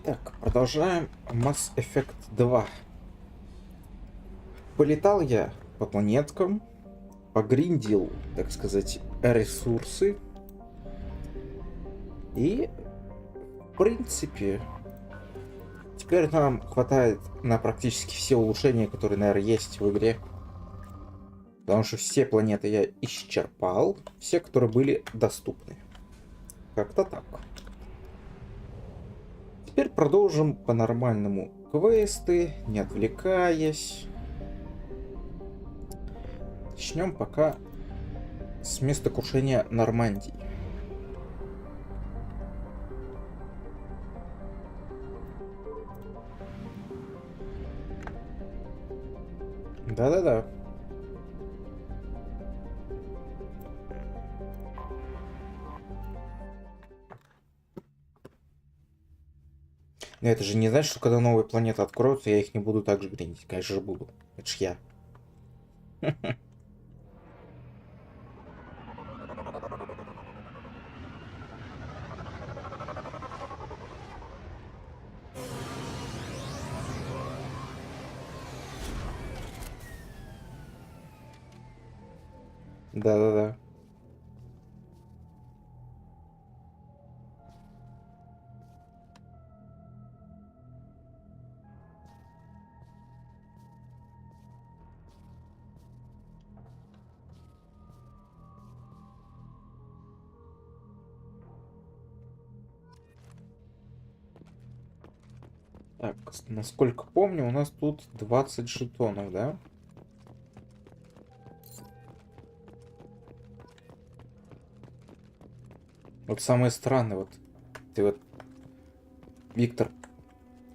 Так, продолжаем Mass Effect 2. Полетал я по планеткам, погриндил, так сказать, ресурсы. И, в принципе, теперь нам хватает на практически все улучшения, которые, наверное, есть в игре. Потому что все планеты я исчерпал, все, которые были доступны. Как-то так. Теперь продолжим по-нормальному квесты, не отвлекаясь. Начнем пока с места крушения Нормандии. Да-да-да. Но это же не значит, что когда новые планеты откроются, я их не буду так же гриндить. Конечно же буду. Это ж я. Да-да-да. Так, насколько помню, у нас тут 20 жетонов, да? Вот самое странное, вот ты вот, Виктор,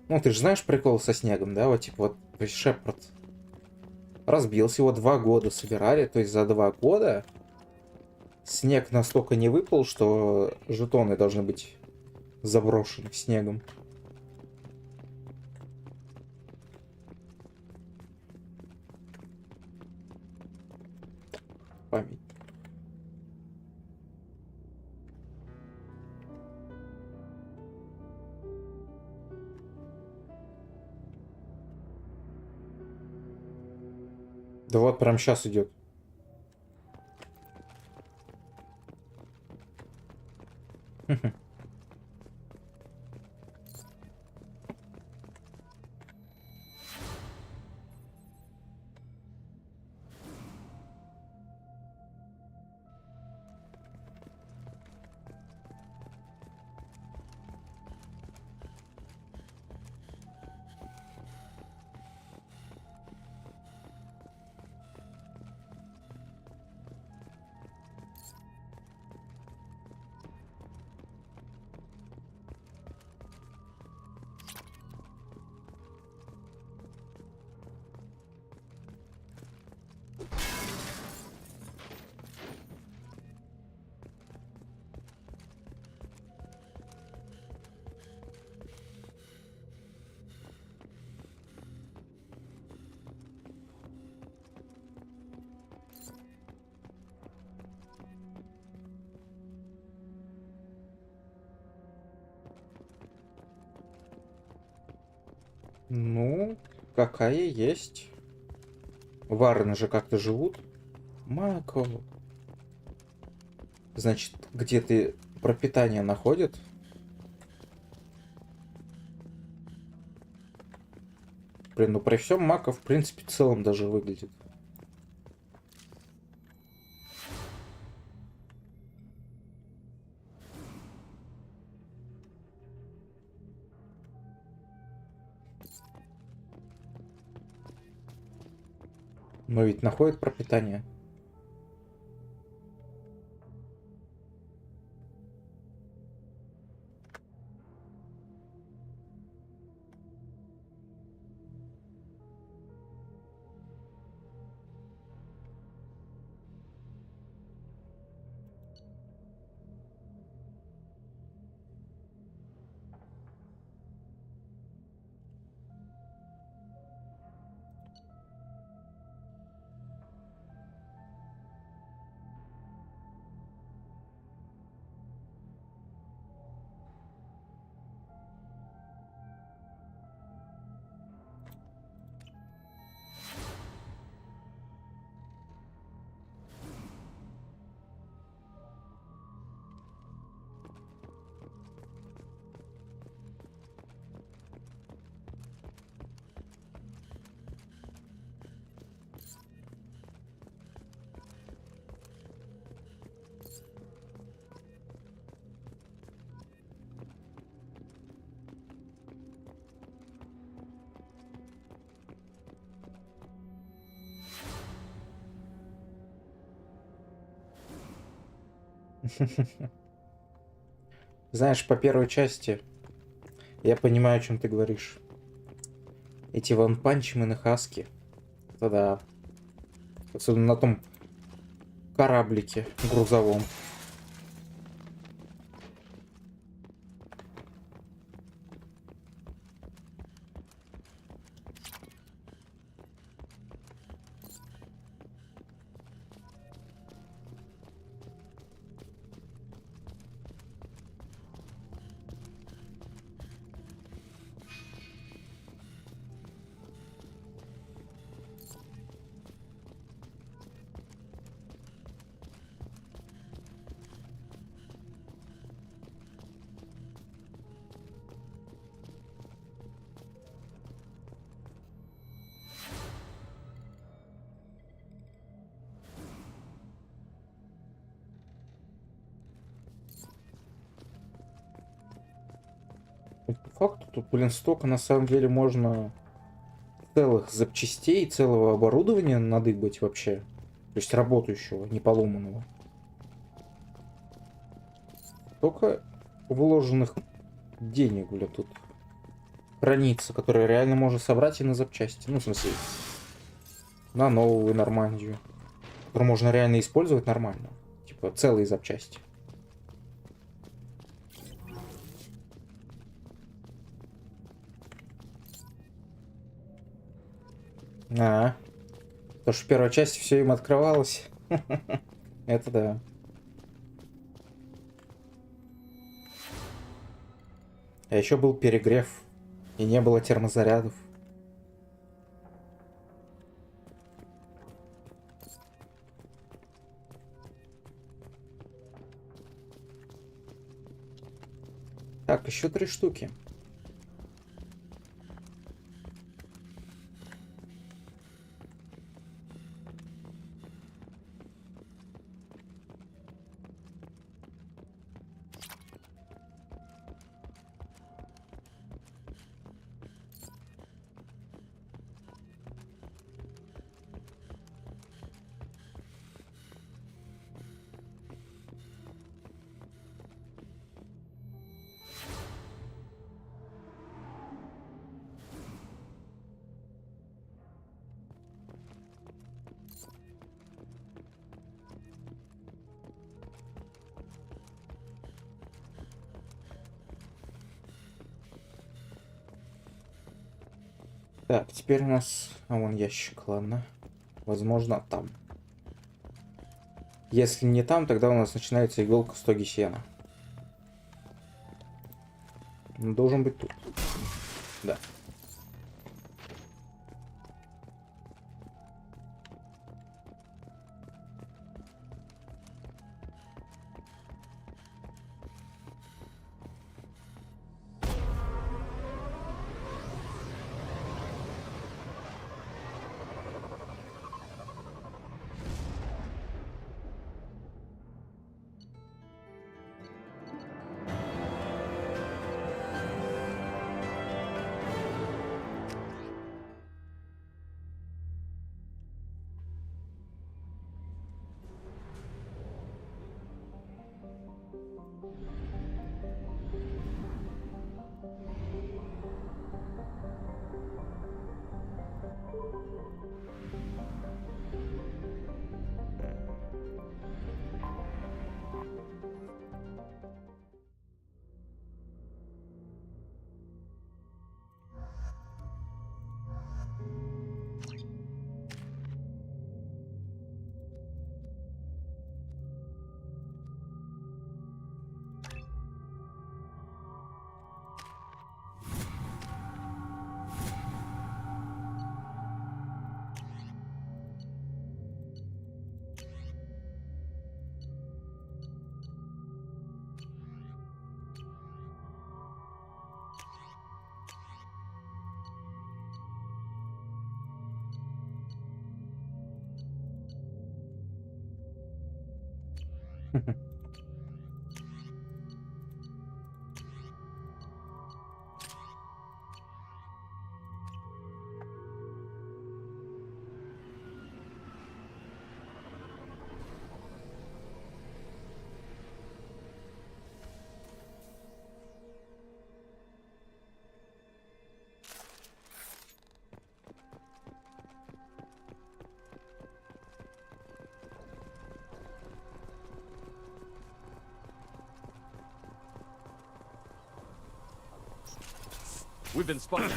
ну ты же знаешь прикол со снегом, да? Вот типа вот Шепард разбился, его 2 года собирали, то есть за 2 года снег настолько не выпал, что жетоны должны быть заброшены снегом. Память. Да вот прям сейчас идет. Ну, какая есть. Варны же как-то живут. Мако. Значит, где ты пропитание находит? Блин, ну при всем Мака в принципе в целом даже выглядит. Но ведь находит пропитание. Знаешь, по первой части я понимаю, о чем ты говоришь. Эти ванпанчмены хаски. Да. Особенно на том кораблике грузовом. По факту тут, блин, столько на самом деле можно целых запчастей, целого оборудования надыбать вообще. То есть работающего, не поломанного. Только вложенных денег, блин, тут хранится, которые реально можно собрать и на запчасти. Ну, в смысле, на новую Нормандию. Которую можно реально использовать нормально. Типа целые запчасти. Потому что в первой части все им открывалось. Это да. А еще был перегрев. И не было термозарядов. Так, еще 3 штуки. Так, теперь у нас... А вон ящик, ладно. Возможно, там. Если не там, тогда у нас начинается иголка в стоге сена. Он должен быть тут. Да. We've been spotted.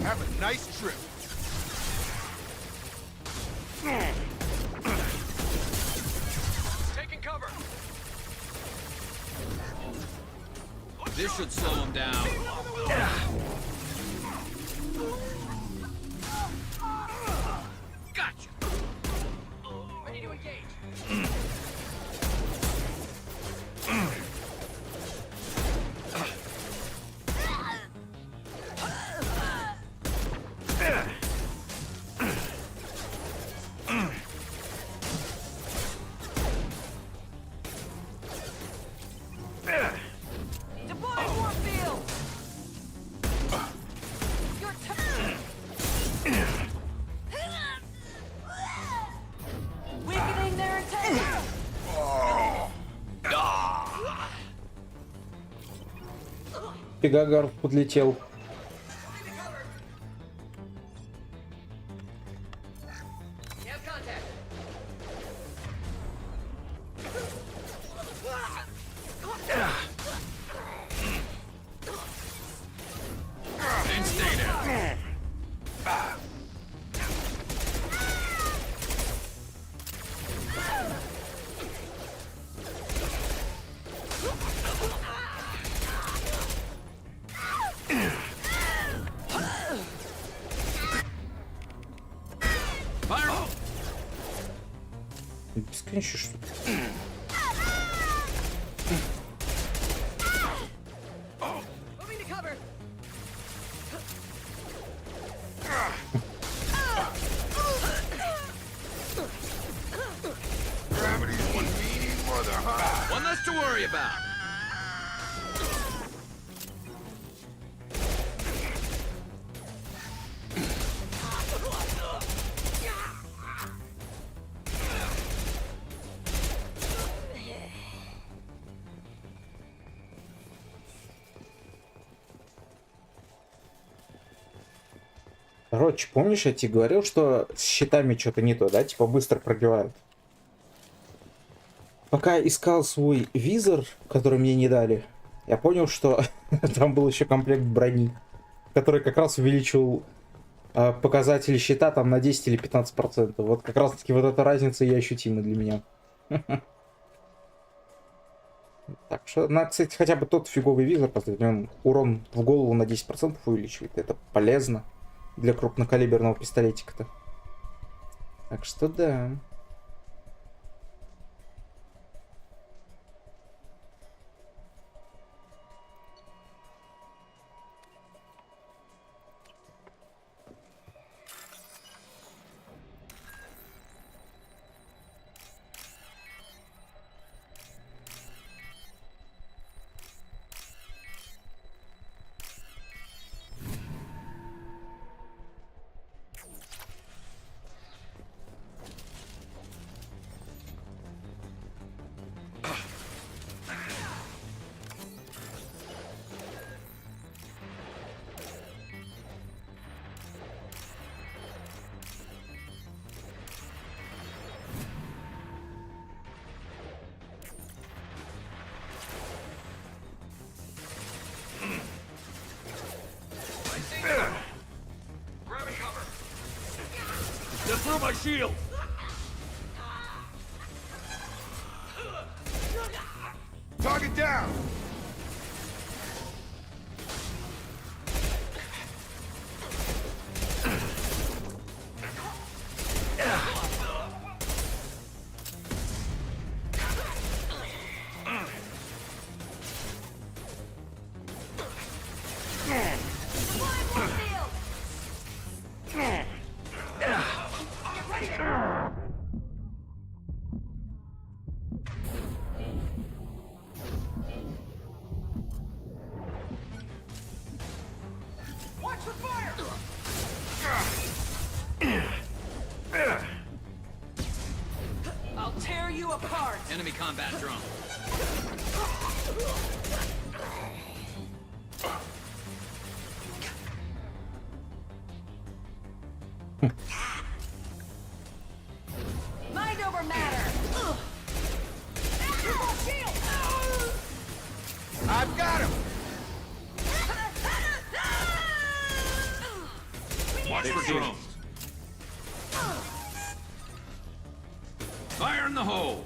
Have a nice trip. Taking cover. This should slow him down. Gotcha. Ready to engage. Deploying warfield. Your turn. Weakening their integrity. Пегагар подлетел. And stay there. Fire! Бесконечно что ли? Moving to cover. Gravity's one meaning mother, huh? One less to worry about. Короче, помнишь, я тебе говорил, что с щитами что-то не то, да? Типа быстро пробивают. Пока искал свой визор, который мне не дали, я понял, что там был еще комплект брони, который как раз увеличивал показатели щита там на 10 или 15%. Вот как раз таки вот эта разница и ощутима для меня. Так что, надо, кстати, хотя бы тот фиговый визор поставить. Он урон в голову на 10% увеличивает. Это полезно для крупнокалиберного пистолетика-то. Так что да. Grabbing cover. Just through my shield. Target down. Deploying warfield. Watch for fire. I'll tear you apart. Enemy combat drone. Mind over matter. Triple shield. Watch for drones. Fire in the hole.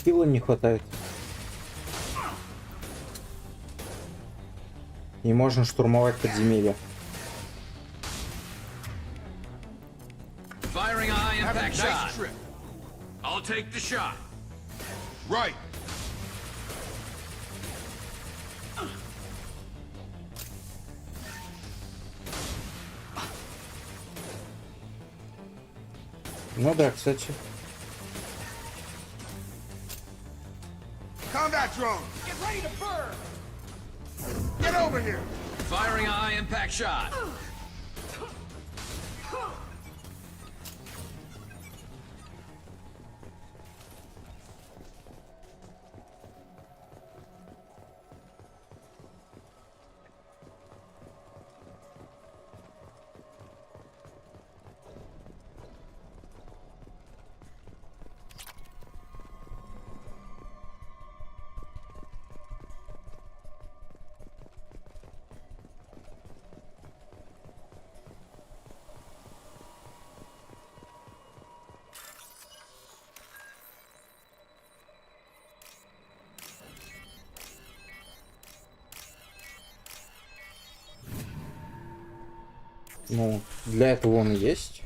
Силы не хватает. И можно штурмовать подземелья. Firing a high Have a impact nice shot. trip. I'll take the shot. Right. Ну да, кстати. Combat drone. Get ready to burn! Get over here. Firing a high impact shot. Ну, для этого он и есть.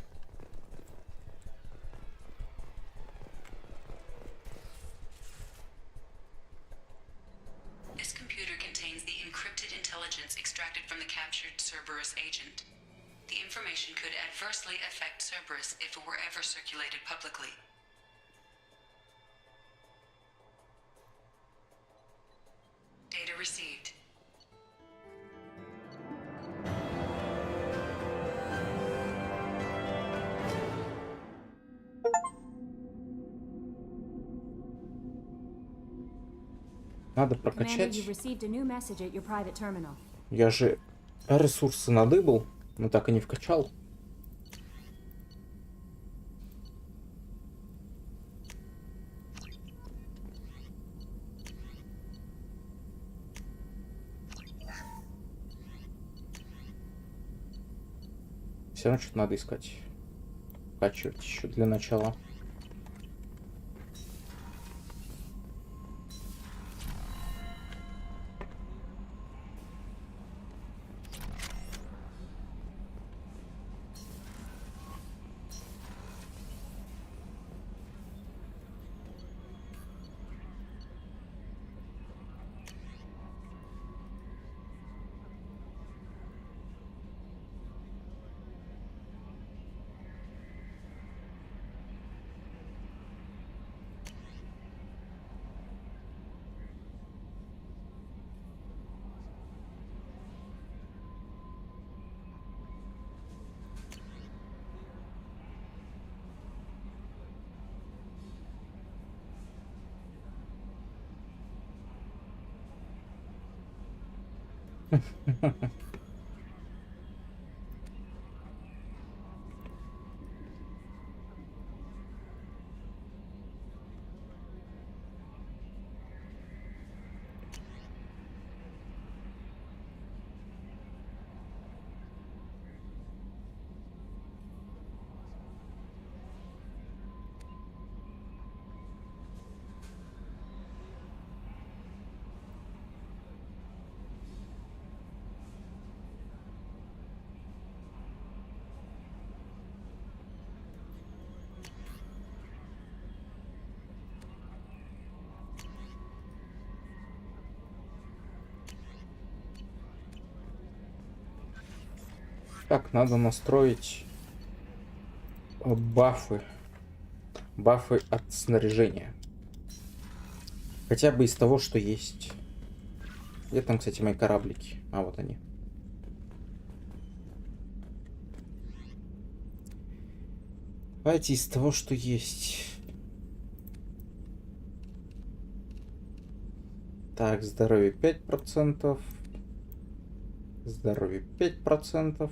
This computer contains the encrypted intelligence extracted from the captured Cerberus agent. The information could adversely affect Cerberus if it were ever circulated publicly. Data received. Надо Commander, прокачать. you've received a new message at your private terminal. Я же ресурсы надыбал, но так и не вкачал. Все равно что-то надо искать. Вкачивать еще для начала. Так, надо настроить бафы. Бафы от снаряжения. Хотя бы из того, что есть. Где там, кстати, мои кораблики? А, вот они. Давайте из того, что есть. Так, здоровье 5%. Здоровье 5%.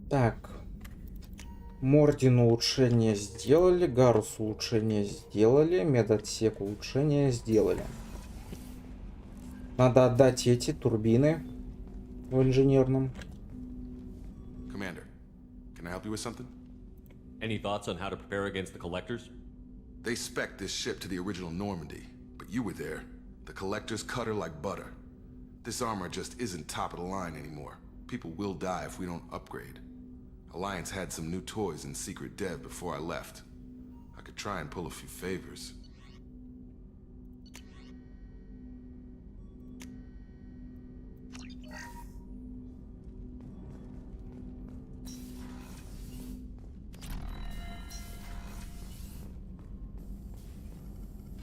Так. Мордин улучшение сделали, Гарус улучшение сделали, медотсек улучшение сделали. Надо отдать эти турбины в инженерном. Commander, can I help you with something? Any thoughts on how to prepare against the collectors? They spec'd this ship to the original Normandy, but you were there. The collectors cut her like butter. This armor just isn't top of the line anymore. People will die if we don't upgrade. Alliance had some new toys in secret dev before I left. I could try and pull a few favors.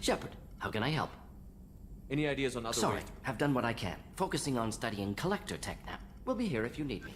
Shepard, how can I help? Any ideas on other Sorry, ways? I've done what I can. Focusing on studying collector tech now. We'll be here if you need me.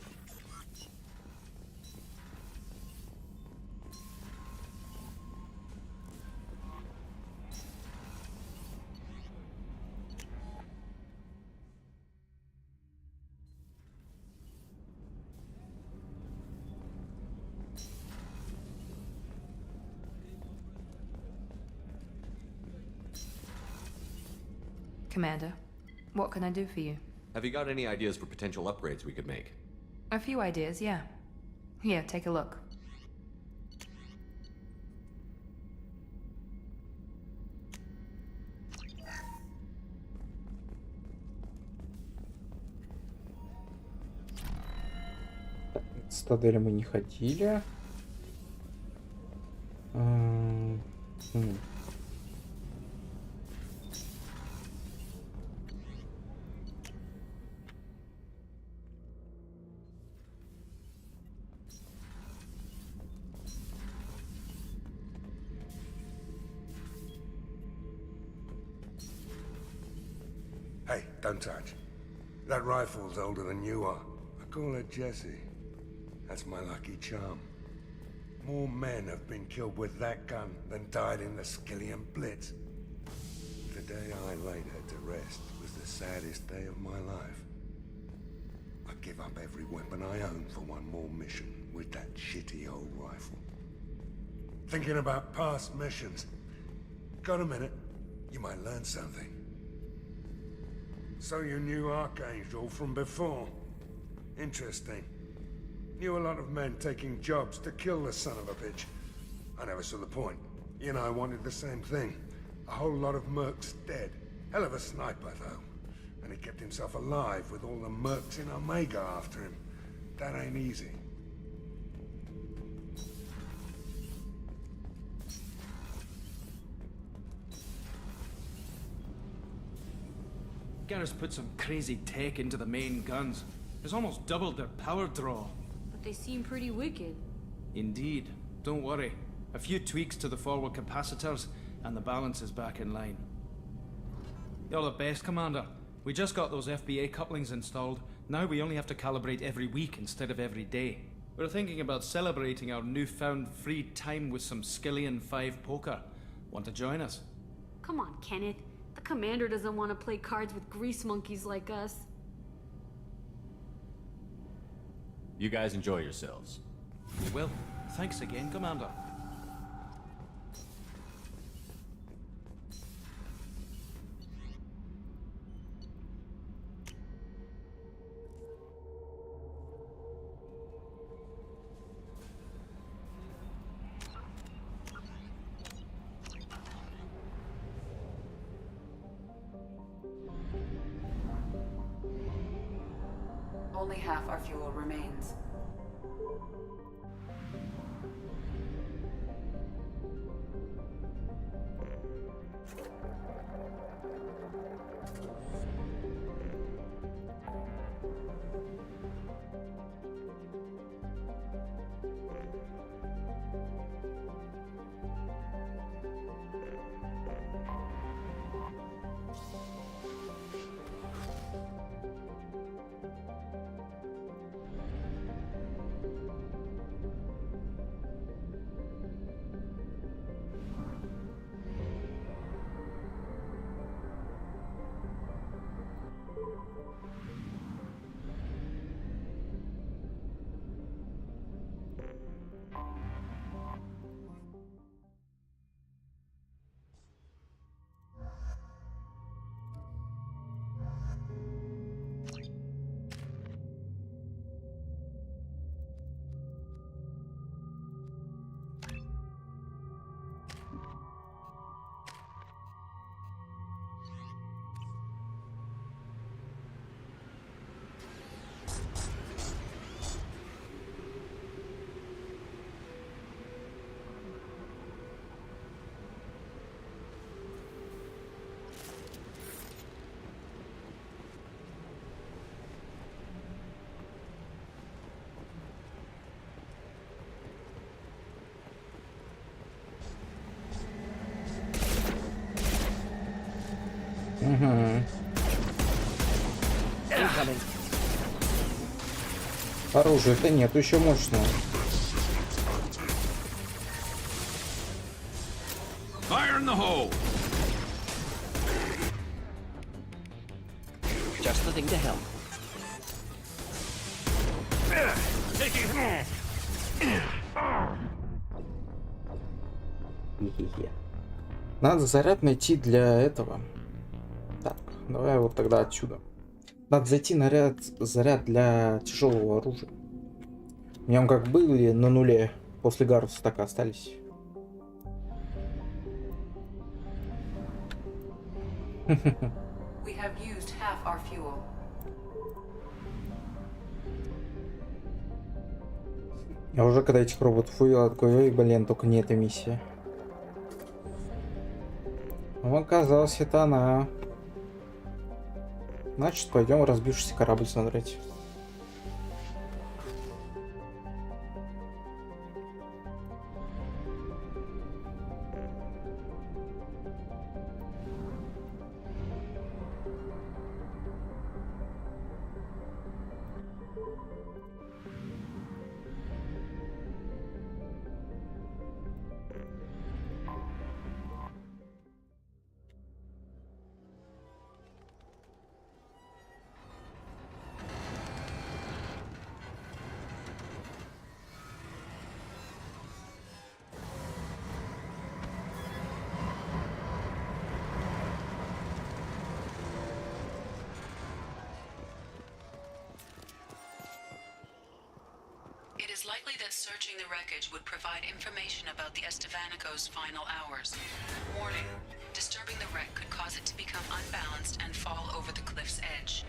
Commander, what can I do for you? Have you got any ideas for potential upgrades we could make? A few ideas, yeah. Here, take a look. Цитадели мы не хотели. Hey, don't touch. That rifle's older than you are. I call her Jessie. That's my lucky charm. More men have been killed with that gun than died in the Skillian Blitz. The day I laid her to rest was the saddest day of my life. I'd give up every weapon I own for one more mission with that shitty old rifle. Thinking about past missions. Got a minute? You might learn something. So you knew Archangel from before? Interesting. Knew a lot of men taking jobs to kill the son of a bitch. I never saw the point. You and I wanted the same thing. A whole lot of mercs dead. Hell of a sniper, though. And he kept himself alive with all the mercs in Omega after him. That ain't easy. Garrus put some crazy tech into the main guns. It's almost doubled their power draw. But they seem pretty wicked. Indeed. Don't worry. A few tweaks to the forward capacitors, and the balance is back in line. You're the best, Commander. We just got those FBA couplings installed. Now we only have to calibrate every week instead of every day. We're thinking about celebrating our newfound free time with some Skillian 5 poker. Want to join us? Come on, Kenneth. The commander doesn't want to play cards with grease monkeys like us. You guys enjoy yourselves. We will. Thanks again, Commander. Only half our fuel remains. Угу. Оружия-то нет, еще мощного. Fire in the hole! Just the thing to help. Надо заряд найти для этого. Так, давай вот тогда отсюда. Надо зайти на заряд для тяжелого оружия. У меня он как были на нуле, после Гаруса так и остались. We have used half our fuel. Я уже когда этих роботов увидел, такой, ой, блин, только не эта миссия. Но оказалось, это она. Значит, пойдем разбившийся корабль смотреть. It is likely that searching the wreckage would provide information about the Estevanico's final hours. Warning: disturbing the wreck could cause it to become unbalanced and fall over the cliff's edge.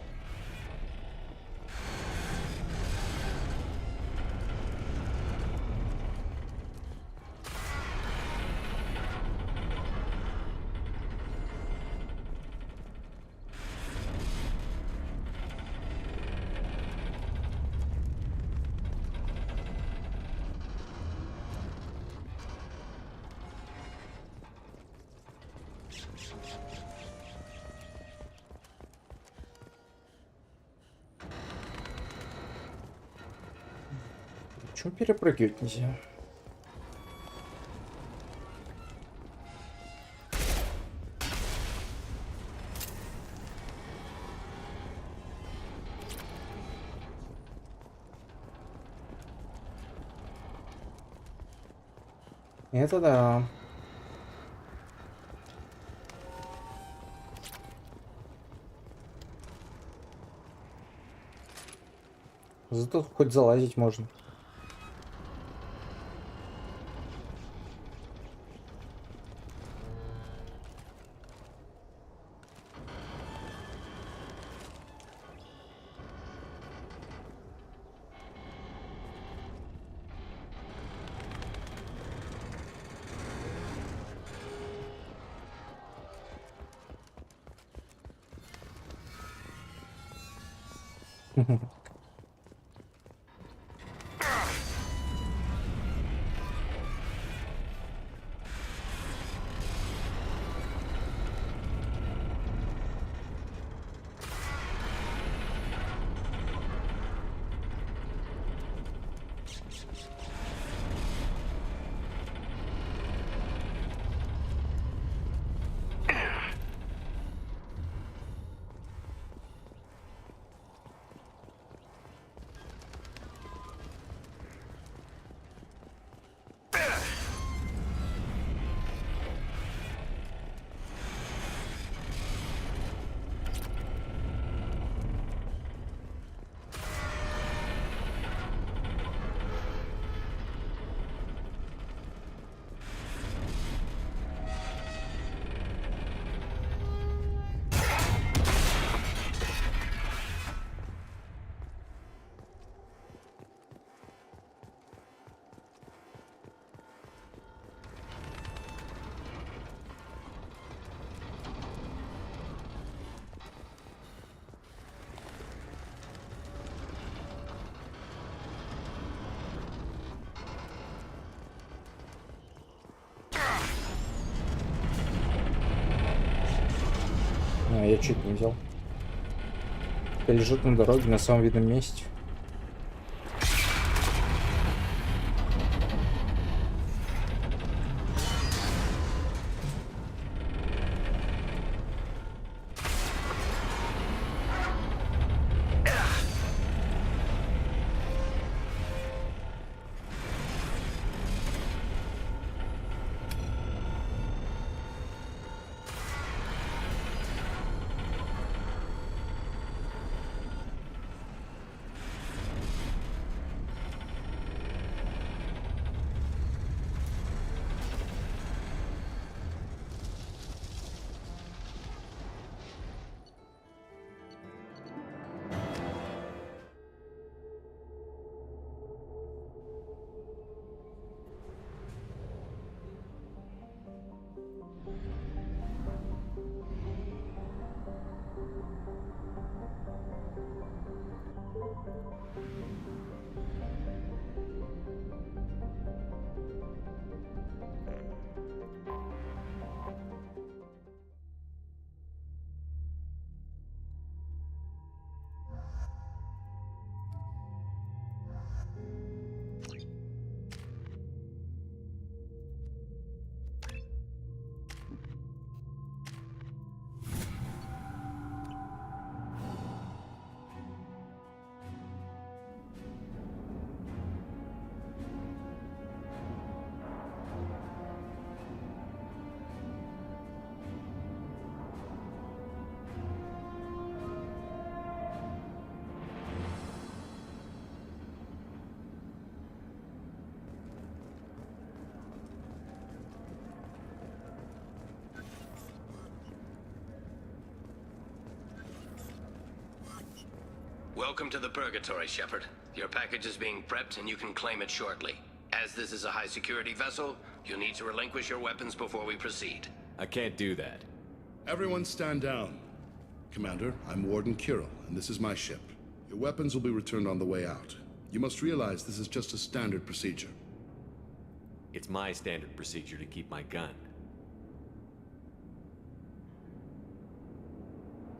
Почему перепрыгивать нельзя? Это да. Зато хоть залазить можно. А, я чуть не взял. Лежит на дороге на самом видном месте. Welcome to the Purgatory, Shepard. Your package is being prepped and you can claim it shortly. As this is a high-security vessel, you'll need to relinquish your weapons before we proceed. I can't do that. Everyone stand down. Commander, I'm Warden Kirill, and this is my ship. Your weapons will be returned on the way out. You must realize this is just a standard procedure. It's my standard procedure to keep my gun.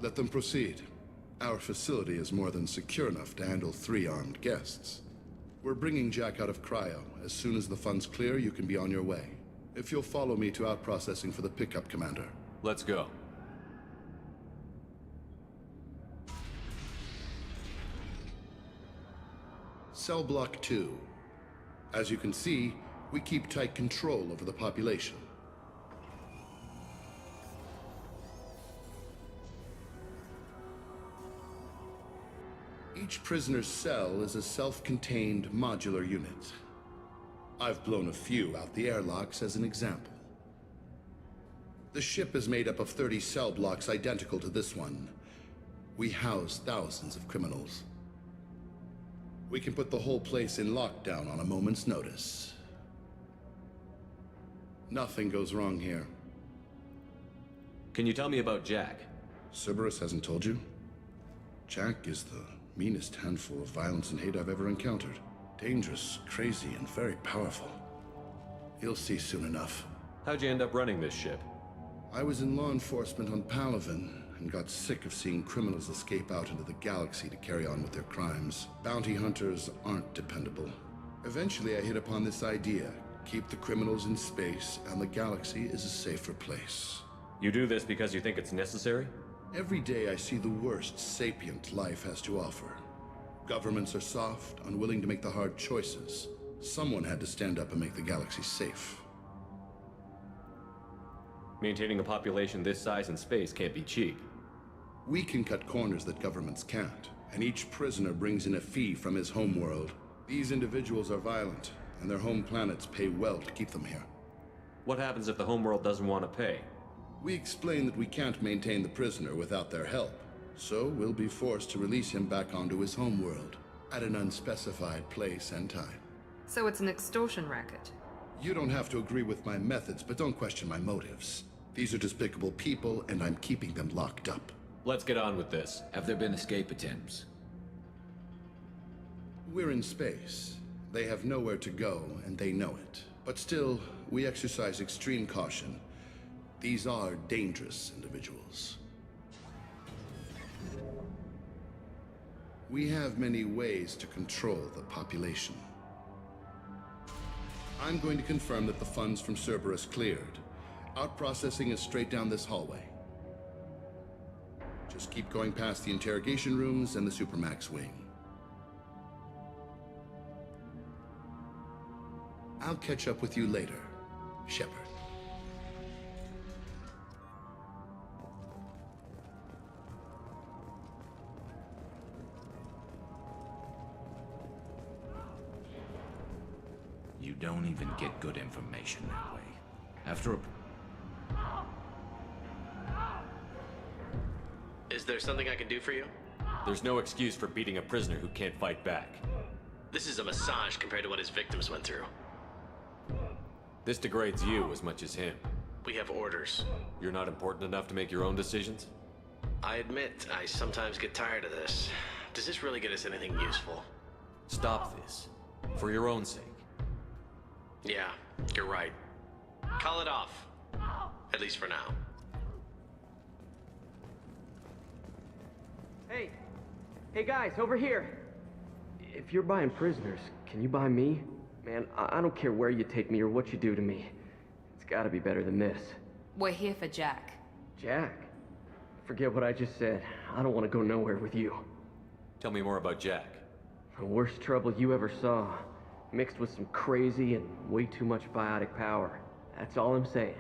Let them proceed. Our facility is more than secure enough to handle 3 armed guests. We're bringing Jack out of cryo. As soon as the funds clear, you can be on your way. If you'll follow me to out-processing for the pickup, Commander. Let's go. Cell Block 2. As you can see, we keep tight control over the population. Each prisoner's cell is a self-contained modular unit. I've blown a few out the airlocks as an example. The ship is made up of 30 cell blocks identical to this one. We house thousands of criminals. We can put the whole place in lockdown on a moment's notice. Nothing goes wrong here. Can you tell me about Jack? Cerberus hasn't told you? Jack is the Meanest handful of violence and hate I've ever encountered. Dangerous, crazy, and very powerful. You'll see soon enough. How'd you end up running this ship? I was in law enforcement on Palaven and got sick of seeing criminals escape out into the galaxy to carry on with their crimes. Bounty hunters aren't dependable. Eventually I hit upon this idea. Keep the criminals in space and the galaxy is a safer place. You do this because you think it's necessary? Every day I see the worst sapient life has to offer. Governments are soft, unwilling to make the hard choices. Someone had to stand up and make the galaxy safe. Maintaining a population this size in space can't be cheap. We can cut corners that governments can't, and each prisoner brings in a fee from his homeworld. These individuals are violent, and their home planets pay well to keep them here. What happens if the homeworld doesn't want to pay? We explain that we can't maintain the prisoner without their help, so we'll be forced to release him back onto his homeworld, at an unspecified place and time. So it's an extortion racket. You don't have to agree with my methods, but don't question my motives. These are despicable people, and I'm keeping them locked up. Let's get on with this. Have there been escape attempts? We're in space. They have nowhere to go, and they know it. But still, we exercise extreme caution. These are dangerous individuals. We have many ways to control the population. I'm going to confirm that the funds from Cerberus cleared. Out-processing is straight down this hallway. Just keep going past the interrogation rooms and the Supermax wing. I'll catch up with you later, Shepard. You don't even get good information that way. After a... Is there something I can do for you? There's no excuse for beating a prisoner who can't fight back. This is a massage compared to what his victims went through. This degrades you as much as him. We have orders. You're not important enough to make your own decisions? I admit, I sometimes get tired of this. Does this really get us anything useful? Stop this. For your own sake. Yeah, you're right. Call it off. At least for now. Hey! Hey guys, over here! If you're buying prisoners, can you buy me? Man, I don't care where you take me or what you do to me. It's gotta be better than this. We're here for Jack. Jack? Forget what I just said. I don't want to go nowhere with you. Tell me more about Jack. The worst trouble you ever saw. Mixed with some crazy and way too much biotic power. That's all I'm saying.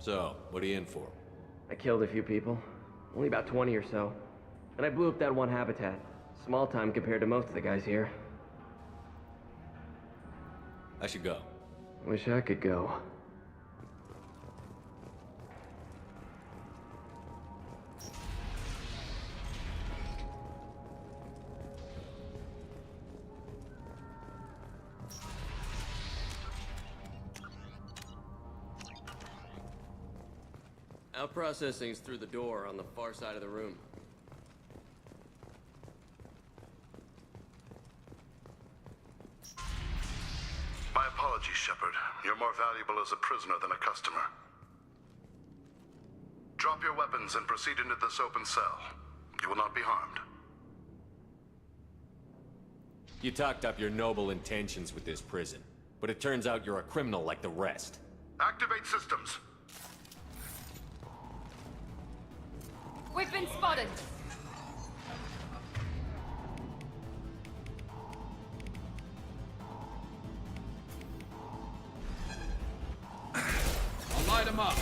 So, what are you in for? I killed a few people. Only about 20 or so. And I blew up that one habitat. Small time compared to most of the guys here. I should go. Wish I could go. Out processing's through the door on the far side of the room. My apologies, Shepard. You're more valuable as a prisoner than a customer. Drop your weapons and proceed into this open cell. You will not be harmed. You talked up your noble intentions with this prison, but it turns out you're a criminal like the rest. Activate systems. We've been spotted. I'll light him up.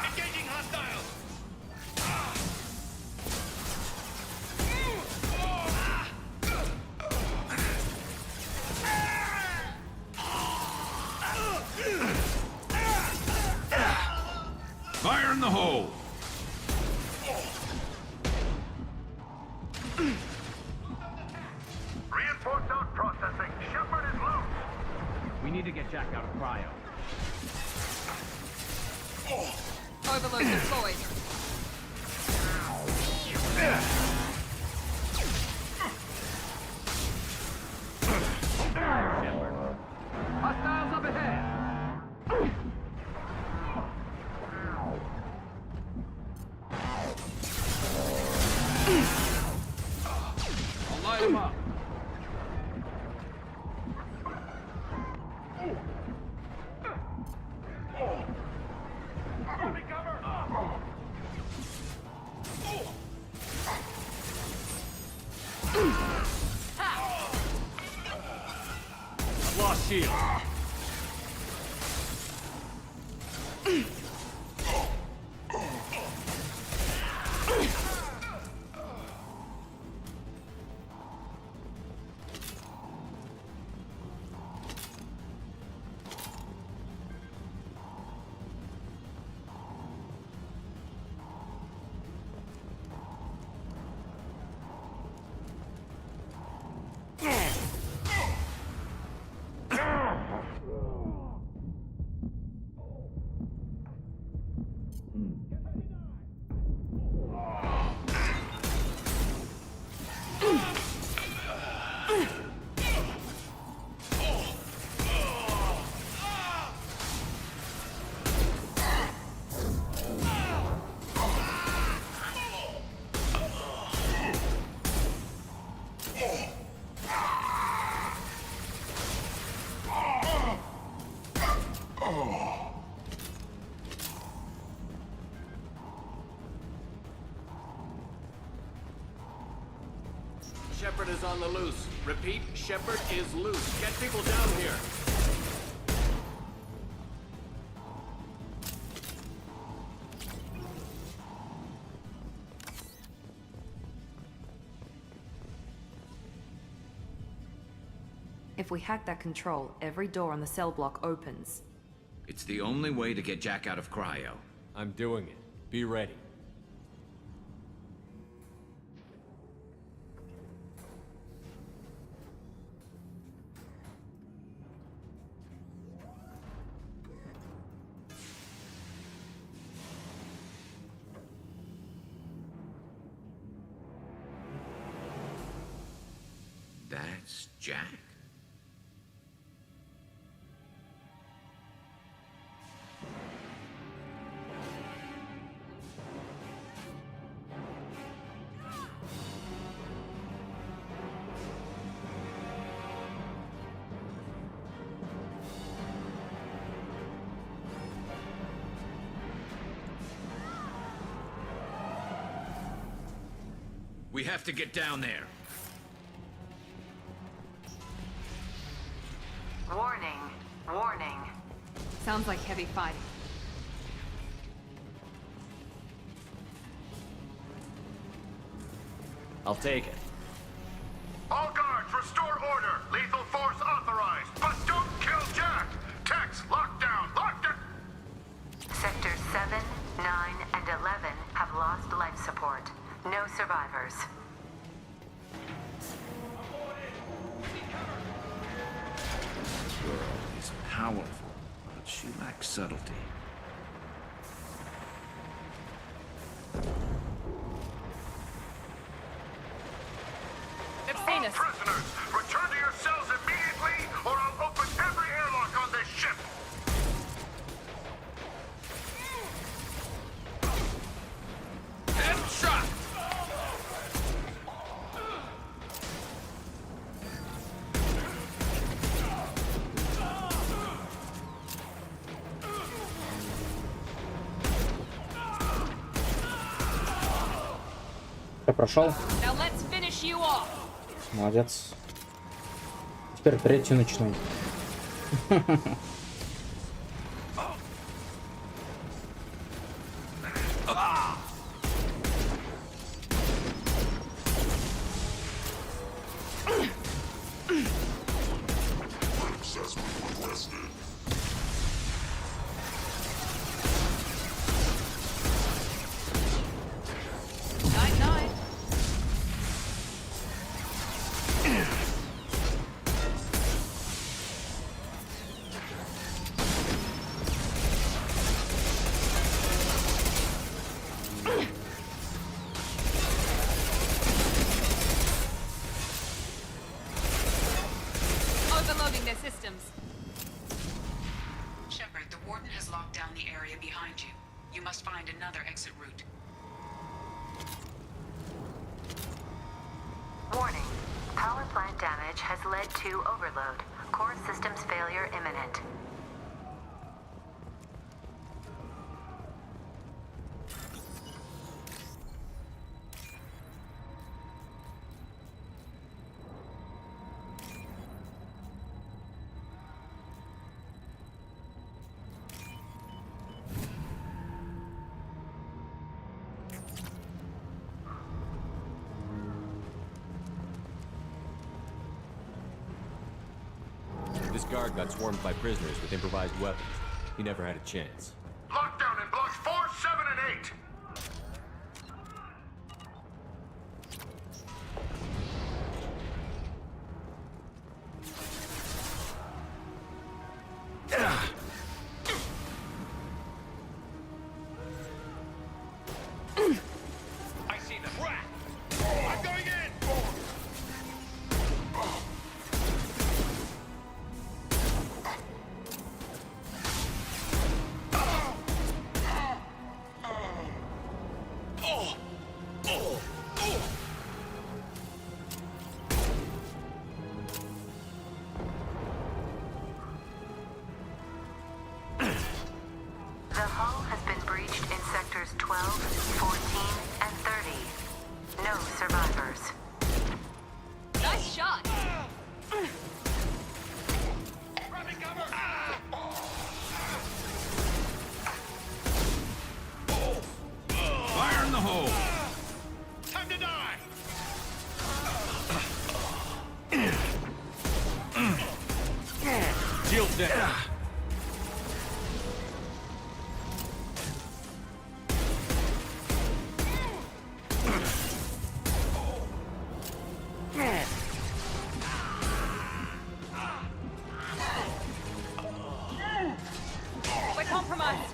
Engaging hostiles! Fire in the hole! Reinforced get Jack out of cryo. Overload deployed. Hostiles up ahead! I'll light him up. I've lost shield. Shepard is on the loose. Repeat, Shepard is loose. Get people down here. If we hack that control, every door on the cell block opens. It's the only way to get Jack out of cryo. I'm doing it. Be ready. That's Jack? We have to get down there. Warning. Warning. Sounds like heavy fighting. I'll take it. All guards, restore order. Lethal force authorized. But don't kill Jack. Techs, lockdown. Lockdown. Sectors 7, 9, and 11 have lost life support. No survivors. This girl is powerful, but she lacks subtlety. They've seen us. Prisoners, return to your cells immediately, or I'll open every airlock on this ship. Headshot! Я прошел. Now let's finish you off. Молодец. Теперь третью начну. the area behind you. You must find another exit route. Warning. Power plant damage has led to overload. Core systems failure imminent. This guard got swarmed by prisoners with improvised weapons. He never had a chance. Lockdown in blocks 4, 7, and 8. I see the trap. I'm going in. The hull has been breached in sectors 12, 14, and 30. No survivors. Nice shot. Grabbing cover. Fire in the hole! Time to die. Shields down. We're compromised.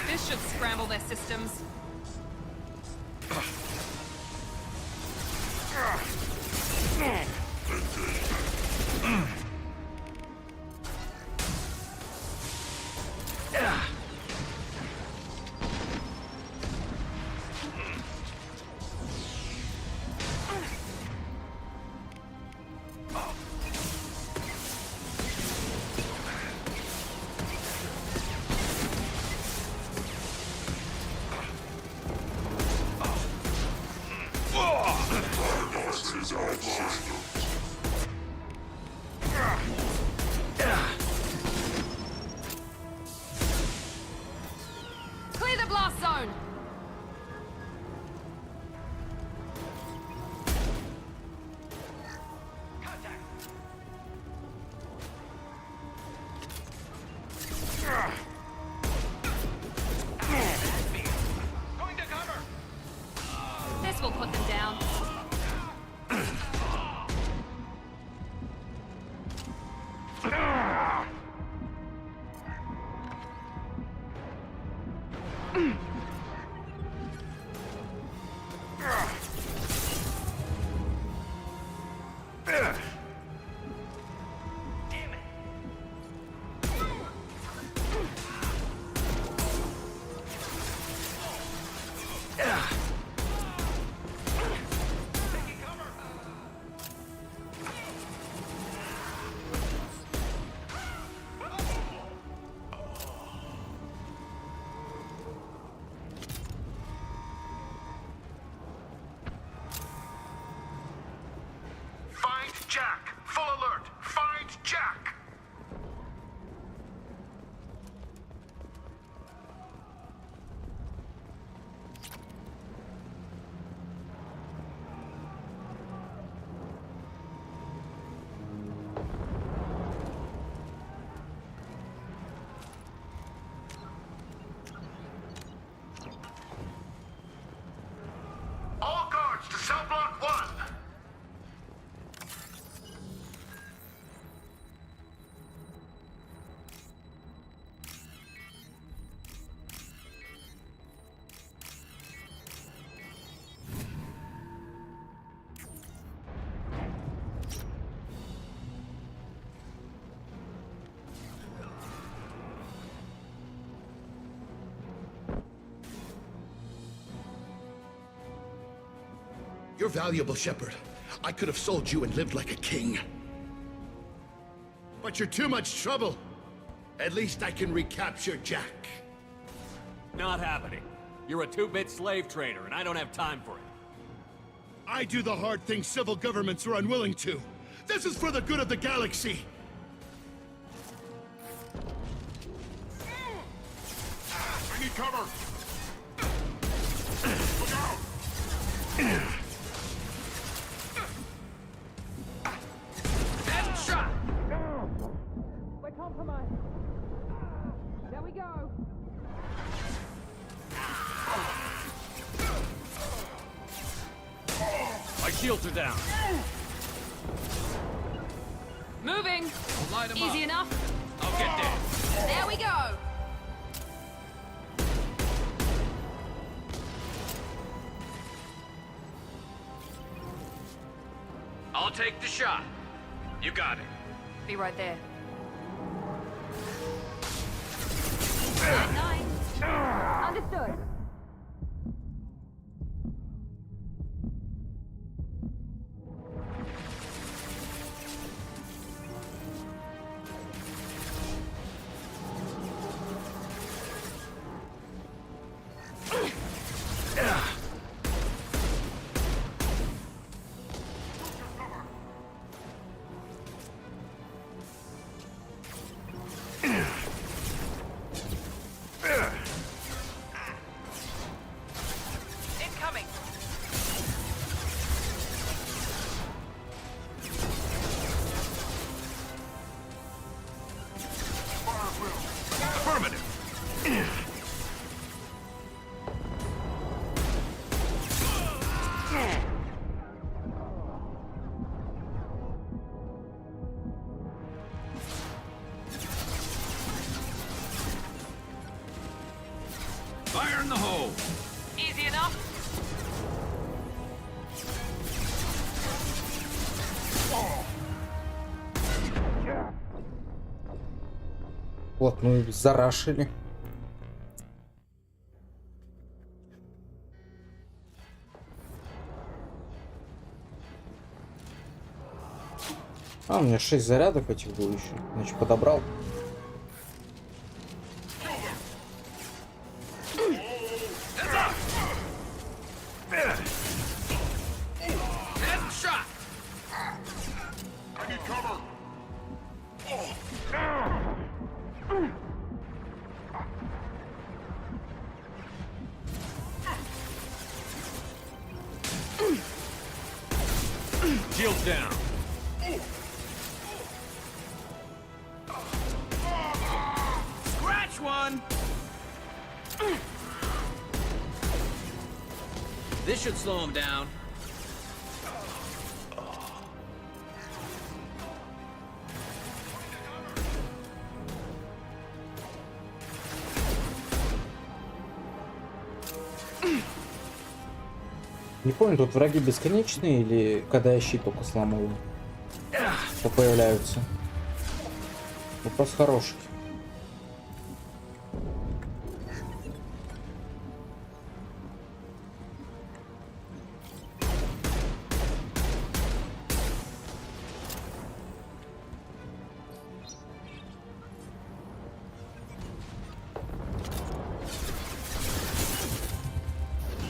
This should scramble their systems. Clear the blast zone. Going to cover. This will put them down. Find Jack. Full alert. Find Jack. You're valuable, Shepard. I could have sold you and lived like a king. But you're too much trouble. At least I can recapture Jack. Not happening. You're a 2-bit slave trader, and I don't have time for it. I do the hard things civil governments are unwilling to. This is for the good of the galaxy. I need cover! Look out! Headshot! We're compromised. There we go. My shields are down. Moving. Light 'em Easy up. enough. I'll get there. There we go. I'll take the shot. You got it. Be right there. Understood. Incoming. Affirmative! Fire in the hole! Easy enough. Вот, ну и зарашили. А, у меня 6 зарядов этих было еще. Значит, подобрал. Headshot! I need cover! Shields down. Scratch one! This should slow him down. Не помню, тут враги бесконечные или когда я щит только сломаю, то появляются. Вопрос хороший.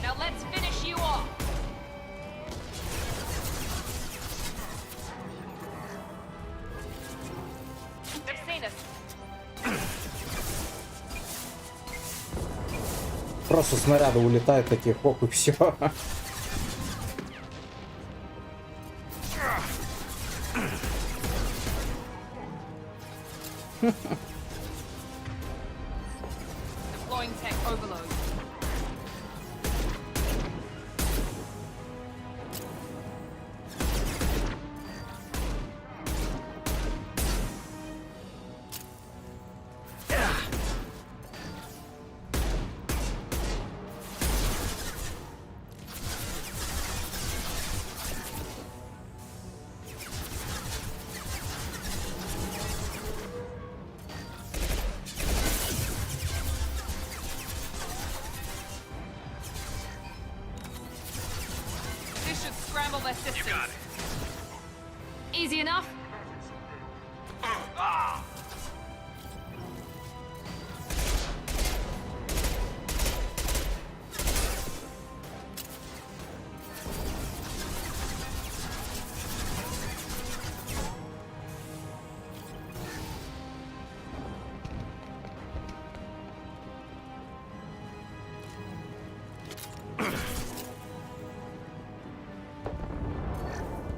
Now let's finish you off. They've seen us. Просто снаряды улетают такие, хоп, и все. Deploying tech overload. scramble their systems. You got it. Easy enough?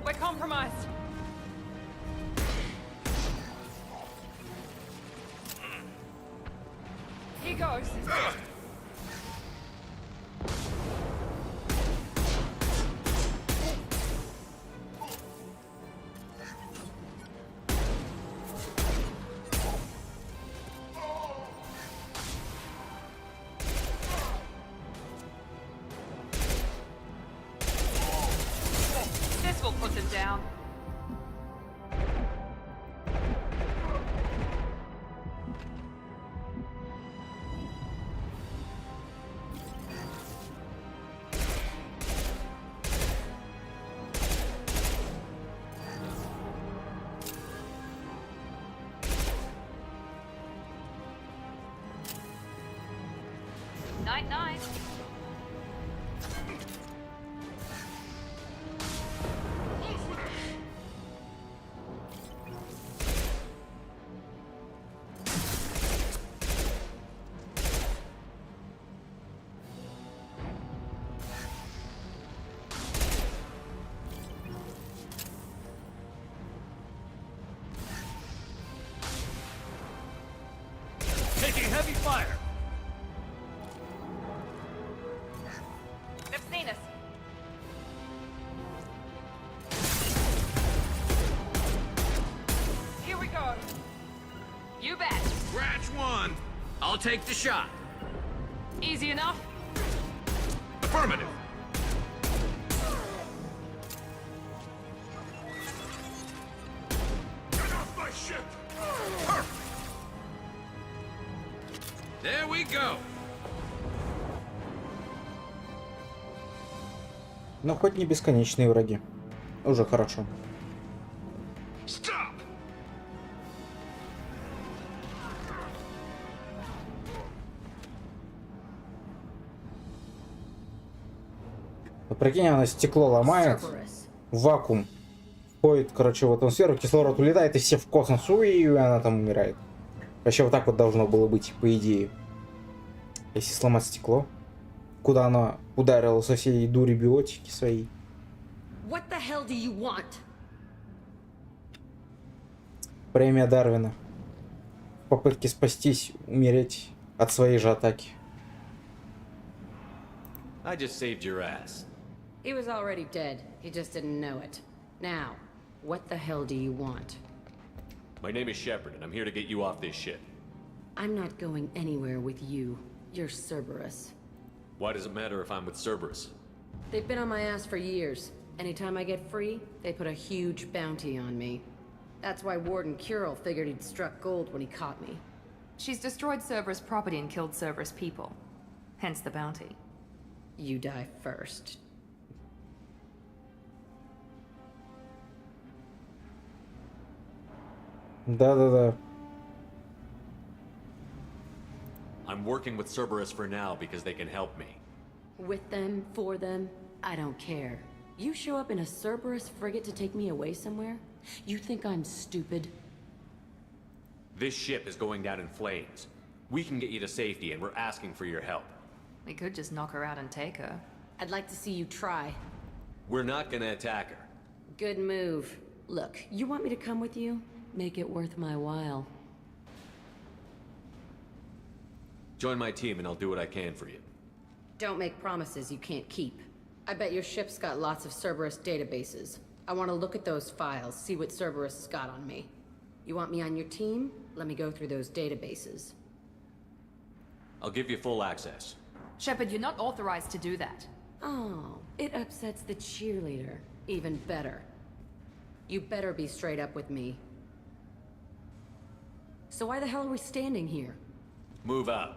We're compromised. Here goes. This will put them down. Night, night. Taking heavy fire. They've seen us. Here we go. You bet. Scratch one. I'll take the shot. Easy enough? Affirmative. Get off my ship! Perfect. There we go. Но хоть не бесконечные враги. Уже хорошо. Stop! Вот прикинь, она стекло ломает, в вакуум входит, короче, в атмосферу, кислород улетает, и все в космос, и она там умирает. Вообще вот так вот должно было быть, по идее. Если сломать стекло, куда она ударила со всей дури биотики своей. What the hell do you want? Премия Дарвина. В попытке спастись, умереть от своей же атаки. I just saved your ass. He was already dead. He just didn't know it. Now, what the hell do you want? My name is Shepard, and I'm here to get you off this ship. I'm not going anywhere with you. You're Cerberus. Why does it matter if I'm with Cerberus? They've been on my ass for years. Anytime I get free, they put a huge bounty on me. That's why Warden Curel figured he'd struck gold when he caught me. She's destroyed Cerberus property and killed Cerberus people. Hence the bounty. You die first. Да-да-да. I'm working with Cerberus for now because they can help me. With them, for them, I don't care. You show up in a Cerberus frigate to take me away somewhere? You think I'm stupid? This ship is going down in flames. We can get you to safety, and we're asking for your help. We could just knock her out and take her. I'd like to see you try. We're not gonna attack her. Good move. Look, you want me to come with you? Make it worth my while. Join my team and I'll do what I can for you. Don't make promises you can't keep. I bet your ship's got lots of Cerberus databases. I want to look at those files, see what Cerberus has got on me. You want me on your team? Let me go through those databases. I'll give you full access. Shepard, you're not authorized to do that. Oh, it upsets the cheerleader. Even better. You better be straight up with me. So why the hell are we standing here? Move out.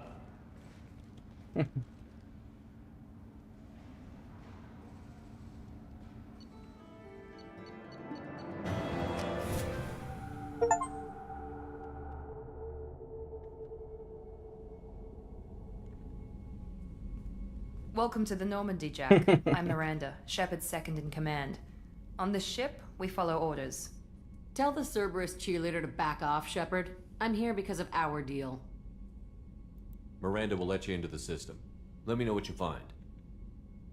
Welcome to the Normandy, Jack. I'm Miranda, Shepard's second in command. On this ship, we follow orders. Tell the Cerberus cheerleader to back off, Shepard. I'm here because of our deal. Miranda will let you into the system. Let me know what you find.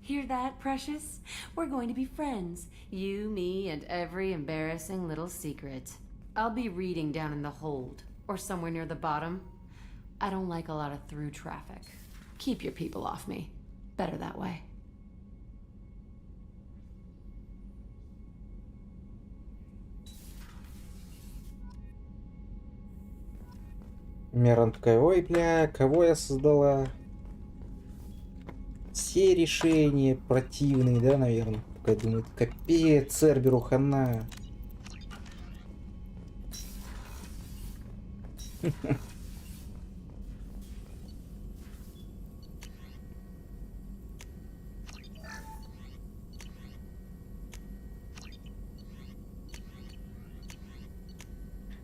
Hear that, Precious? We're going to be friends. You, me, and every embarrassing little secret. I'll be reading down in the hold, or somewhere near the bottom. I don't like a lot of through traffic. Keep your people off me. Better that way. Мирон такая, ой, бля, кого я создала? Все решения противные, да, наверное. Такая думает, капец, Церберу хана.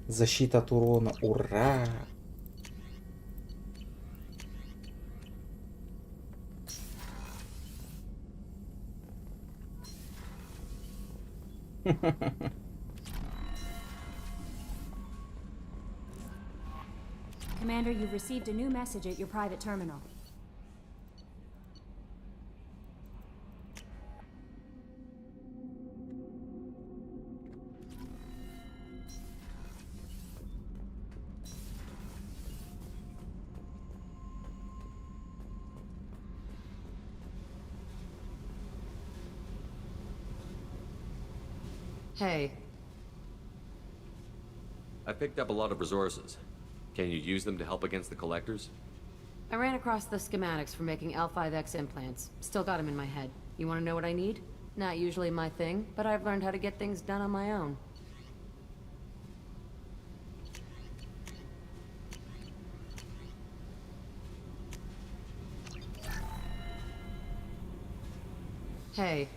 Защита от урона, ура! Commander, you've received a new message at your private terminal. Hey. I picked up a lot of resources. Can you use them to help against the collectors? I ran across the schematics for making L5X implants. Still got them in my head. You want to know what I need? Not usually my thing, but I've learned how to get things done on my own. Hey.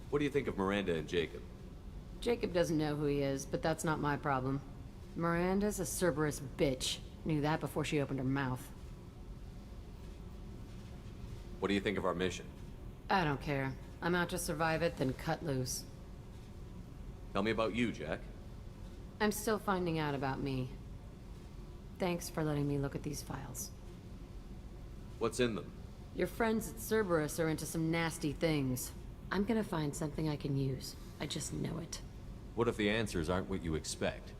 What do you think of Miranda and Jacob? Jacob doesn't know who he is, but that's not my problem. Miranda's a Cerberus bitch. Knew that before she opened her mouth. What do you think of our mission? I don't care. I'm out to survive it, then cut loose. Tell me about you, Jack. I'm still finding out about me. Thanks for letting me look at these files. What's in them? Your friends at Cerberus are into some nasty things. I'm gonna find something I can use. I just know it. What if the answers aren't what you expect?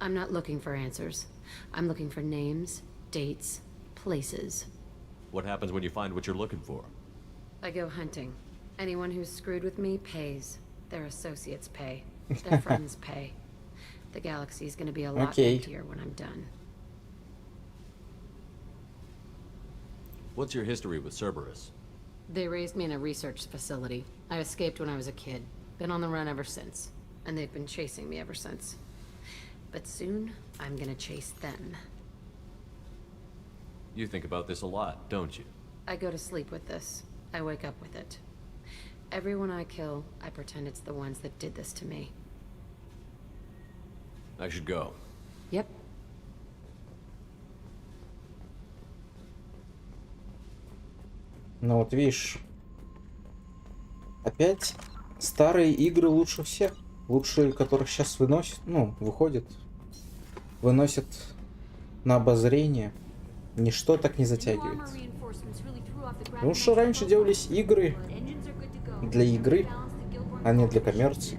I'm not looking for answers. I'm looking for names, dates, places. What happens when you find what you're looking for? I go hunting. Anyone who's screwed with me pays. Their associates pay. Their friends pay. The galaxy's gonna be a lot emptier when I'm done. What's your history with Cerberus? They raised me in a research facility. I escaped when I was a kid. Been on the run ever since. And they've been chasing me ever since. But soon, I'm gonna chase them. You think about this a lot, don't you? I go to sleep with this. I wake up with it. Everyone I kill, I pretend it's the ones that did this to me. I should go. Yep. Ну вот видишь, опять старые игры лучше всех. Лучшие, которых сейчас выносят, ну, выходят, выносят на обозрение. Ничто так не затягивает. Потому что раньше делались игры для игры, а не для коммерции.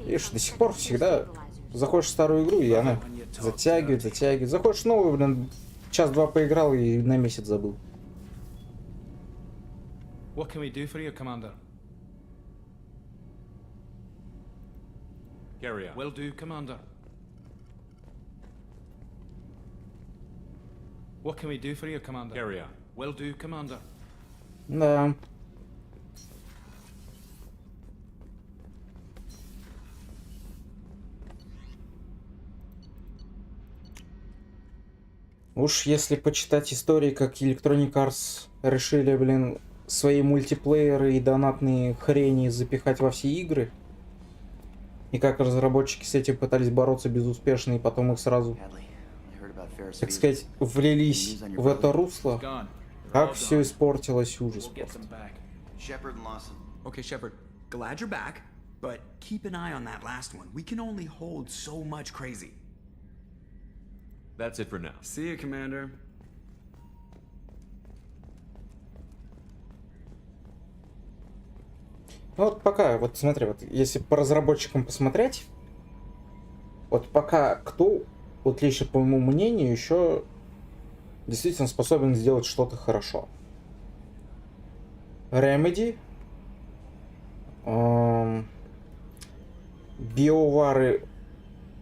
Видишь, до сих пор всегда заходишь в старую игру, и она затягивает, затягивает. Заходишь в новую, блин, час-два поиграл и на месяц забыл. What can we do for you, Commander? Carry on. Will do, Commander. What can we do for you, Commander? Carry on. Will do, Commander. Да. Уж если почитать истории, как Electronic Arts решили, блин, свои мультиплееры и донатные хрени запихать во все игры, и как разработчики с этим пытались бороться безуспешно, и потом их сразу, так сказать, влились в это русло, Как все испортилось, ужас просто. Shepard and Lawson. Okay, Shepard, glad you're back, but keep an eye on that last one. We can only hold so much crazy. That's it for now. See you, Commander. Ну вот пока, вот смотри, вот если по разработчикам посмотреть, вот пока кто, вот лично по моему мнению, еще действительно способен сделать что-то хорошо. Remedy, BioWare,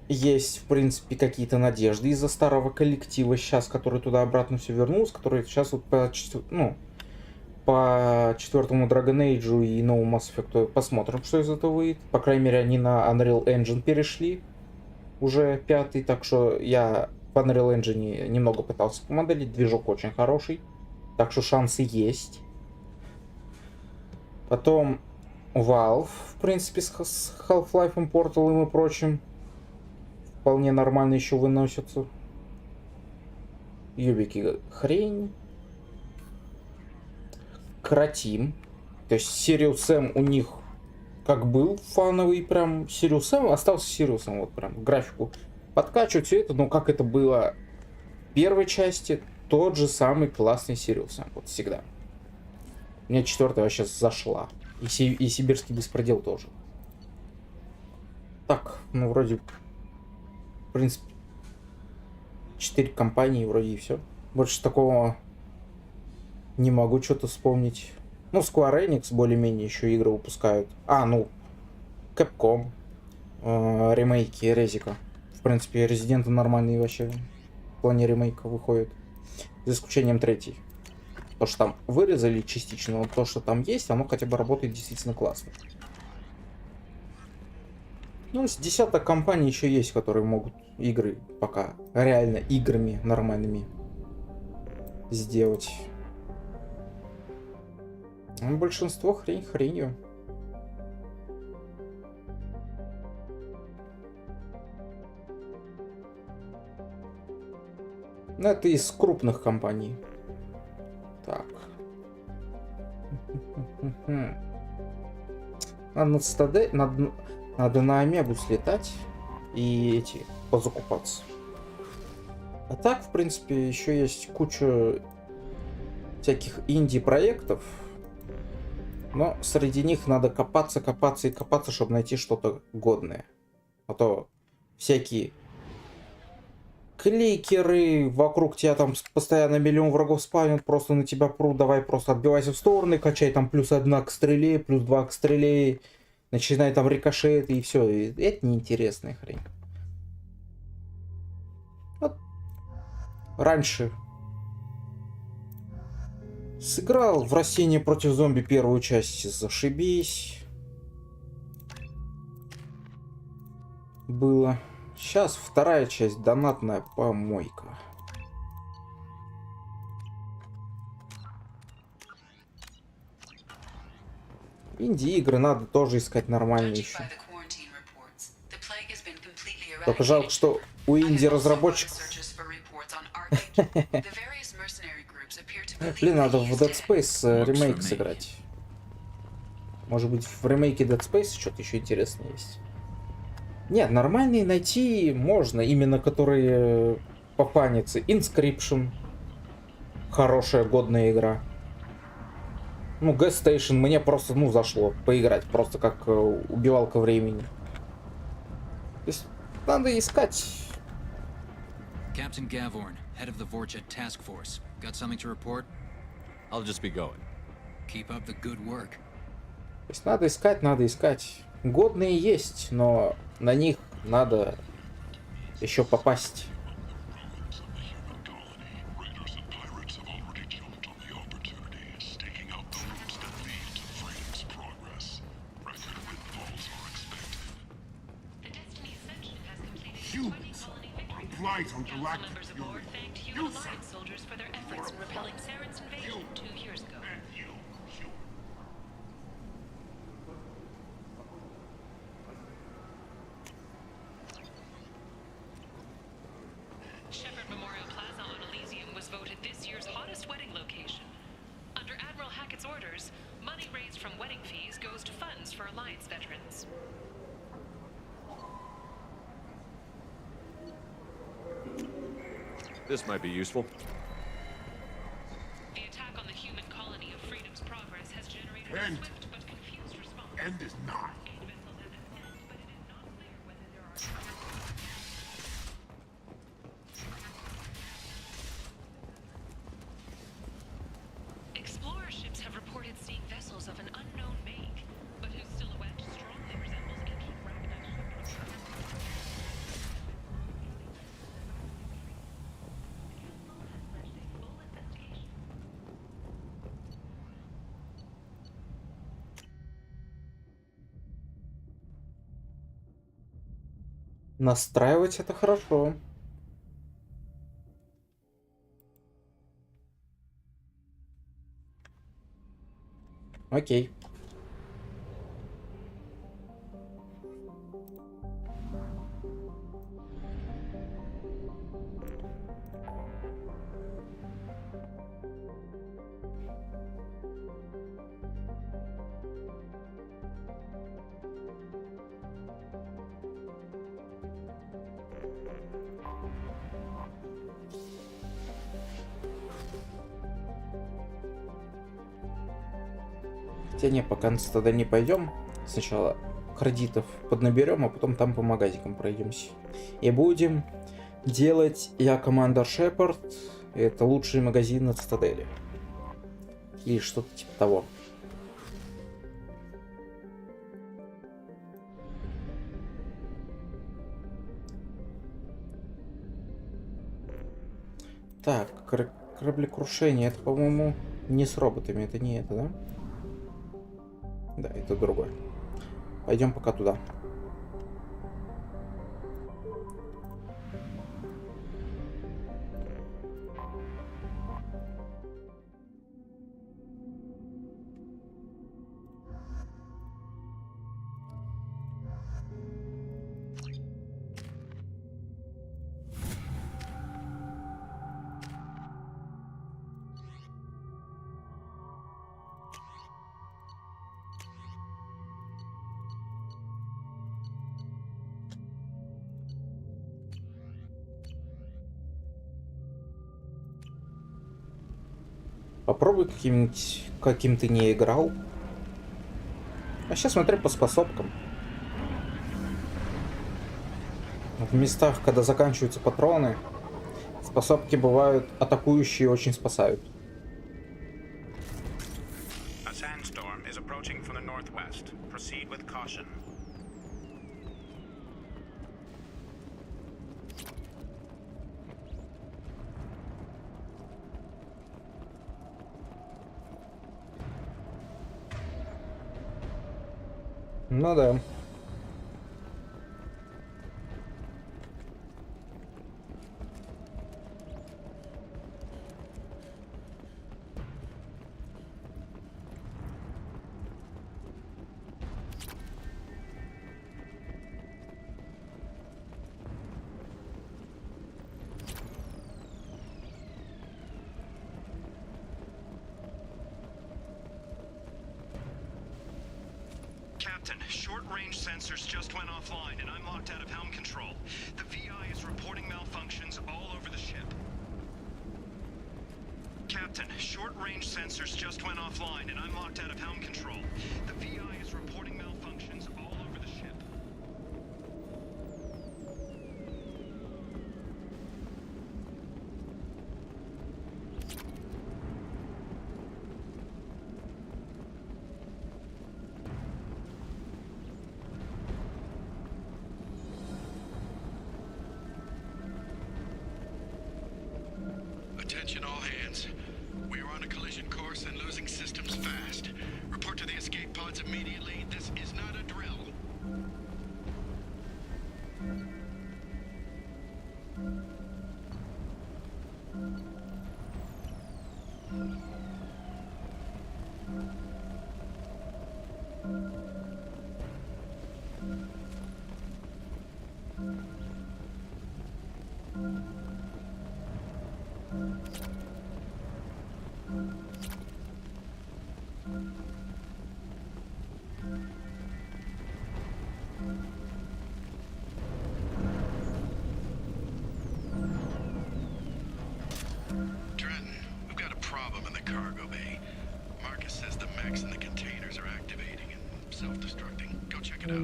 есть, в принципе, какие-то надежды из-за старого коллектива сейчас, который туда-обратно все вернулся, который сейчас вот по четвертому Dragon Age и новому Mass Effect посмотрим, что из этого выйдет. По крайней мере, они на Unreal Engine перешли, уже 5-й, так что я в Unreal Engine немного пытался помоделить, движок очень хороший, так что шансы есть. Потом Valve, в принципе, с Half-Life, Portal и прочим вполне нормально еще выносятся. Юбики хрень. Кратим. То есть Sirius Sam у них как был фановый, прям Sirius Sam остался Sirius Sam, вот прям графику подкачивать все это, но как это было в первой части, тот же самый классный Sirius Sam, вот всегда. Мне 4-я сейчас зашла. И сибирский беспредел тоже. Так, ну вроде, в принципе, 4 компании вроде и все. Больше такого не могу что-то вспомнить. Ну, Square Enix более-менее еще игры выпускают. Ну, Capcom, ремейки Резика. В принципе, Резиденты нормальные вообще в плане ремейка выходят. За исключением 3-й. То, что там вырезали частично, но то, что там есть, оно хотя бы работает действительно классно. Ну, с 10-й компании еще есть, которые могут игры пока реально играми нормальными сделать. Но большинство хренью. Ну, это из крупных компаний. Так. Надо на Омегу слетать и эти позакупаться. А так, в принципе, еще есть куча всяких инди-проектов. Но среди них надо копаться, чтобы найти что-то годное. А то всякие кликеры, вокруг тебя там постоянно миллион врагов спавнят, просто на тебя прут, давай просто отбивайся в стороны, качай там +1 к стреле, +2 к стреле, начинай там рикошеты и все. И это неинтересная хрень. Вот. Раньше сыграл в Растение против зомби первую часть, зашибись. Было. Сейчас вторая часть, донатная помойка. Инди-игры надо тоже искать нормально еще. Только жалко, что у инди-разработчиков... Блин, надо в Dead Space ремейк сыграть. Может быть, в ремейке Dead Space что-то еще интересное есть. Нет, нормальные найти можно, именно которые попанятся. Inscription. Хорошая, годная игра. Ну, Gas Station мне просто, зашло поиграть. Просто как убивалка времени. То есть, надо искать. Captain Gavorn, head of the Vorchet task force. Got something to report? I'll just be going. Keep up the good work. То есть, надо искать. Годные есть, но на них надо еще попасть. Flight on galactic fury. You soldiers for their efforts in repelling Saren's invasion 2 years ago. Shepard Memorial Plaza on Elysium was voted this year's hottest wedding location. This might be useful. The attack on the human colony of Freedom's Progress has generated End. a swift but confused response. End is not. Aid vessels have been sent, but it is not clear whether there are... Explorer ships have reported seeing vessels of an unknown make, but whose silhouette strongly resembles ancient Ragnar shipwrecks. Настраивать это хорошо. Окей. Хотя не, пока туда не пойдем. Сначала кредитов поднаберем, а потом там по магазинам пройдемся. И будем делать я командор Шепард. Это лучший магазин на Цитадели. Или что-то типа того. Так, кораблекрушение. Это, по-моему, не с роботами. Это не это, да? Да, это другое. Пойдем пока туда. Попробуй каким ты не играл. А сейчас смотри по способкам. В местах, когда заканчиваются патроны, способки бывают атакующие, очень спасают. A sandstorm is approaching from the northwest. Proceed with caution. Ну да. Captain, short-range sensors just went offline and I'm locked out of helm control. The VI is reporting malfunctions all over the ship. Captain, short-range sensors just went offline and I'm locked out of helm control. The VI is reporting malfunctions all over the ship. Attention all hands. We are on a collision course and losing systems fast. Report to the escape pods immediately. This is not a drill. artifacts in the containers are activating and self-destructing. Go check it out.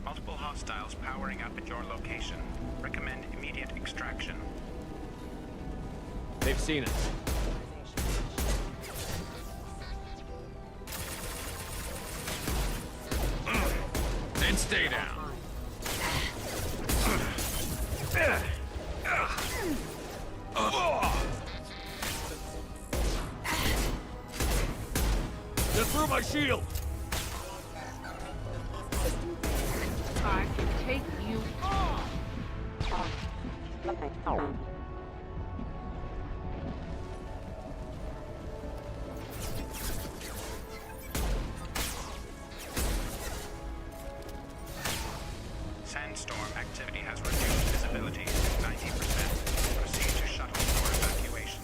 Multiple hostiles powering up at your location. Recommend immediate extraction. They've seen us. Then stay down. Get through my shield! I can take you on. Sandstorm activity has reduced visibility to 90%. Proceed to shuttle for evacuation.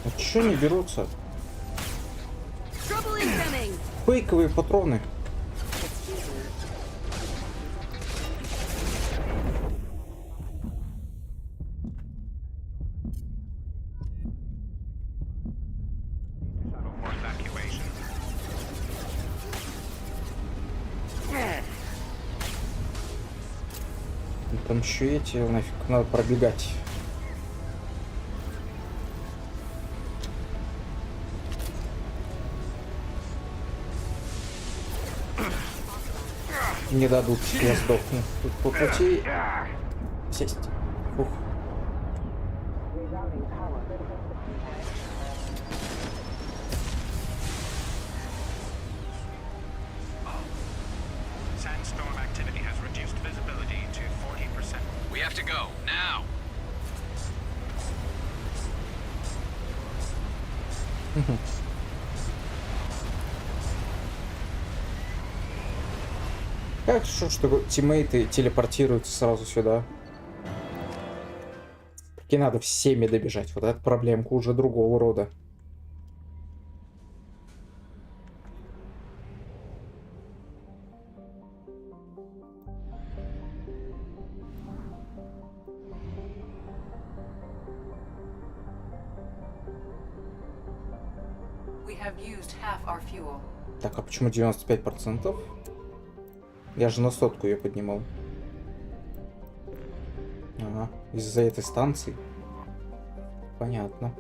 А чё не берутся? Trouble incoming. Фейковые патроны. Shuttle for evacuation. Ну, там еще эти, нафиг, надо пробегать. Не дадут, я сдохну. Тут по пути сесть. Ух. Sandstorm activity has reduced visibility to 40%. We have to go, now! Как что тиммейты телепортируются сразу сюда? Прикинь, надо всеми добежать. Вот эта проблемка уже другого рода. We have used half our fuel. Так, а почему 95%? Я же на 100 ее поднимал. Ага, из-за этой станции. Понятно.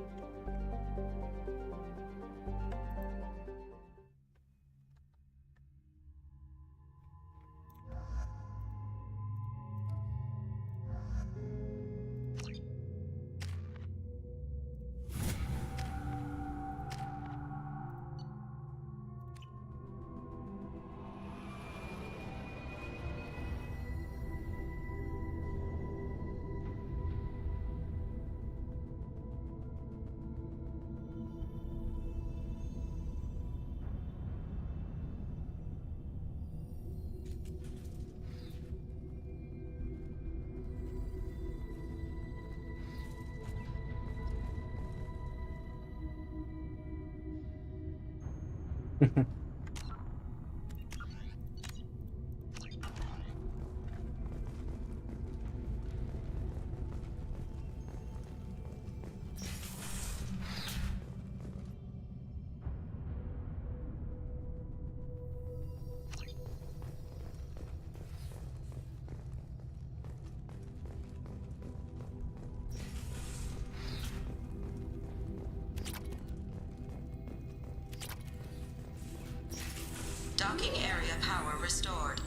Docking area power restored.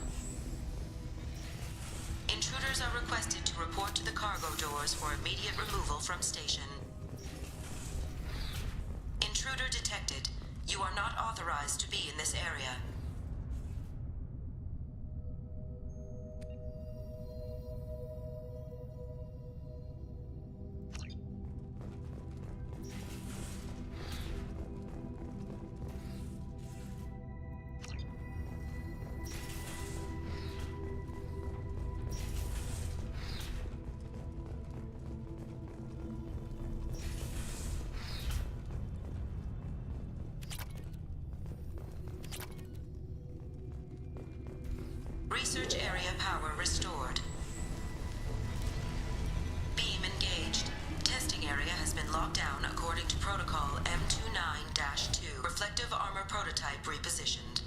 Intruders are requested to report to the cargo doors for immediate removal from station. Intruder detected. You are not authorized to be in this area. Research area power restored. Beam engaged. Testing area has been locked down according to protocol M29-2. Reflective armor prototype repositioned.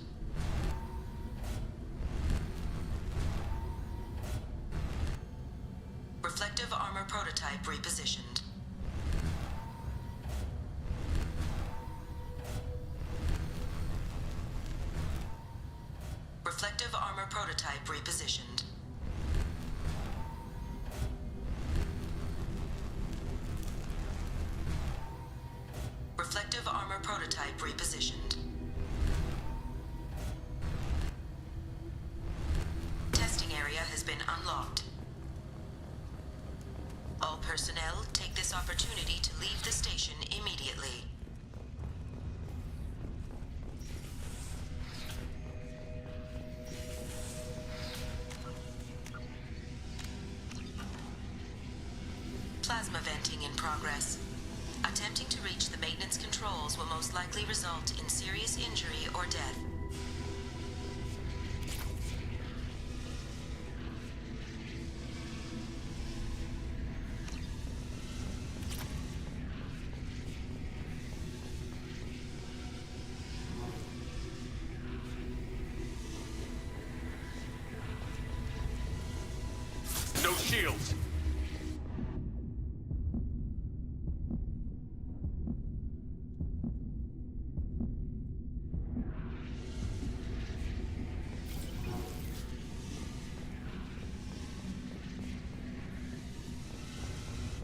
Reflective armor prototype repositioned. Reflective armor prototype repositioned. Reflective armor prototype repositioned. Testing area has been unlocked. All personnel take this opportunity to leave the station immediately. Plasma venting in progress. Attempting to reach the maintenance controls will most likely result in serious injury or death. No shields!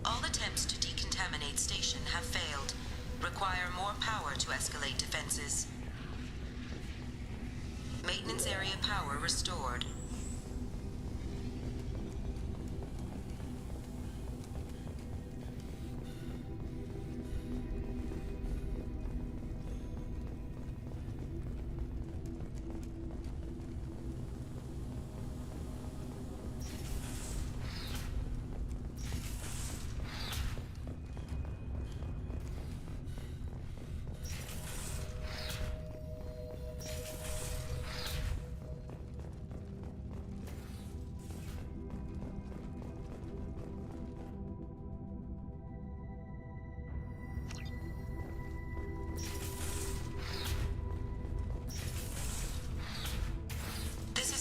All attempts to decontaminate station have failed. Require more power to escalate defenses. Maintenance area power restored.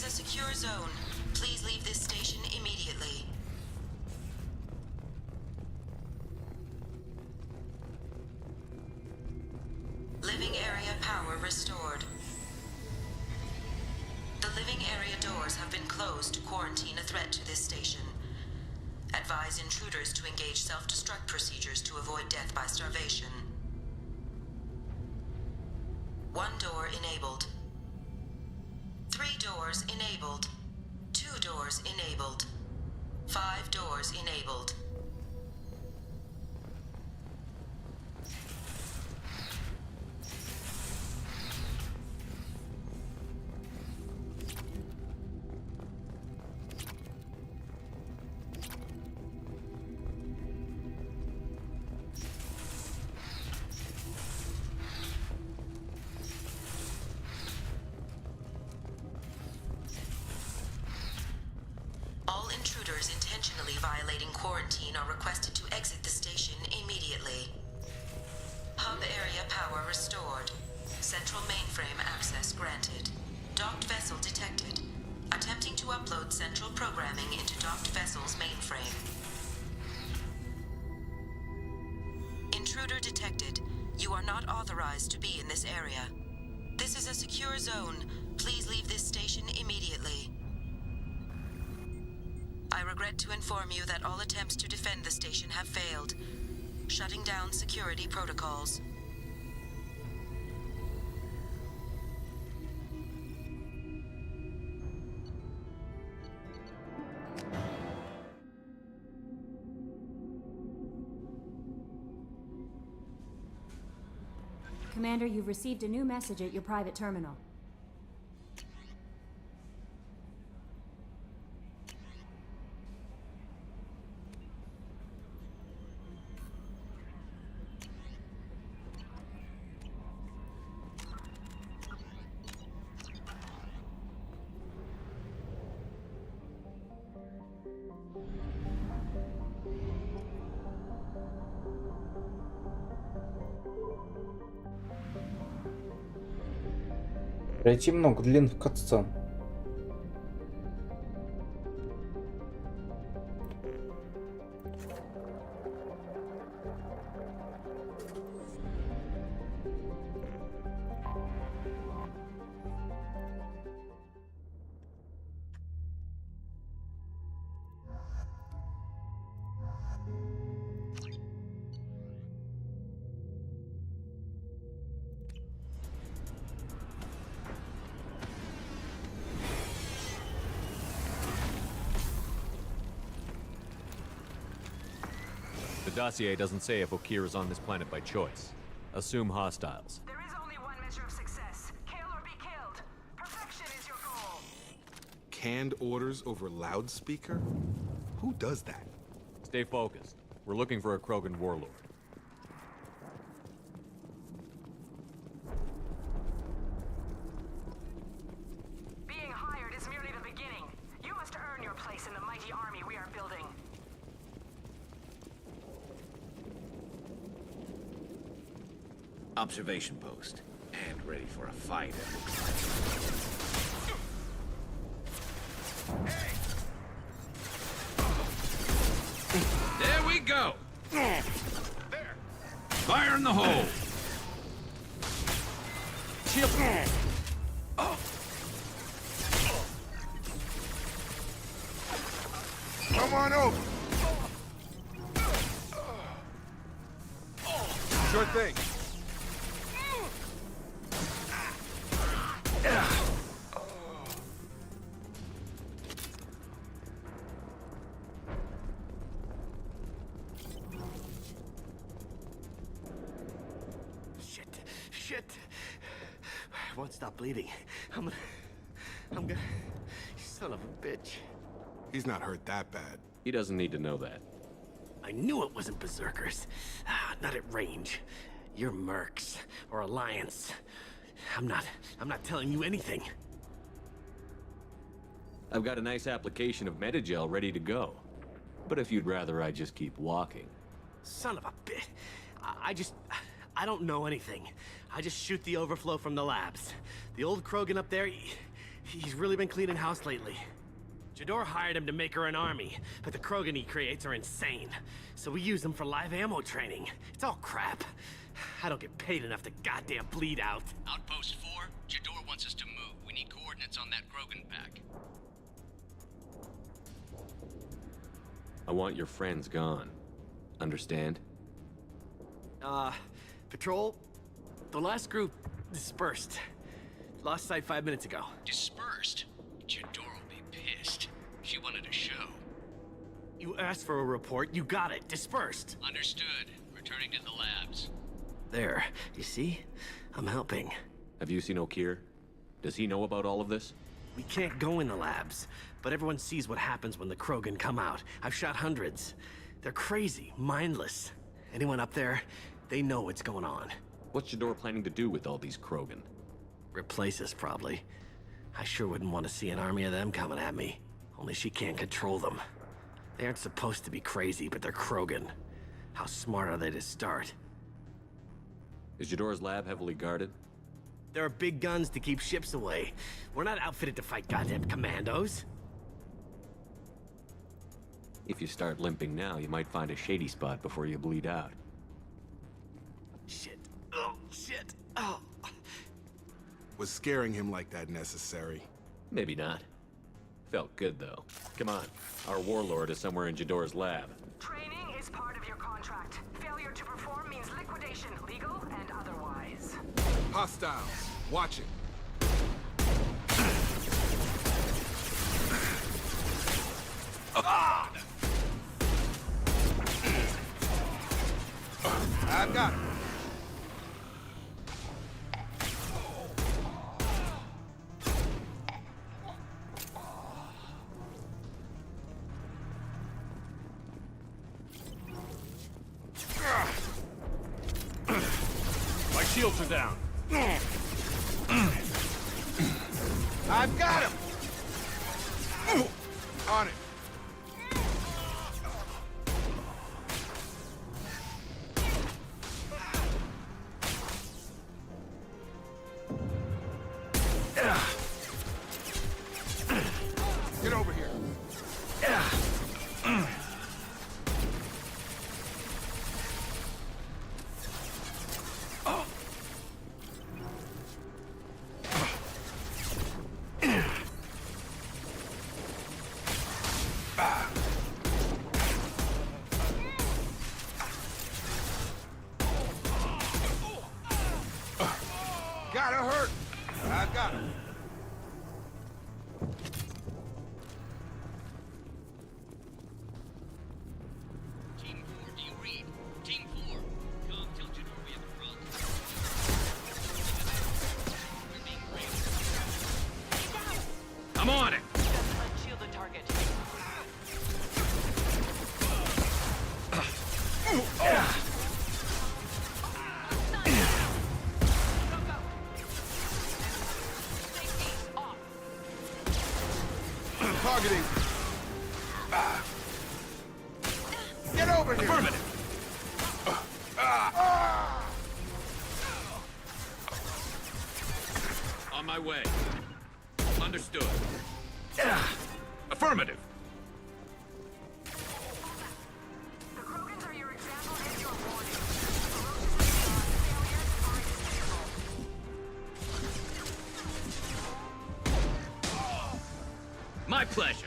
Secure zone. Please leave this station immediately. Living area power restored. The living area doors have been closed to quarantine a threat to this station. Advise intruders to engage self-destruct procedures to avoid death by starvation. 1 door enabled. 3 doors enabled. 2 doors enabled. 5 doors enabled. All intruders intentionally violating quarantine are requested to exit the station immediately. Hub area power restored. Central mainframe access granted. Docked vessel detected. Attempting to upload central programming into docked vessel's mainframe. Intruder detected. You are not authorized to be in this area. This is a secure zone. Please leave this station immediately. I regret to inform you that all attempts to defend the station have failed. Shutting down security protocols. Commander, you've received a new message at your private terminal. Пройти много длинных катсцен. The dossier doesn't say if Okir is on this planet by choice. Assume hostiles. There is only one measure of success. Kill or be killed. Perfection is your goal. Canned orders over loudspeaker? Who does that? Stay focused. We're looking for a Krogan warlord. Being hired is merely the beginning. You must earn your place in the mighty army we are building. Observation post. And ready for a fight. There we go. Fire in the hole. Chip. Come on over. Sure thing. Shit. I won't stop bleeding. I'm gonna... Son of a bitch. He's not hurt that bad. He doesn't need to know that. I knew it wasn't berserkers. Not at range. You're mercs or Alliance. I'm not telling you anything. I've got a nice application of Metagel ready to go. But if you'd rather I just keep walking. Son of a bitch. I don't know anything. I just shoot the overflow from the labs. The old Krogan up there, he's really been cleaning house lately. Jador hired him to make her an army, but the Krogan he creates are insane. So we use them for live ammo training. It's all crap. I don't get paid enough to goddamn bleed out. Outpost 4, Jador wants us to move. We need coordinates on that Krogan pack. I want your friends gone. Understand? Patrol, the last group dispersed. Lost sight 5 minutes ago. Dispersed? Jador will be pissed. She wanted a show. You asked for a report, you got it. Dispersed. Understood. Returning to the labs. There, you see? I'm helping. Have you seen Okir? Does he know about all of this? We can't go in the labs, but everyone sees what happens when the Krogan come out. I've shot hundreds. They're crazy, mindless. Anyone up there, they know what's going on. What's Jador planning to do with all these Krogan? Replace us, probably. I sure wouldn't want to see an army of them coming at me. Only she can't control them. They aren't supposed to be crazy, but they're Krogan. How smart are they to start? Is Jador's lab heavily guarded? There are big guns to keep ships away. We're not outfitted to fight goddamn commandos. If you start limping now, you might find a shady spot before you bleed out. Shit. Oh, shit. Oh. Was scaring him like that necessary? Maybe not. Felt good, though. Come on. Our warlord is somewhere in Jador's lab. Training is part of your contract. Failure to perform means liquidation, legal and otherwise. Hostiles. Watch it. I've got it. My shields are down. I've got him. On it. I got him. Team 4, do you read? Team 4, come tell Jador we have a problem. We're being raided. I'm on it. Shield the target. Targeting. Get over here. Affirmative. On my way. Understood. Affirmative. The Krogans are your example and your warning. My pleasure.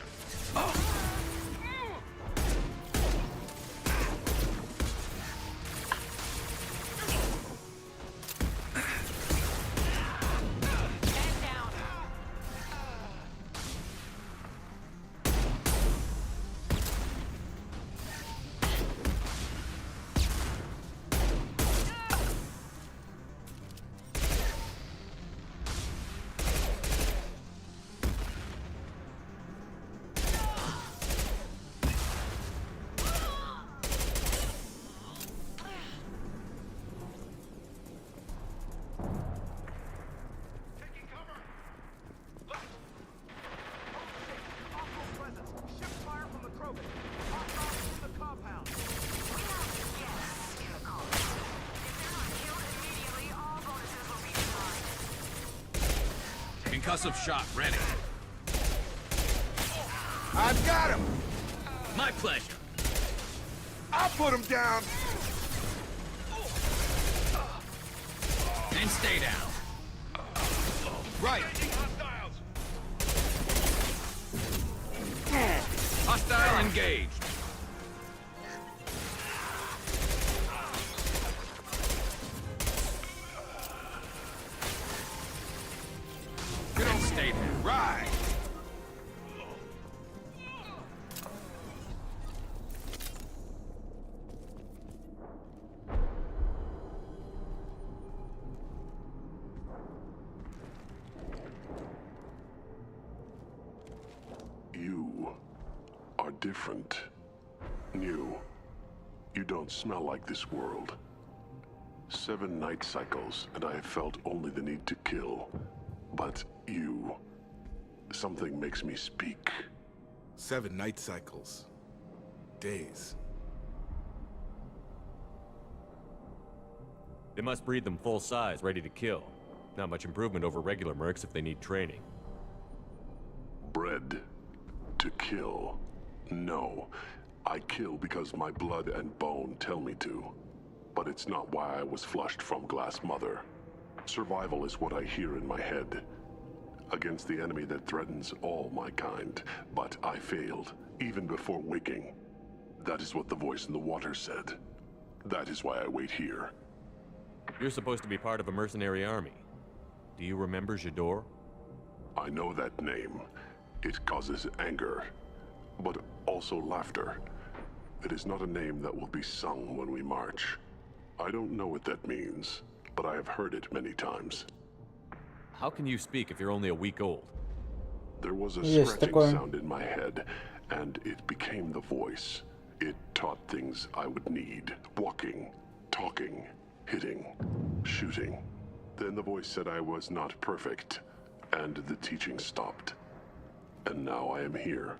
Concussive shot ready. I've got him! My pleasure. I'll put him down! And stay down. Right. Hostile engaged. And stay down. Right! You are different. New. You don't smell like this world. 7 night cycles, and I have felt only the need to kill. But you... something makes me speak. 7 night cycles. Days. They must breed them full size, ready to kill. Not much improvement over regular mercs if they need training. Bred to kill. No. I kill because my blood and bone tell me to. But it's not why I was flushed from Glass Mother. Survival is what I hear in my head. Against the enemy that threatens all my kind. But I failed, even before waking. That is what the voice in the water said. That is why I wait here. You're supposed to be part of a mercenary army. Do you remember Jador? I know that name. It causes anger, but also laughter. It is not a name that will be sung when we march. I don't know what that means, but I have heard it many times. How can you speak if you're only a week old? There was a Yes, scratching такое. sound in my head, and it became the voice. It taught things I would need. Walking, talking, hitting, shooting. Then the voice said I was not perfect, and the teaching stopped. And now I am here.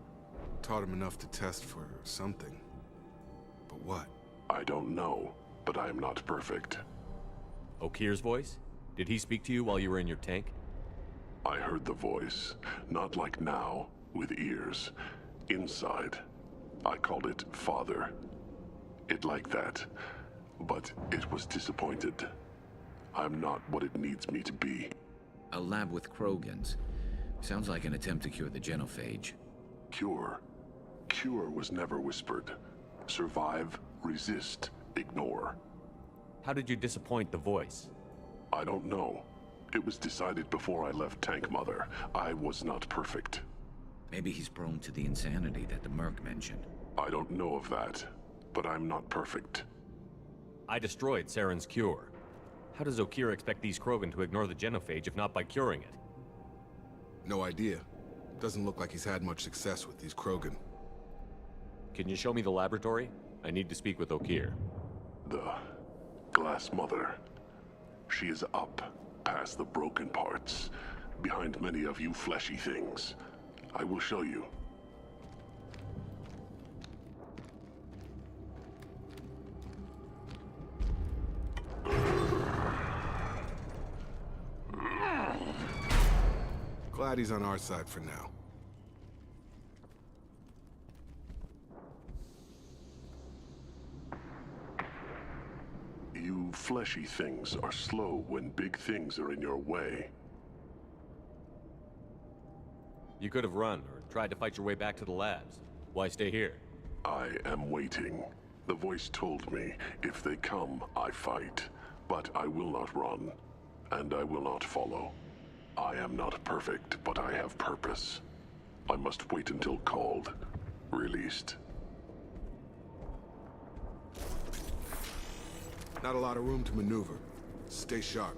Taught him enough to test for something. But what? I don't know, but I am not perfect. Okir's voice? Did he speak to you while you were in your tank? I heard the voice, not like now, with ears. Inside. I called it Father. It like that. But it was disappointed. I'm not what it needs me to be. A lab with Krogans. Sounds like an attempt to cure the genophage. Cure. Cure was never whispered. Survive, resist, ignore. How did you disappoint the voice? I don't know. It was decided before I left Tank Mother. I was not perfect. Maybe he's prone to the insanity that the Merc mentioned. I don't know of that, but I'm not perfect. I destroyed Saren's cure. How does Okira expect these Krogan to ignore the genophage if not by curing it? No idea. Doesn't look like he's had much success with these Krogan. Can you show me the laboratory? I need to speak with Okir. The Glass Mother. She is up, past the broken parts, behind many of you fleshy things. I will show you. Glad he's on our side for now. You fleshy things are slow when big things are in your way. You could have run or tried to fight your way back to the labs. Why stay here? I am waiting. The voice told me, if they come, I fight. But I will not run, and I will not follow. I am not perfect, but I have purpose. I must wait until called, released. Not a lot of room to maneuver. Stay sharp.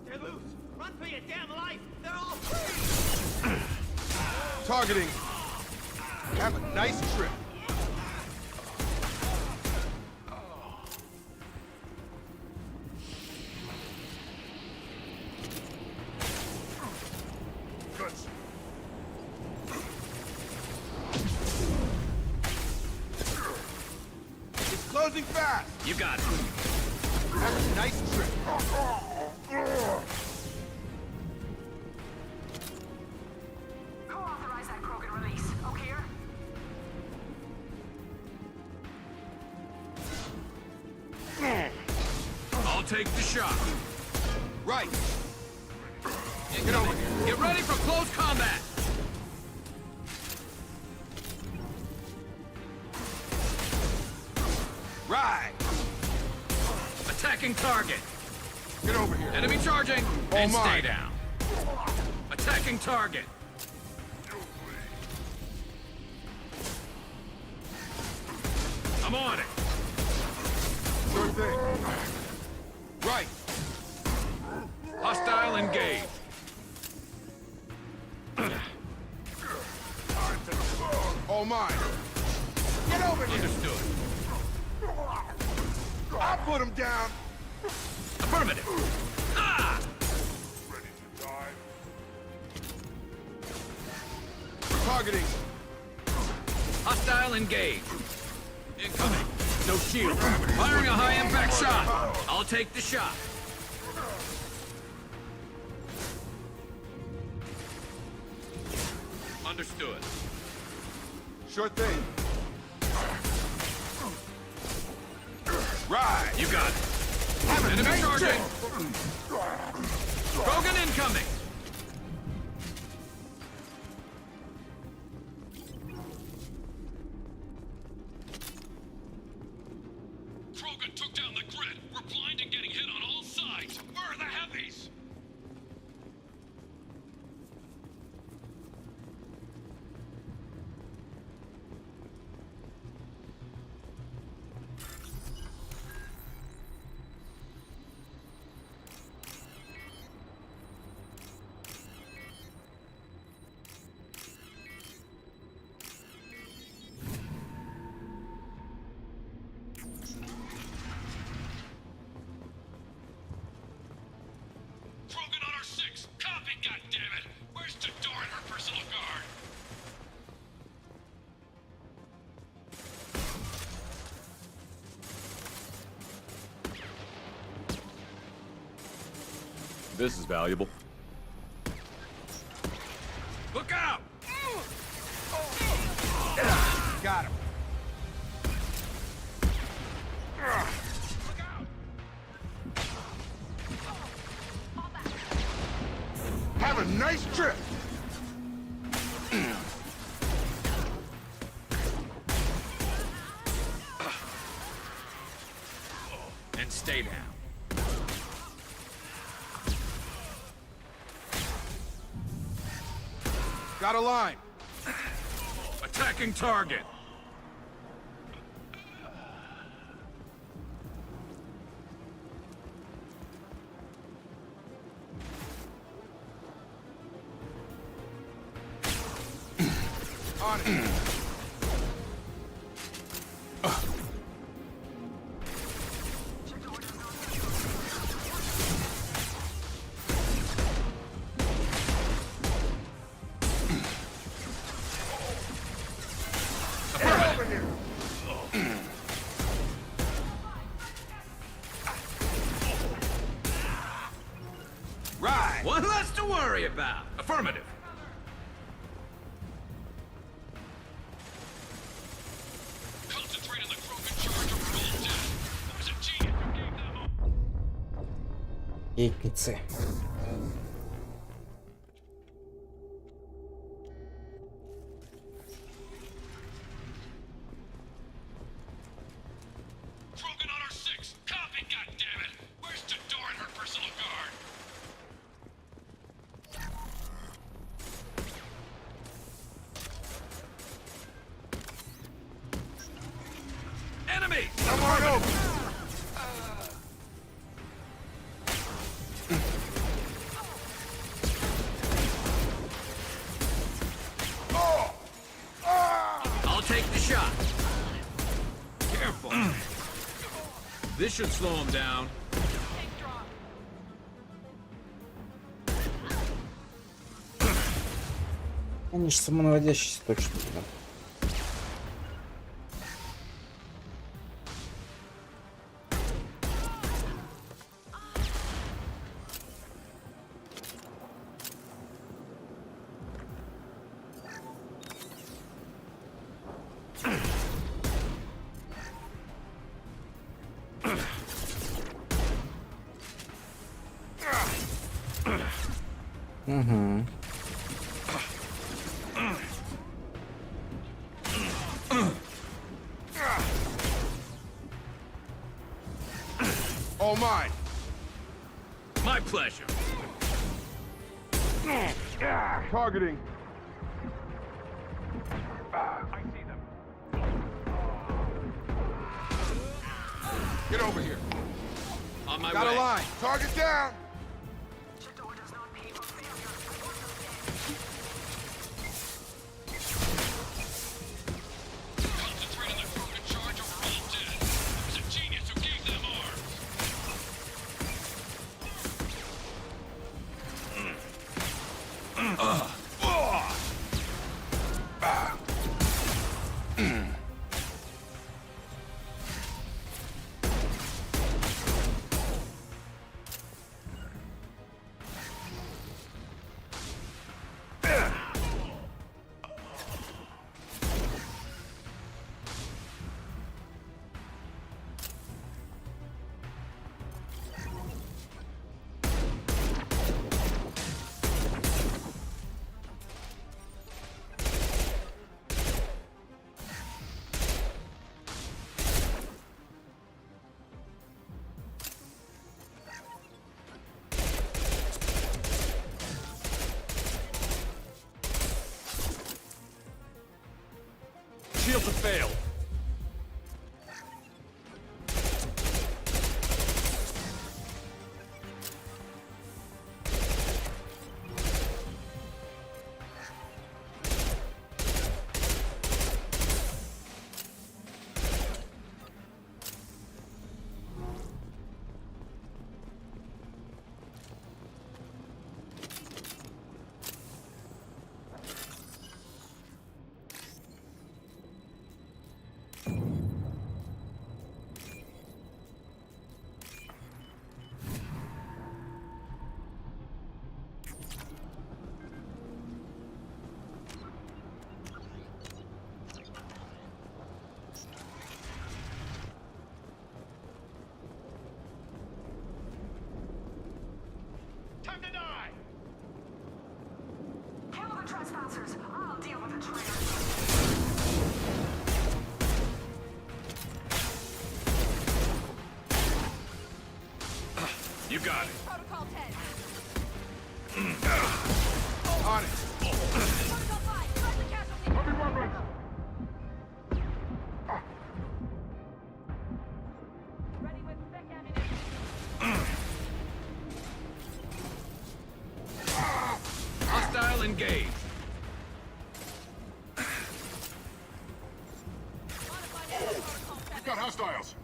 They're loose! Run for your damn life! They're all free! Targeting. Have a nice trip. Closing fast! You got it. Have a nice trip. Who authorized that Krogan release? Okir? I'll take the shot. Right. Get over here. Get ready for close combat. Right. Attacking target. Get over here. Enemy charging. All And stay mine. down. Attacking target. I'm on it. Sure thing. Right. Hostile engaged. All mine. Get over here. Understood. I'll put him down. Affirmative. Ah! Targeting. Hostile engaged. Incoming. No shield. Firing a high-impact shot. I'll take the shot. Understood. Sure thing. Right. You got it. Enemy charging. Krogan incoming. Krogan took down the grid! We're blind and getting hit on all sides! Where are the heavies? Krogan on our 6! Copy, goddammit! Where's Jador and her personal guard? This is valuable. Look out! Got him. Have a nice trip. And stay down. Got a line. Attacking target. On it. Right. One less to worry about. Affirmative. Concentrate on the Krogan charge or we're all dead. There's a genius who gave them all. Яйницы. Krogan on our 6. Copy, goddammit. Where's Tador and her personal guard? Enemy! Come on over. I'll take the shot. Careful. This should slow him down. Они же самонаводящиеся точно, блин. Угу. All mine. My pleasure. Targeting. I see them. Get over here. On my Got way. a line. Target down. Concentrate on the Krogan charge or we're all dead. There's a genius who gave them arms. Shields have failed. Time to die! Kill the trespassers. I'll deal with the traitors. You got it. Protocol 10. On it. Protocol 5. Present casualty. Heavy weapons! Ready with spec ammunition. Hostile engaged. We've got hostiles.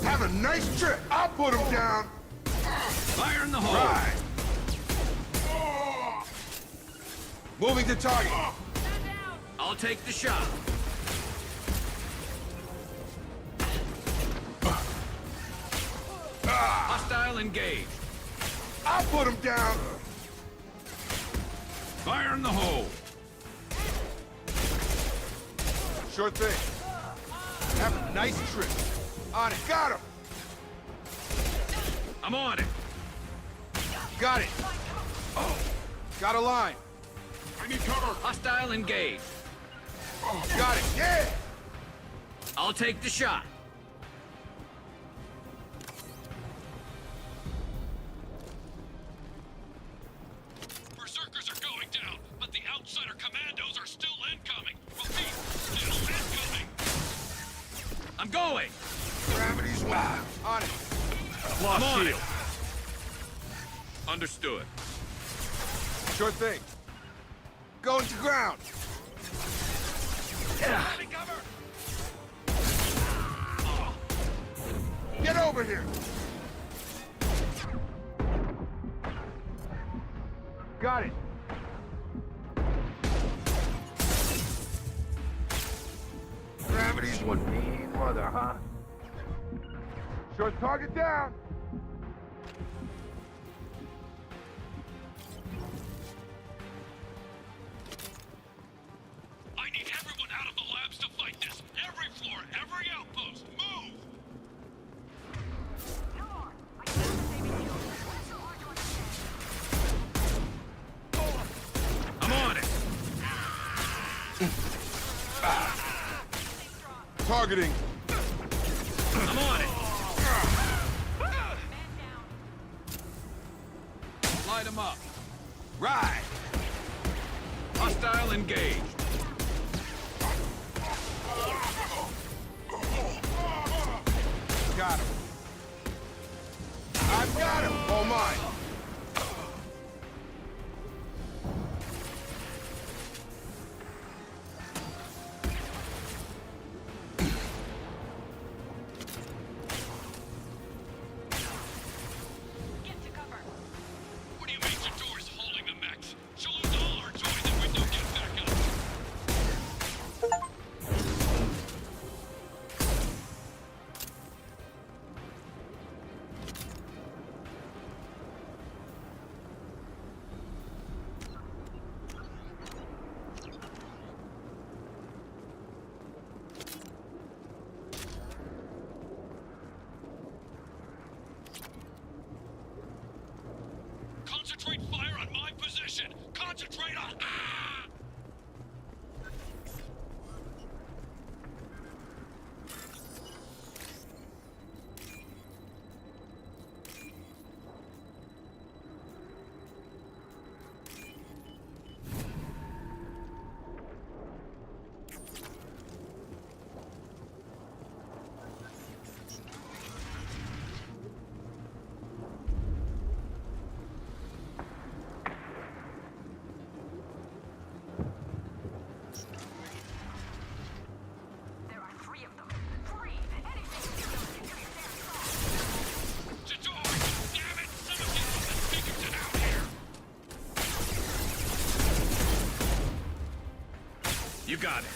Have a nice trip. I'll put them down. Fire in the hole. Right. Moving to target. I'll take the shot. Hostile engaged. I'll put them down. Fire in the hole. Sure thing. Have a nice trip. On it. Got him. I'm on it. Got it. Oh. Got a line. I need cover. Hostile engaged. Oh, got it. Yeah. I'll take the shot. Berserkers are going down, but the outsider commandos are still incoming. Repeat, still incoming. I'm going. Gravity's wild. On it. I'm on it. Understood. Sure thing. Going to ground. Having cover. Get over here. Got it. Gravity's one mean mother, huh? Short target down. I need everyone out of the labs to fight this. Every floor, every outpost, move! I'm on it. Targeting. I'm on it. Light him up. Right. Hostile engaged. Got him. I've got him. All mine. What do you mean Jador's holding the mechs? She'll lose all our joy if we don't get back up. Concentrate fire on my position! Concentrate on... Ah! Jador! Damn it! Someone get from the Pinkerton out here! You got it.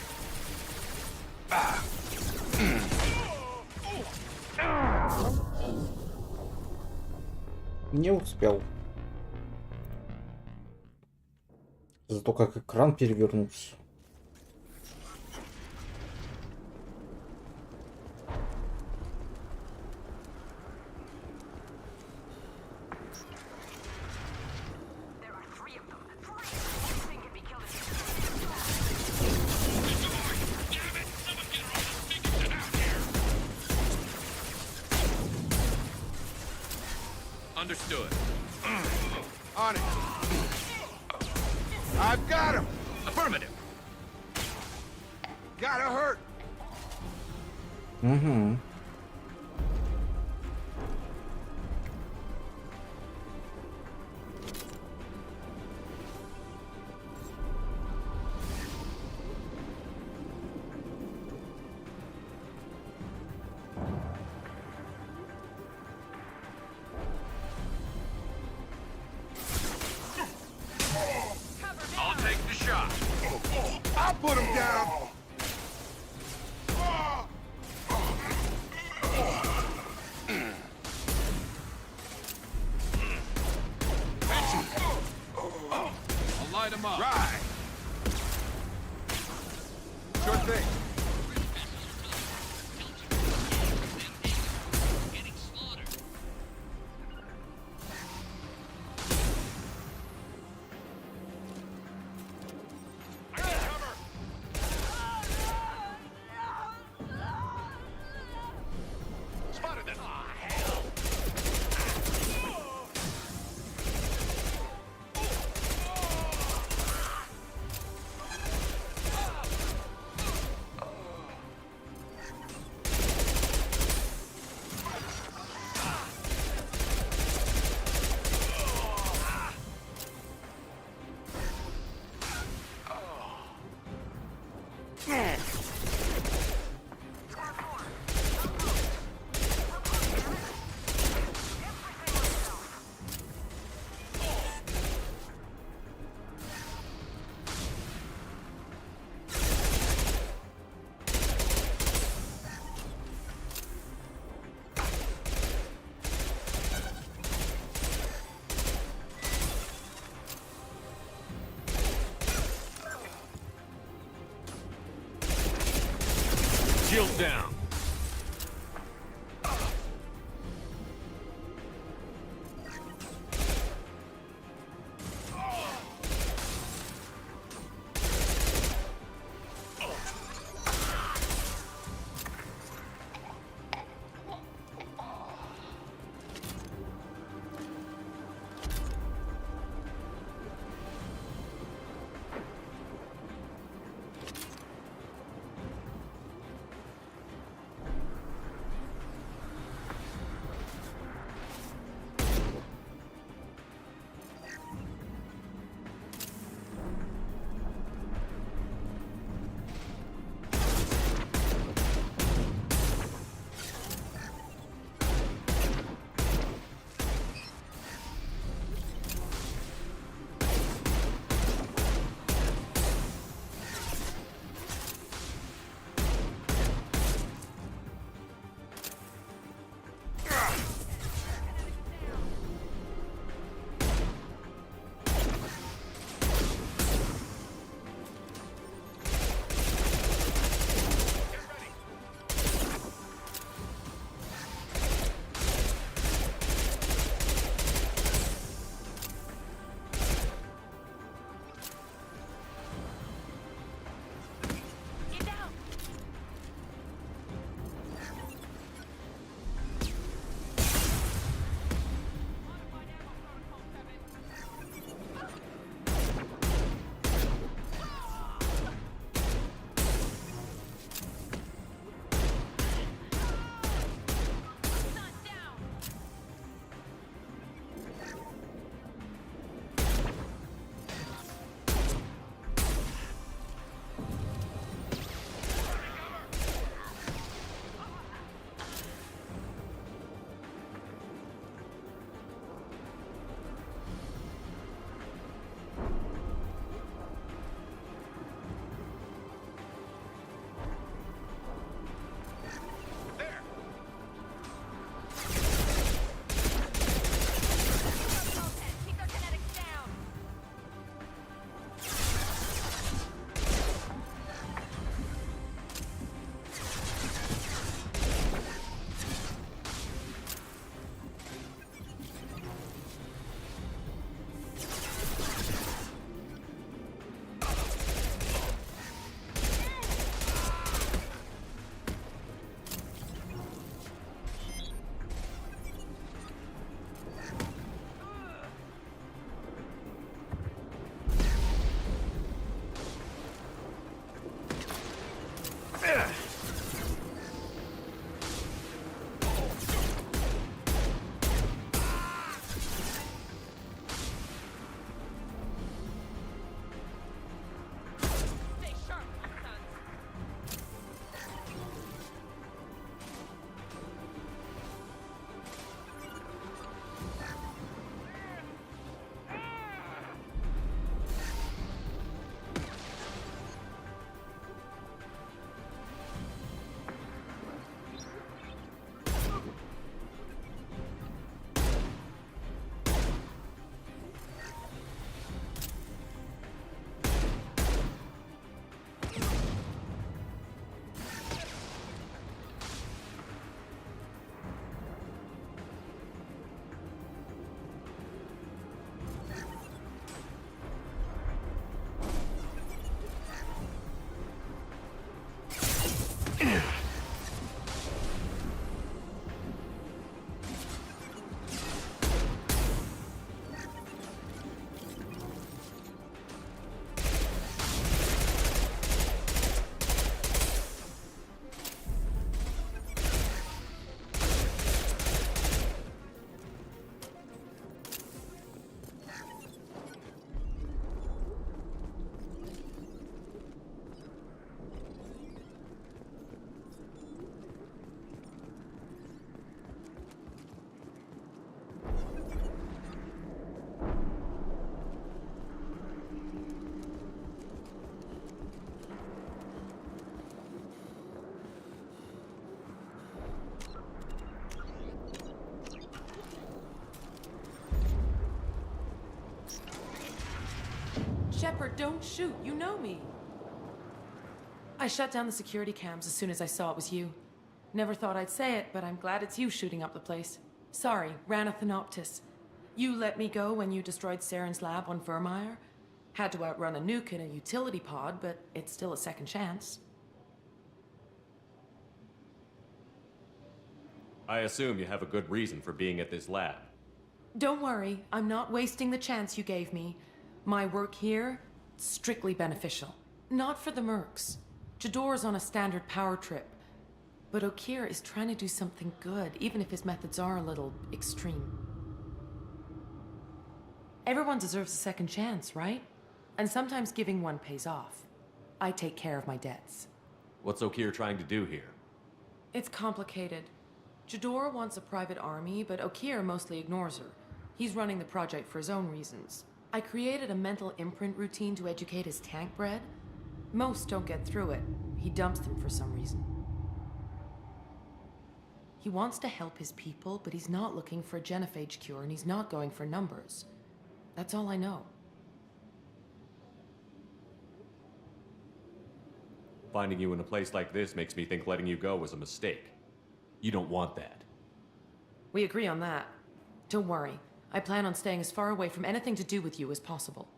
Не успел. Зато как экран перевернулся. Understood. On it. I've got him. Affirmative. Gotta hurt. Угу. I'll take the shot. I'll put him down. I'll light him up. Right. Sure thing. Getting slaughtered. Spotted them. Shield down. Shepard, don't shoot. You know me. I shut down the security cams as soon as I saw it was you. Never thought I'd say it, but I'm glad it's you shooting up the place. Sorry, Ranathanoptis. You let me go when you destroyed Saren's lab on Vermeer. Had to outrun a nuke in a utility pod, but it's still a second chance. I assume you have a good reason for being at this lab. Don't worry, I'm not wasting the chance you gave me. My work here, strictly beneficial. Not for the mercs. Jador's on a standard power trip. But Okir is trying to do something good, even if his methods are a little extreme. Everyone deserves a second chance, right? And sometimes giving one pays off. I take care of my debts. What's Okir trying to do here? It's complicated. Jador wants a private army, but Okir mostly ignores her. He's running the project for his own reasons. I created a mental imprint routine to educate his tank bred. Most don't get through it. He dumps them for some reason. He wants to help his people, but he's not looking for a genophage cure, and he's not going for numbers. That's all I know. Finding you in a place like this makes me think letting you go was a mistake. You don't want that. We agree on that. Don't worry. I plan on staying as far away from anything to do with you as possible.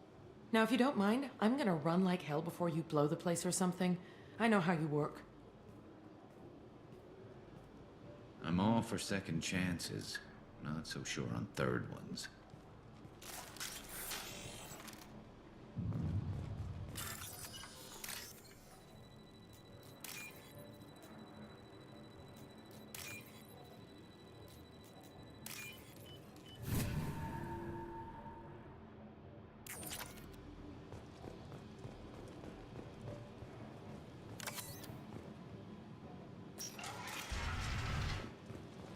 Now, if you don't mind, I'm gonna run like hell before you blow the place or something. I know how you work. I'm all for second chances. Not so sure on third ones.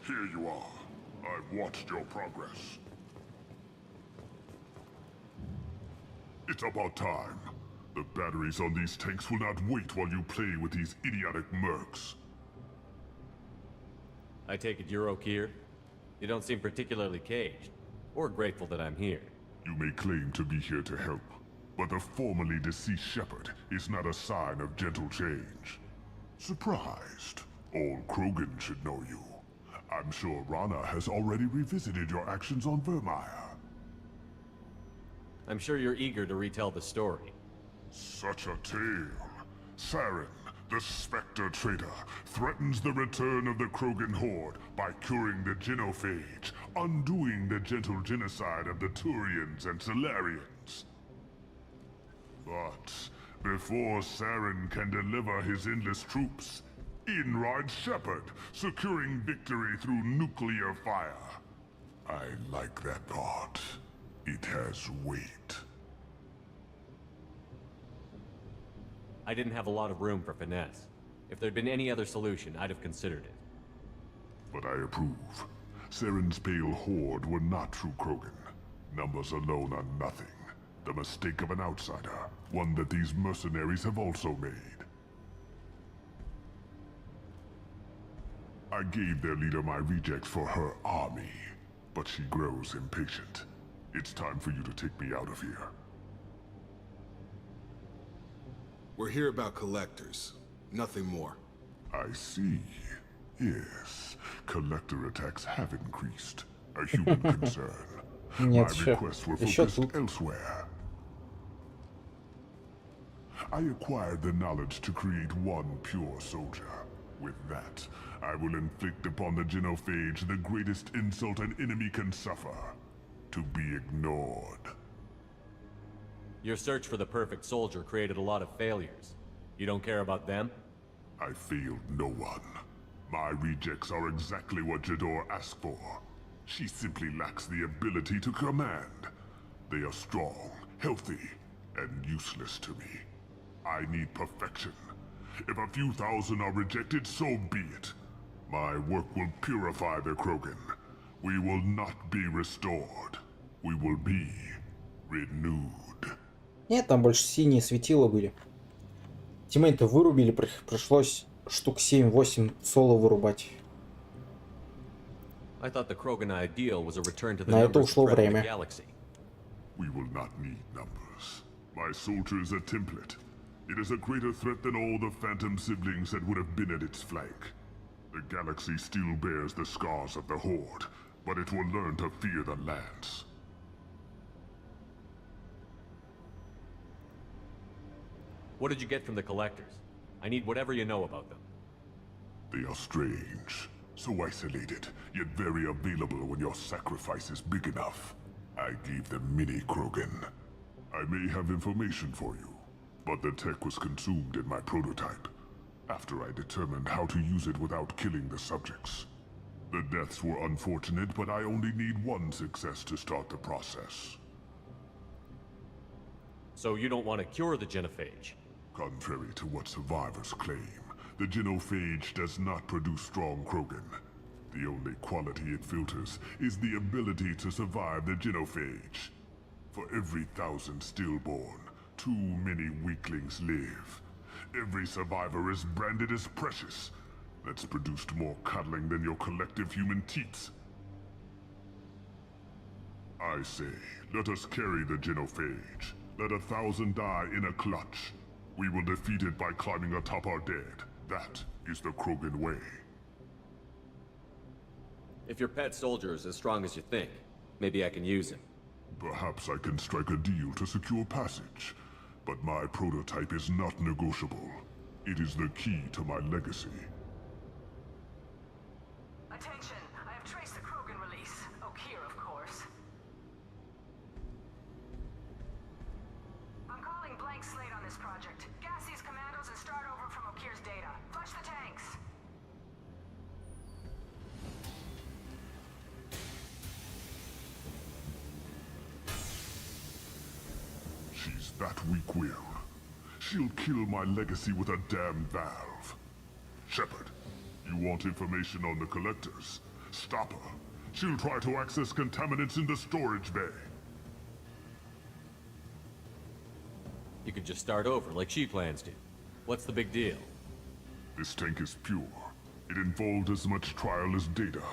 Here you are. I've watched your progress. It's about time. The batteries on these tanks will not wait while you play with these idiotic mercs. I take it you're Okir? You don't seem particularly caged, or grateful that I'm here. You may claim to be here to help, but the formerly deceased Shepard is not a sign of gentle change. Surprised? Old Krogan should know you. I'm sure Rana has already revisited your actions on Vermeer. I'm sure you're eager to retell the story. Such a tale. Saren, the Spectre traitor, threatens the return of the Krogan horde by curing the genophage, undoing the gentle genocide of the Turians and Solarians. But before Saren can deliver his endless troops, in rides Shepard, securing victory through nuclear fire. I like that part. It has weight. I didn't have a lot of room for finesse. If there'd been any other solution, I'd have considered it. But I approve. Saren's pale horde were not true Krogan. Numbers alone are nothing. The mistake of an outsider, one that these mercenaries have also made. I gave their leader my rejects for her army, but she grows impatient. It's time for you to take me out of here. We're here about collectors, nothing more. I see. Yes, collector attacks have increased. A human concern. My requests were focused elsewhere. I acquired the knowledge to create one pure soldier. With that, I will inflict upon the genophage the greatest insult an enemy can suffer. To be ignored. Your search for the perfect soldier created a lot of failures. You don't care about them? I failed no one. My rejects are exactly what Jador asked for. She simply lacks the ability to command. They are strong, healthy, and useless to me. I need perfection. If a few thousand are rejected, so be it. My work will purify the Krogan. We will not be restored. We will be renewed. Нет, там больше синие светила были. Тиммейта вырубили, пришлось штук 7-8 соло вырубать. I thought the Krogan ideal was a return to the На это numbers ушло spread in the время. galaxy. We will not need numbers. My soldier is a template. It is a greater threat than all the phantom siblings that would have been at its flank. The galaxy still bears the scars of the Horde, but it will learn to fear the Lance. What did you get from the collectors? I need whatever you know about them. They are strange, so isolated, yet very available when your sacrifice is big enough. I gave them mini Krogan. I may have information for you, but the tech was consumed in my prototype, after I determined how to use it without killing the subjects. The deaths were unfortunate, but I only need one success to start the process. So you don't want to cure the genophage? Contrary to what survivors claim, the genophage does not produce strong Krogan. The only quality it filters is the ability to survive the genophage. For every 1,000 stillborn, too many weaklings live. Every survivor is branded as precious. That's produced more cuddling than your collective human teats. I say, let us carry the genophage. Let 1,000 die in a clutch. We will defeat it by climbing atop our dead. That is the Krogan way. If your pet soldier is as strong as you think, maybe I can use him. Perhaps I can strike a deal to secure passage. But my prototype is not negotiable. It is the key to my legacy. Attention! I have traced the Krogan release. Okeer, of course. I'm calling blank slate on this project. Gas these commandos and start over from Okeer's data. Flush the tanks! She's that weak-willed. She'll kill my legacy with a damn valve. Shepard, you want information on the collectors? Stop her. She'll try to access contaminants in the storage bay. You could just start over like she plans to. What's the big deal? This tank is pure. It involved as much trial as data.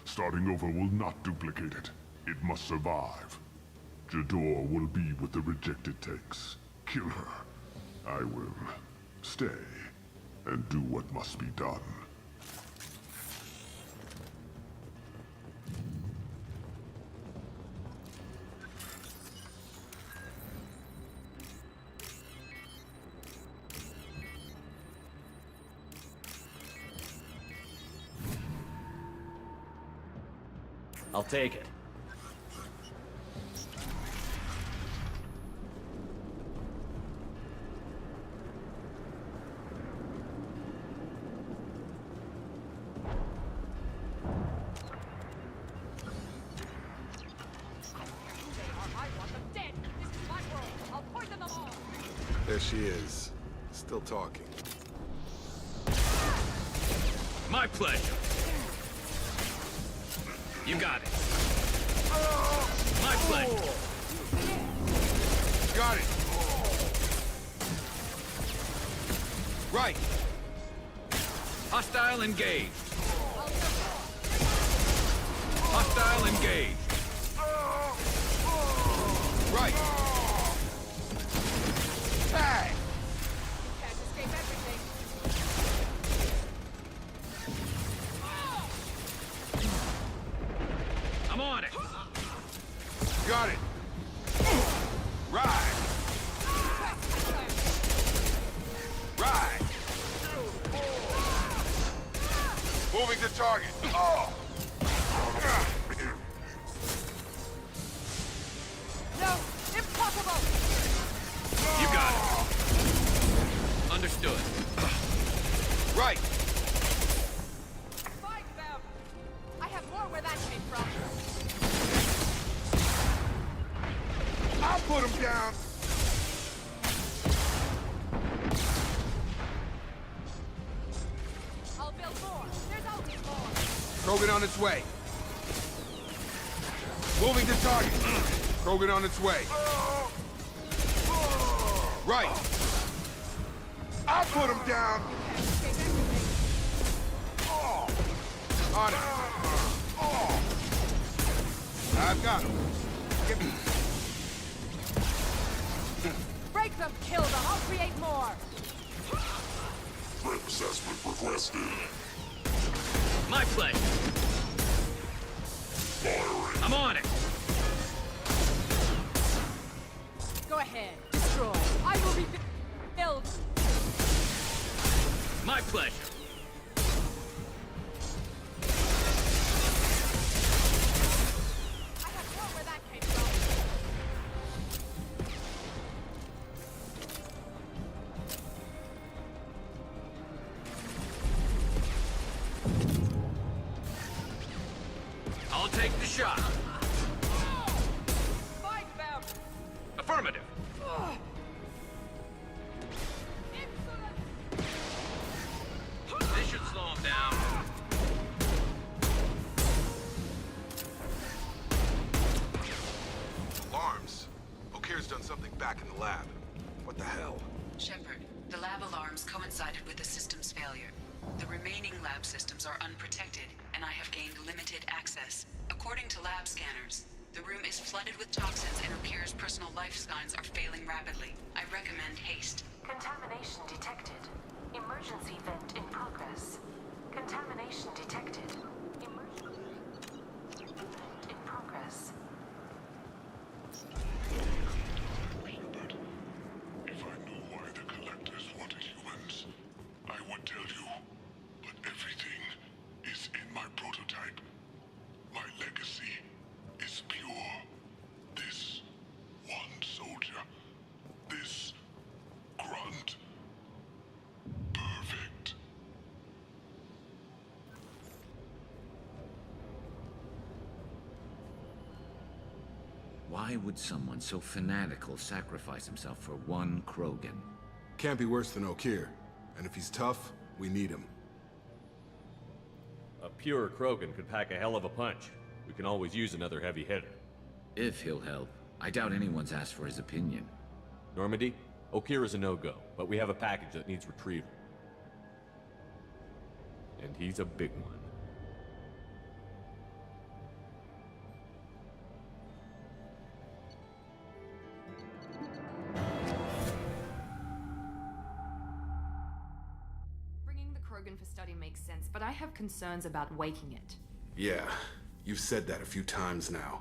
Starting over will not duplicate it. It must survive. Jador will be with the rejected tanks. Kill her. I will stay and do what must be done. I'll take it. There she is. Still talking. My pleasure. You got it. My pleasure. Got it. Right. Hostile engaged. Hostile engaged. Right. Hey! Can't escape everything. I'm on it. Got it. Right. Right. Moving to target. Oh! No! Impossible! You got it. Understood. Right. Find them! I have more where that came from. I'll put him down. I'll build more. There's always more. Krogan on its way. Moving to target. Krogan on its way. Right. I'll put him down. Can't escape everything. On it. I've got him. Get me. Break them, kill them, I'll create more! Threat assessment requested. My pleasure. Firing. I'm on it. Go ahead, destroy. I will be filled. My pleasure. I have no where that came from. I'll take the shot. Fight them! Affirmative. This should slow him down. Alarms. O'Kear's done something back in the lab. What the hell? Shepard, the lab alarms coincided with the system's failure. The remaining lab systems are unprotected, and I have gained limited access. According to lab scanners, the room is flooded with toxins and O'Kear's personal life signs are failing rapidly. I recommend haste. Contamination detected. Emergency vent in progress. Contamination detected. Emergency vent in progress. If I knew why the collectors wanted humans, I would tell you. But everything is in my prototype. My legacy is pure. This one soldier. This grunt. Perfect. Why would someone so fanatical sacrifice himself for one Krogan? Can't be worse than O'Kear. And if he's tough, we need him. A pure Krogan could pack a hell of a punch. We can always use another heavy hitter. If he'll help. I doubt anyone's asked for his opinion. Normandy, O'Kear is a no-go, but we have a package that needs retrieval. And he's a big one. Bringing the Krogan for study makes sense, but I have concerns about waking it. Yeah, you've said that a few times now.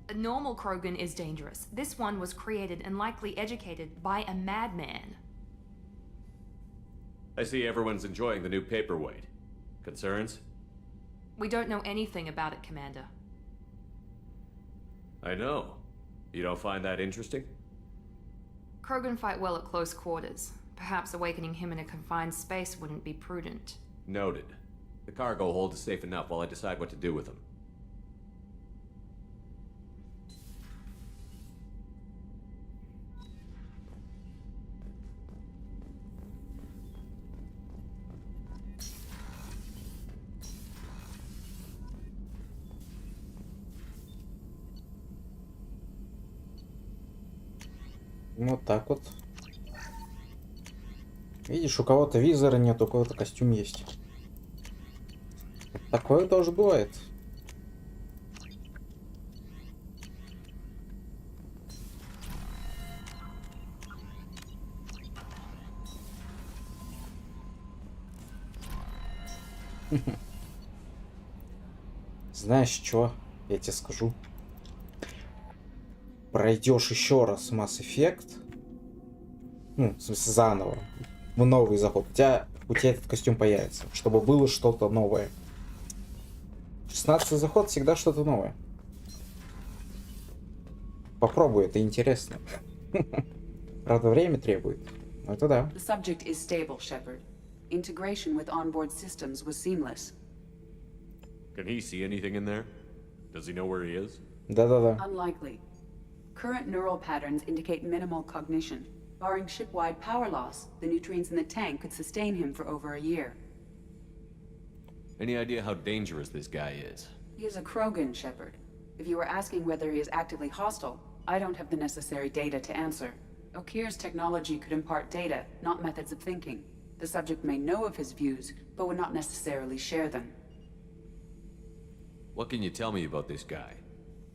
A normal Krogan is dangerous. This one was created and likely educated by a madman. I see everyone's enjoying the new paperweight. Concerns? We don't know anything about it, Commander. I know. You don't find that interesting? Krogan fight well at close quarters. Perhaps awakening him in a confined space wouldn't be prudent. Noted. The cargo hold is safe enough while I decide what to do with him. Вот так вот. Видишь, у кого-то визора нет, у кого-то костюм есть. Такое тоже бывает. Знаешь что? Я тебе скажу. Пройдешь еще раз Mass Effect, ну, в смысле, заново, в новый заход, у тебя этот костюм появится, чтобы было что-то новое. 16-й заход всегда что-то новое. Попробуй, это интересно. Правда, время требует. Но это да. The subject is stable, Shepard. Integration with onboard systems was seamless. Can he see anything in there? Does he know where he is? Да-да-да. Unlikely. Current neural patterns indicate minimal cognition. Barring ship-wide power loss, the nutrients in the tank could sustain him for over a year. Any idea how dangerous this guy is? He is a Krogan, Shepard. If you were asking whether he is actively hostile, I don't have the necessary data to answer. O'Kear's technology could impart data, not methods of thinking. The subject may know of his views, but would not necessarily share them. What can you tell me about this guy?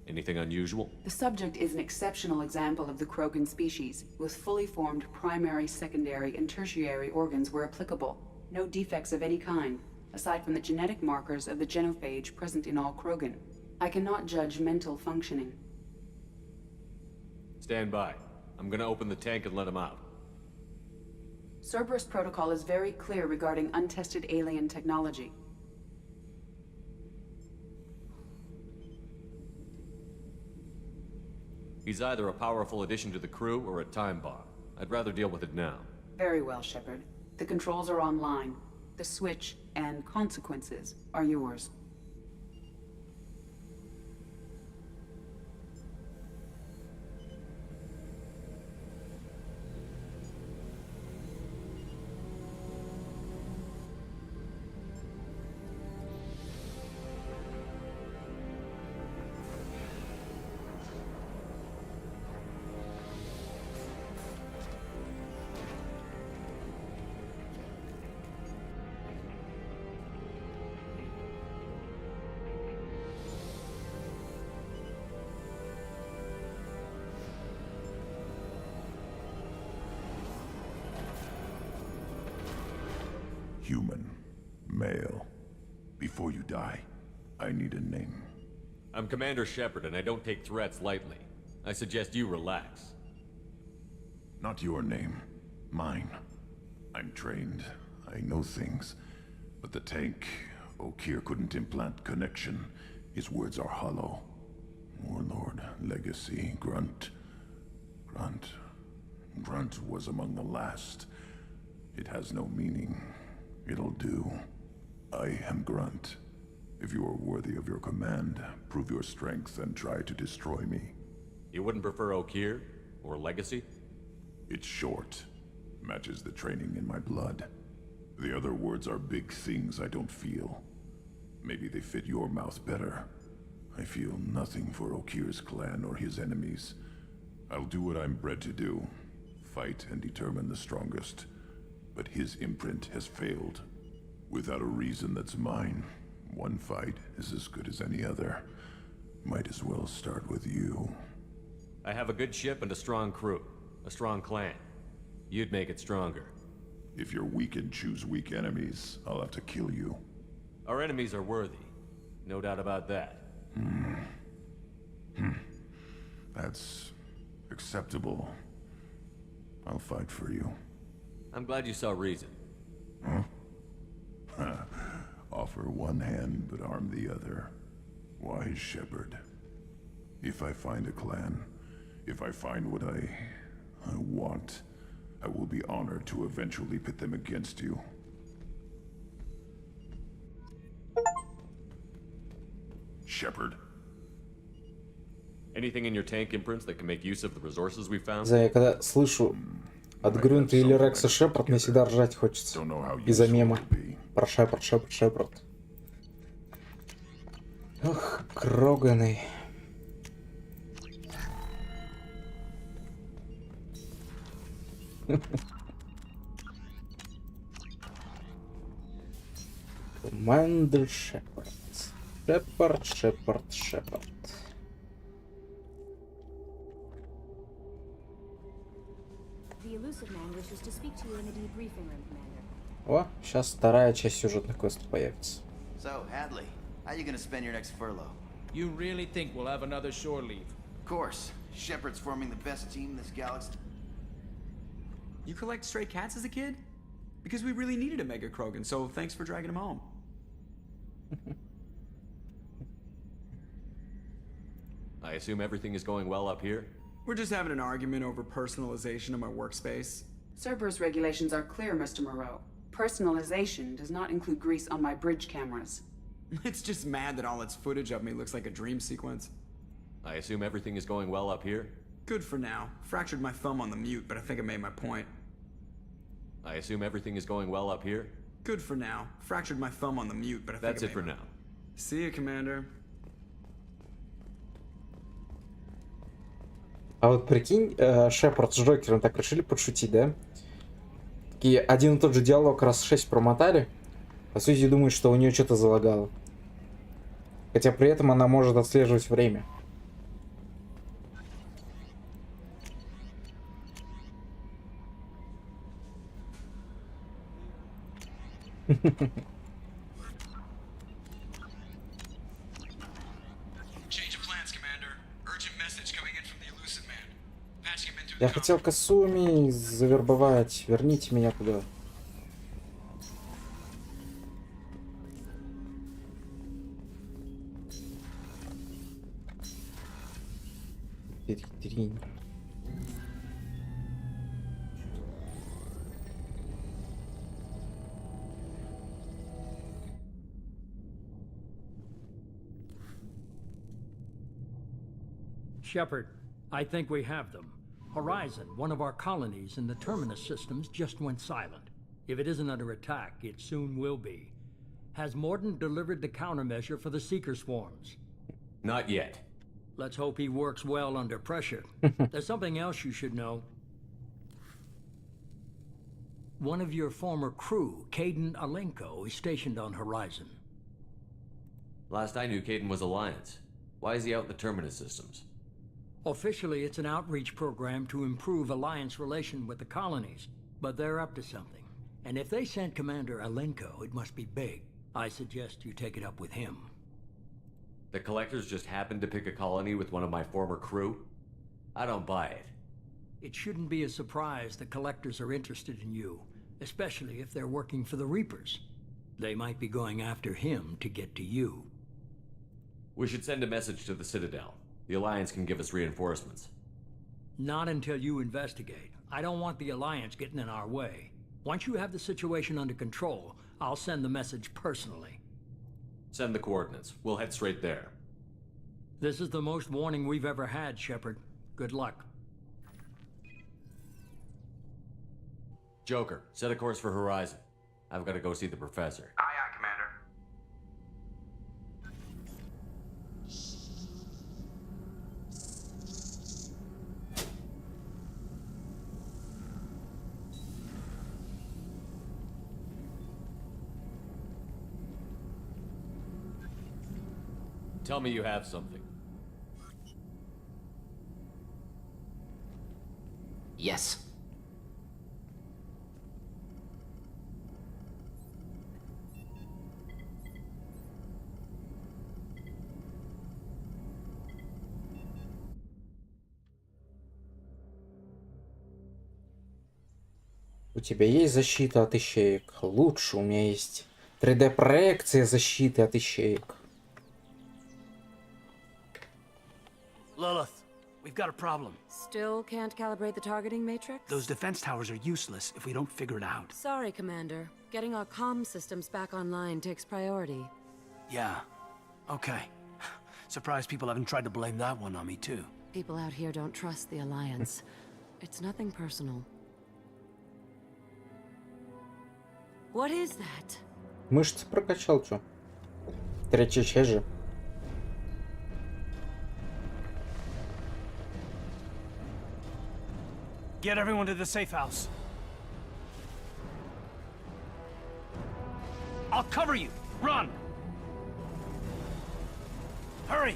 Anything unusual? The subject is an exceptional example of the Krogan species, with fully formed primary, secondary, and tertiary organs where applicable. No defects of any kind, aside from the genetic markers of the genophage present in all Krogan. I cannot judge mental functioning. Stand by. I'm gonna open the tank and let him out. Cerberus protocol is very clear regarding untested alien technology. He's either a powerful addition to the crew or a time bomb. I'd rather deal with it now. Very well, Shepard. The controls are online. The switch and consequences are yours. Human. Male. Before you die, I need a name. I'm Commander Shepard, and I don't take threats lightly. I suggest you relax. Not your name. Mine. I'm trained. I know things. But the tank, Okeer couldn't implant connection. His words are hollow. Warlord, Legacy, Grunt. Grunt was among the last. It has no meaning. It'll do. I am Grunt. If you are worthy of your command, prove your strength and try to destroy me. You wouldn't prefer Okeer? Or Legacy? It's short. Matches the training in my blood. The other words are big things I don't feel. Maybe they fit your mouth better. I feel nothing for Okeer's clan or his enemies. I'll do what I'm bred to do. Fight and determine the strongest. But his imprint has failed. Without a reason that's mine, one fight is as good as any other. Might as well start with you. I have a good ship and a strong crew. A strong clan. You'd make it stronger. If you're weak and choose weak enemies, I'll have to kill you. Our enemies are worthy. No doubt about that. That's acceptable. I'll fight for you. I'm glad you saw reason. Huh? Offer one hand, but arm the other. Wise Shepard. If I find a clan, if I find what I want, I will be honored to eventually pit them against you. Shepard. Anything in your tank imprints that can make use of the resources we found? Я когда слышу от Грунта или Рекса Шепард, мне всегда ржать хочется. Из-за мема. Про Шепард. Ох, Кроганы. Командер Шепард. Шепард. The elusive man wishes to speak to you in the debriefing room, Commander. О, сейчас вторая часть сюжетных квестов появится. So, Hadley, how you gonna spend your next furlough? You really think we'll have another shore leave? Of course. Shepard's forming the best team in this galaxy. You collect stray cats as a kid? Because we really needed a Mega Krogan, so thanks for dragging him home. I assume everything is going well up here? We're just having an argument over personalization of my workspace. Cerberus regulations are clear, Mr. Moreau. Personalization does not include grease on my bridge cameras. It's just mad that all its footage of me looks like a dream sequence. I assume everything is going well up here? Good for now. Fractured my thumb on the mute, but I think I made my point. I assume everything is going well up here? Good for now. Fractured my thumb on the mute, but I think That's it for now. See you, Commander. А вот прикинь, Шепард с Джокером так решили подшутить, да? Такие один и тот же диалог раз 6 промотали. По сути, думают, что у нее что-то залагало. Хотя при этом она может отслеживать время. Я хотел Касуми завербовать. Верните меня туда. Перетринь. Shepard, I think we have them. Horizon, one of our colonies in the Terminus systems, just went silent. If it isn't under attack, it soon will be. Has Morden delivered the countermeasure for the Seeker swarms? Not yet. Let's hope he works well under pressure. There's something else you should know. One of your former crew, Caden Alenko, is stationed on Horizon. Last I knew, Caden was Alliance. Why is he out in the Terminus systems? Officially, it's an outreach program to improve Alliance relation with the colonies, but they're up to something. And if they sent Commander Alenko, it must be big. I suggest you take it up with him. The Collectors just happened to pick a colony with one of my former crew? I don't buy it. It shouldn't be a surprise the Collectors are interested in you, especially if they're working for the Reapers. They might be going after him to get to you. We should send a message to the Citadel. The Alliance can give us reinforcements. Not until you investigate. I don't want the Alliance getting in our way. Once you have the situation under control, I'll send the message personally. Send the coordinates. We'll head straight there. This is the most warning we've ever had, Shepard. Good luck. Joker, set a course for Horizon. I've got to go see the Professor. Aye, aye, Commander. Tell me you have something. Yes. У тебя есть защита от ищеек? Лучше, у меня есть 3D-проекция защиты от ищеек. Lilith, we've got a problem. Still can't calibrate the targeting matrix? Those defense towers are useless if we don't figure it out. Sorry, Commander. Getting our comm systems back online takes priority. Yeah. Okay. Surprised people haven't tried to blame that one on me, too. People out here don't trust the Alliance. It's nothing personal. What is that? Мышцы прокачал, чё? Третья часть же. Get everyone to the safe house. I'll cover you. Run! Hurry!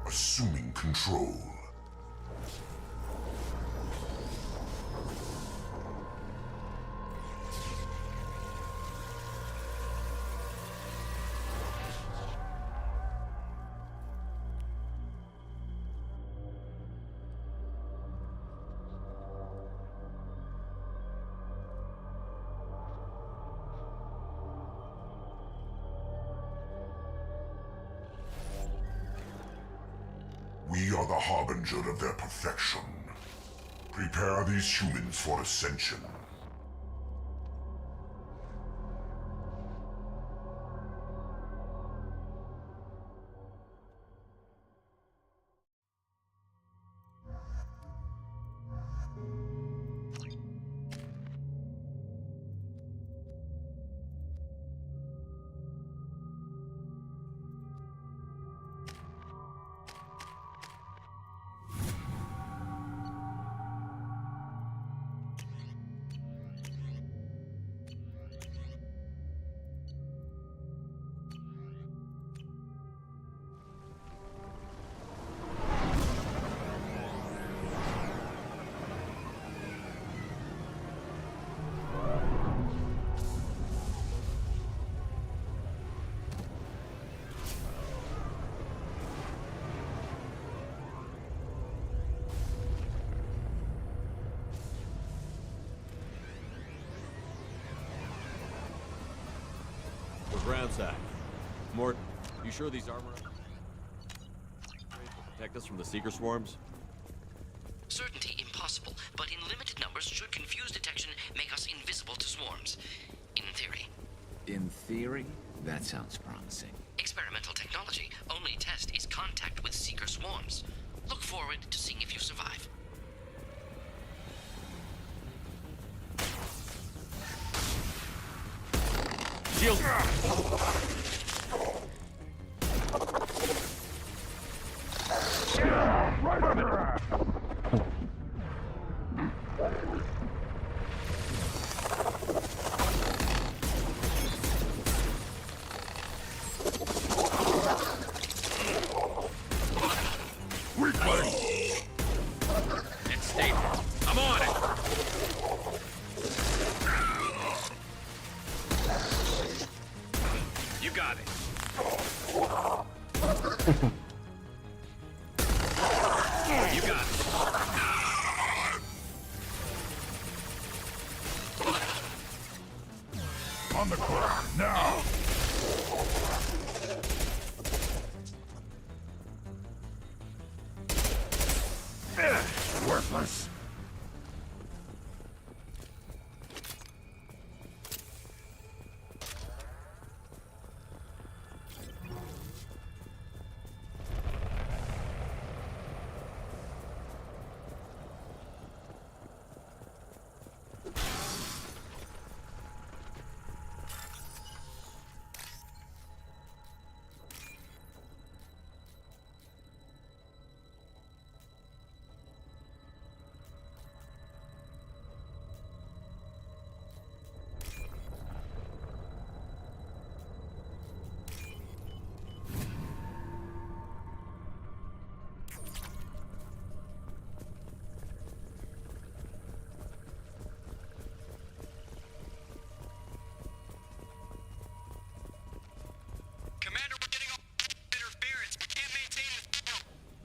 Assuming control. the harbinger of their perfection. Prepare these humans for ascension. Ransack. Morton, you sure these armor will protect us from the seeker swarms? Certainty impossible, but in limited numbers should confuse detection make us invisible to swarms. In theory. In theory? That sounds promising. Experimental technology. Only test is contact with seeker swarms. Look forward to seeing if you survive. Shield! And stay. I'm on it. You got it. You got it. On the ground now. Worthless.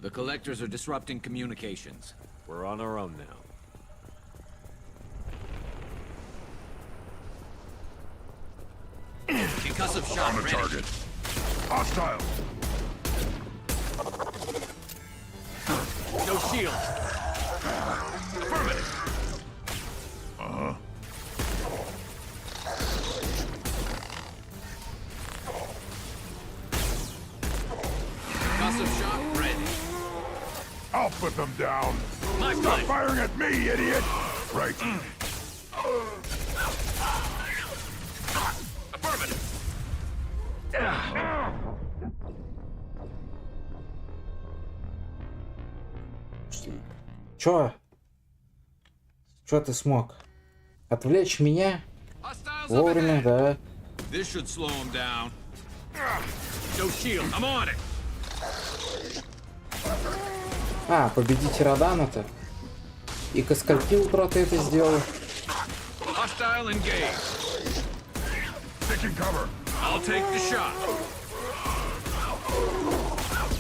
The collectors are disrupting communications. We're on our own now. Concussive shot On the ready. target. Hostile. No shield. Affirmative. Concussive shot ready. I'll put them down. My Stop time. firing at me, idiot! Right. Affirmative. Чё? Чё ты смог? Отвлечь меня? Вовремя, да. This should slow him down. No shield. I'm on it. А, победить Родана-то. И ко скольки утра ты это сделал? Hostile engaged. Taking cover. I'll take the shot.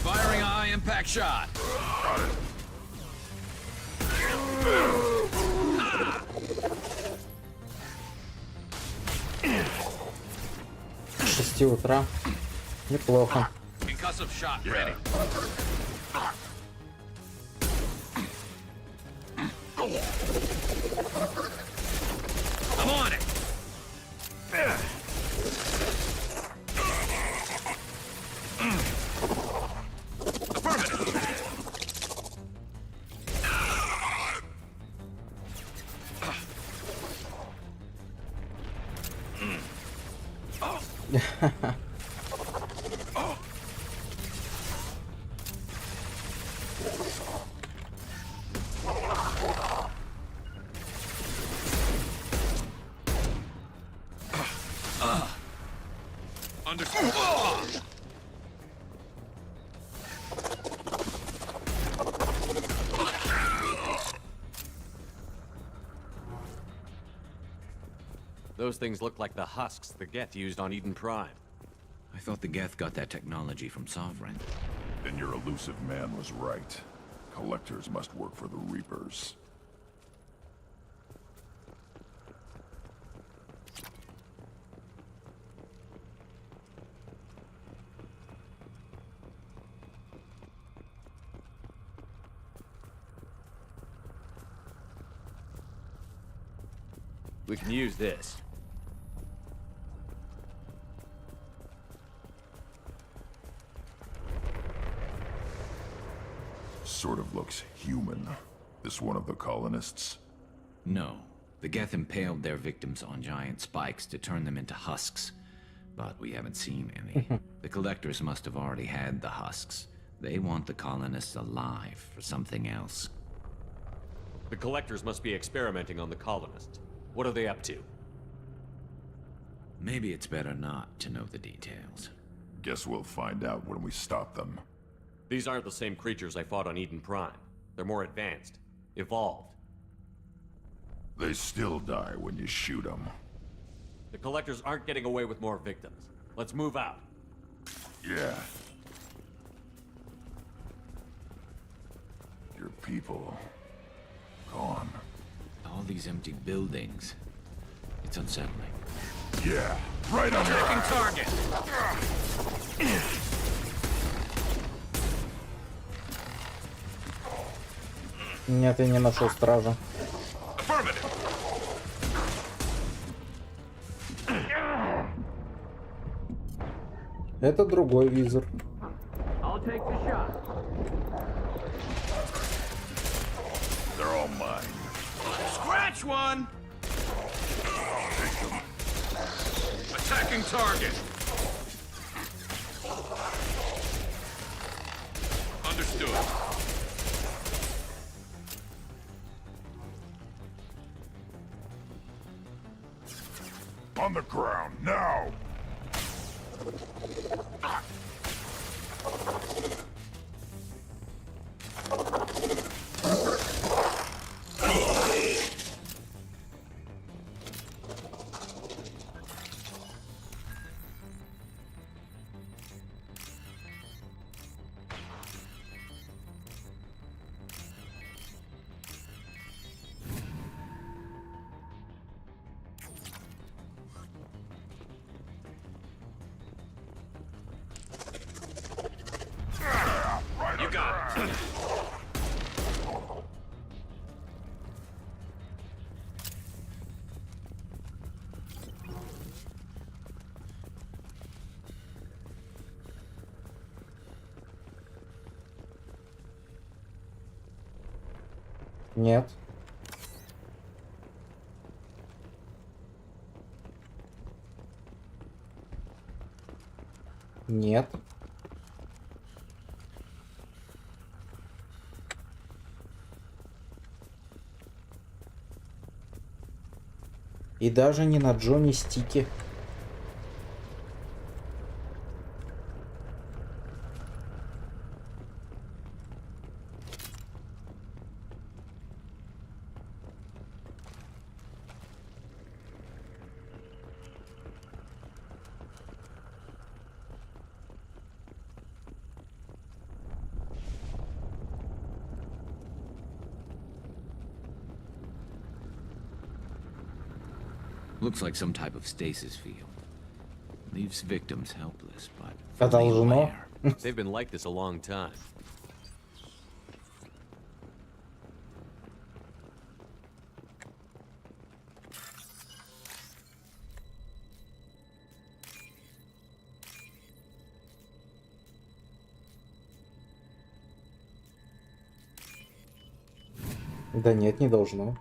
Firing a high impact shot. Got it. 6 утра. Неплохо. Concussive shot ready. I'm on it. Those things look like the husks the Geth used on Eden Prime. I thought the Geth got that technology from Sovereign. Then your elusive man was right. Collectors must work for the Reapers. We can use this. Sort of looks human. This one of the colonists? No. The Geth impaled their victims on giant spikes to turn them into husks. But we haven't seen any. The collectors must have already had the husks. They want the colonists alive for something else. The collectors must be experimenting on the colonists. What are they up to? Maybe it's better not to know the details. Guess we'll find out when we stop them. These aren't the same creatures I fought on Eden Prime. They're more advanced. Evolved. They still die when you shoot them. The collectors aren't getting away with more victims. Let's move out. Yeah. Your people... gone. All these empty buildings. It's unsettling. Yeah, right on your Taking target. Нет, я не нашел стража. Это другой визор. I'll take the shot. They're all mine. Scratch one. Attacking target. Understood. On the ground, now! You got it. Нет. Нет. И даже не на Джонни Стике. Looks like some type of stasis field. Leaves victims helpless, but Должно. They've been like this a long time. Да нет, не должно.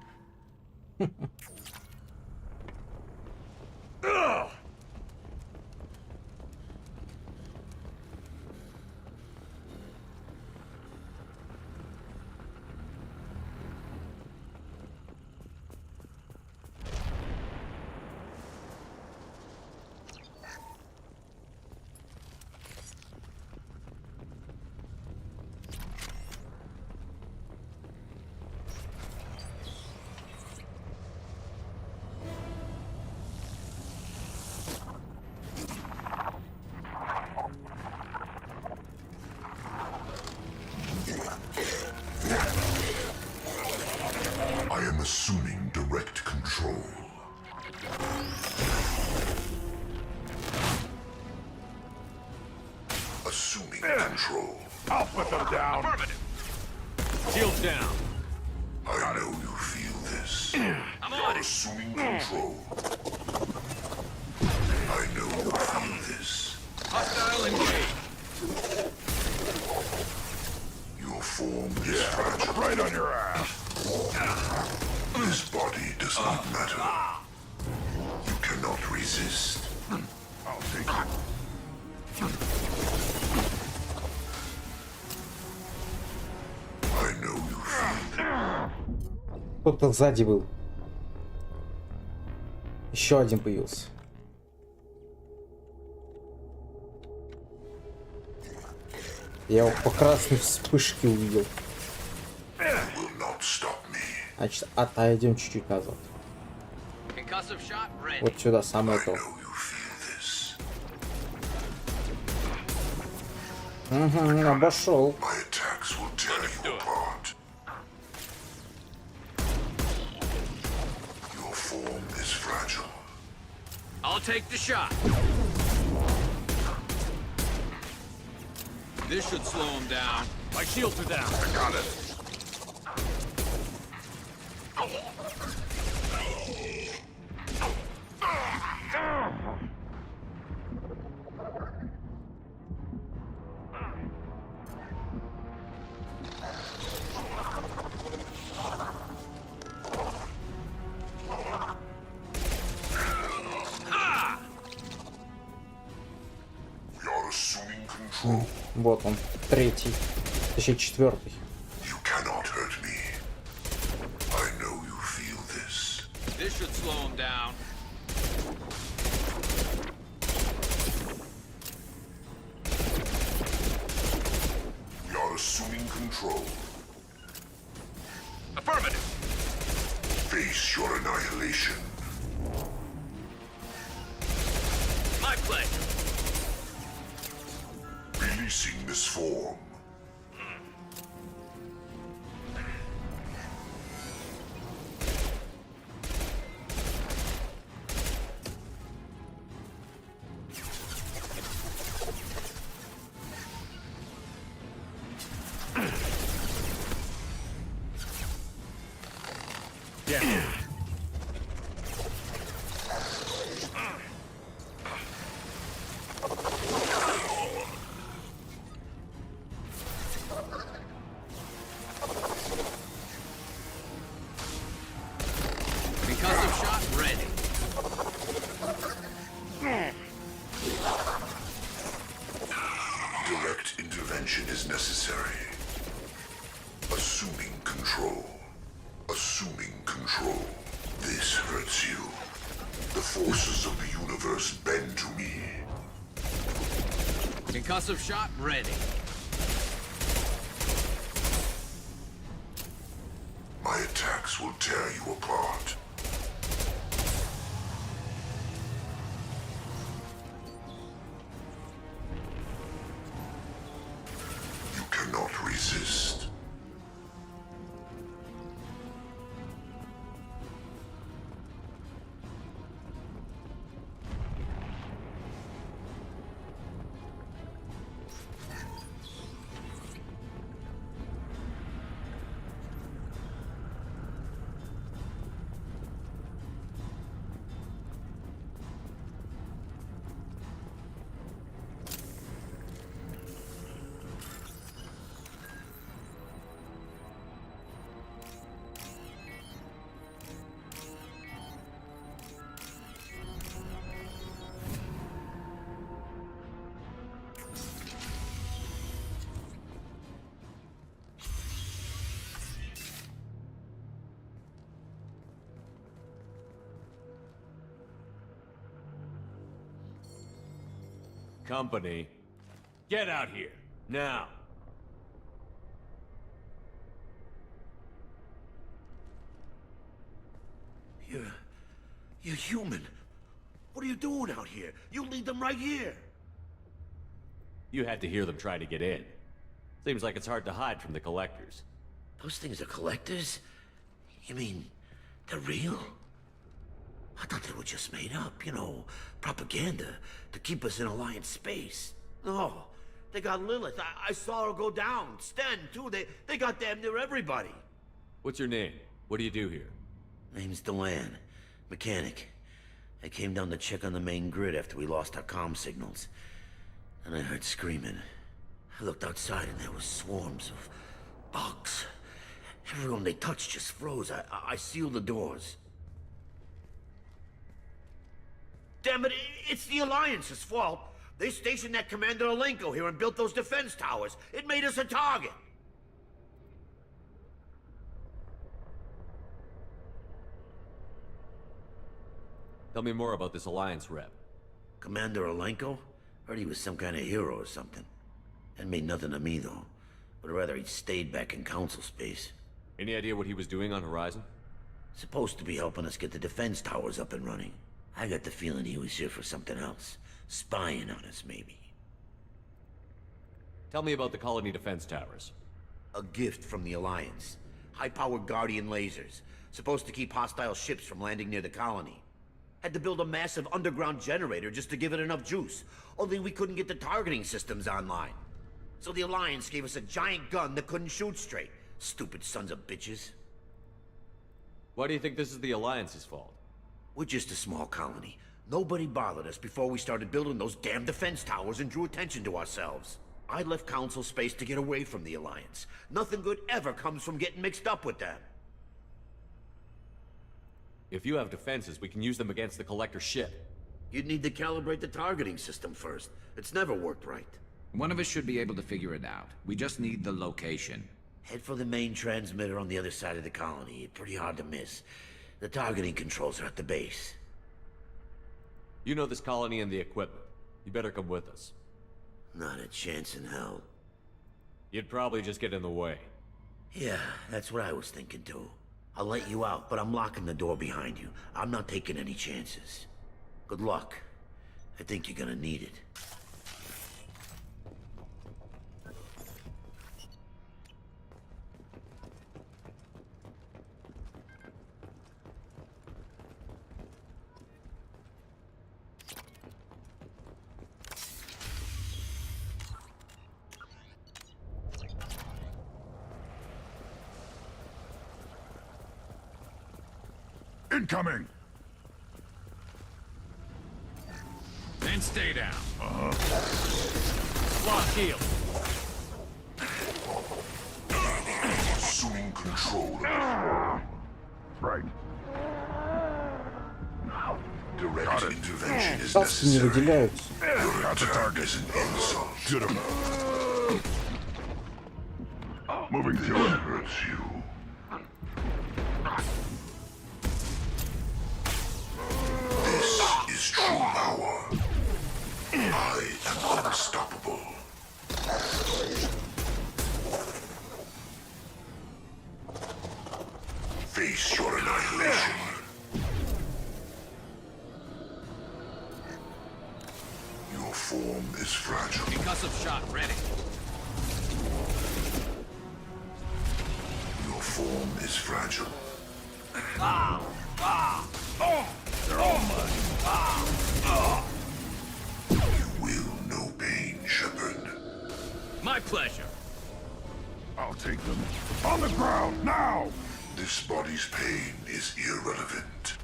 I am assuming direct control. Assuming control. I'll put them down. Affirmative. Shields down. I know you feel this. I'm You're on it. assuming control. I know you feel this. Hostile engaged. Your form is fragile. Right on your ass. This body does not matter. You cannot resist. I'll take it. I know you feel Кто-то сзади был. Еще один появился. Я его по красной вспышке увидел. will not stop me. Значит, отойдем чуть-чуть назад. Concussive shot ready. Вот сюда, самое I то. know you feel this. Угу, обошел. My attacks will tear you apart. Your form is fragile. I'll take the shot. This should slow him down. My shields are down. I got it. You're assuming control. Вот он, третий. Точнее, четвертый. You cannot hurt me. I know you feel this. This should slow him down. You're assuming control. Affirmative. Face your annihilation. My pleasure. Releasing this form. Concussive shot ready. Direct intervention is necessary. Assuming control. Assuming control. This hurts you. The forces of the universe bend to me. Concussive shot ready. My attacks will tear you apart. You cannot resist. Company, get out here, now. You're human. What are you doing out here? You lead them right here. You had to hear them try to get in. Seems like it's hard to hide from the collectors. Those things are collectors? You mean, they're real? I thought they were just made up, you know, propaganda to keep us in Alliance space. No, they got Lilith. I saw her go down. Sten, too. They got damn near everybody. What's your name? What do you do here? Name's Delan. Mechanic. I came down to check on the main grid after we lost our comm signals. And I heard screaming. I looked outside and there was swarms of bugs. Everyone they touched just froze. I sealed the doors. Damn it, it's the Alliance's fault. They stationed that Commander Alenko here and built those defense towers. It made us a target. Tell me more about this Alliance rep. Commander Alenko? Heard he was some kind of hero or something. That mean nothing to me, though. Would rather he'd stayed back in Council space. Any idea what he was doing on Horizon? Supposed to be helping us get the defense towers up and running. I got the feeling he was here for something else. Spying on us, maybe. Tell me about the colony defense towers. A gift from the Alliance. High-powered Guardian lasers. Supposed to keep hostile ships from landing near the colony. Had to build a massive underground generator just to give it enough juice. Only we couldn't get the targeting systems online. So the Alliance gave us a giant gun that couldn't shoot straight. Stupid sons of bitches. Why do you think this is the Alliance's fault? We're just a small colony. Nobody bothered us before we started building those damn defense towers and drew attention to ourselves. I left Council space to get away from the Alliance. Nothing good ever comes from getting mixed up with them. If you have defenses, we can use them against the Collector ship. You'd need to calibrate the targeting system first. It's never worked right. One of us should be able to figure it out. We just need the location. Head for the main transmitter on the other side of the colony. Pretty hard to miss. The targeting controls are at the base. You know this colony and the equipment. You better come with us. Not a chance in hell. You'd probably just get in the way. Yeah, that's what I was thinking too. I'll let you out, but I'm locking the door behind you. I'm not taking any chances. Good luck. I think you're gonna need it. Incoming! Then stay down. Lock heel. Assuming control. Right. Direct intervention is Таски не necessary. выделяются. Your attack is an insult. Get him. Moving to This hurts you. This is true power. I am unstoppable. Face your annihilation. Your form is fragile. Concussive shot ready. Your form is fragile. They're all mud. You will know pain, Shepard. My pleasure. I'll take them. On the ground, now! This body's pain is irrelevant.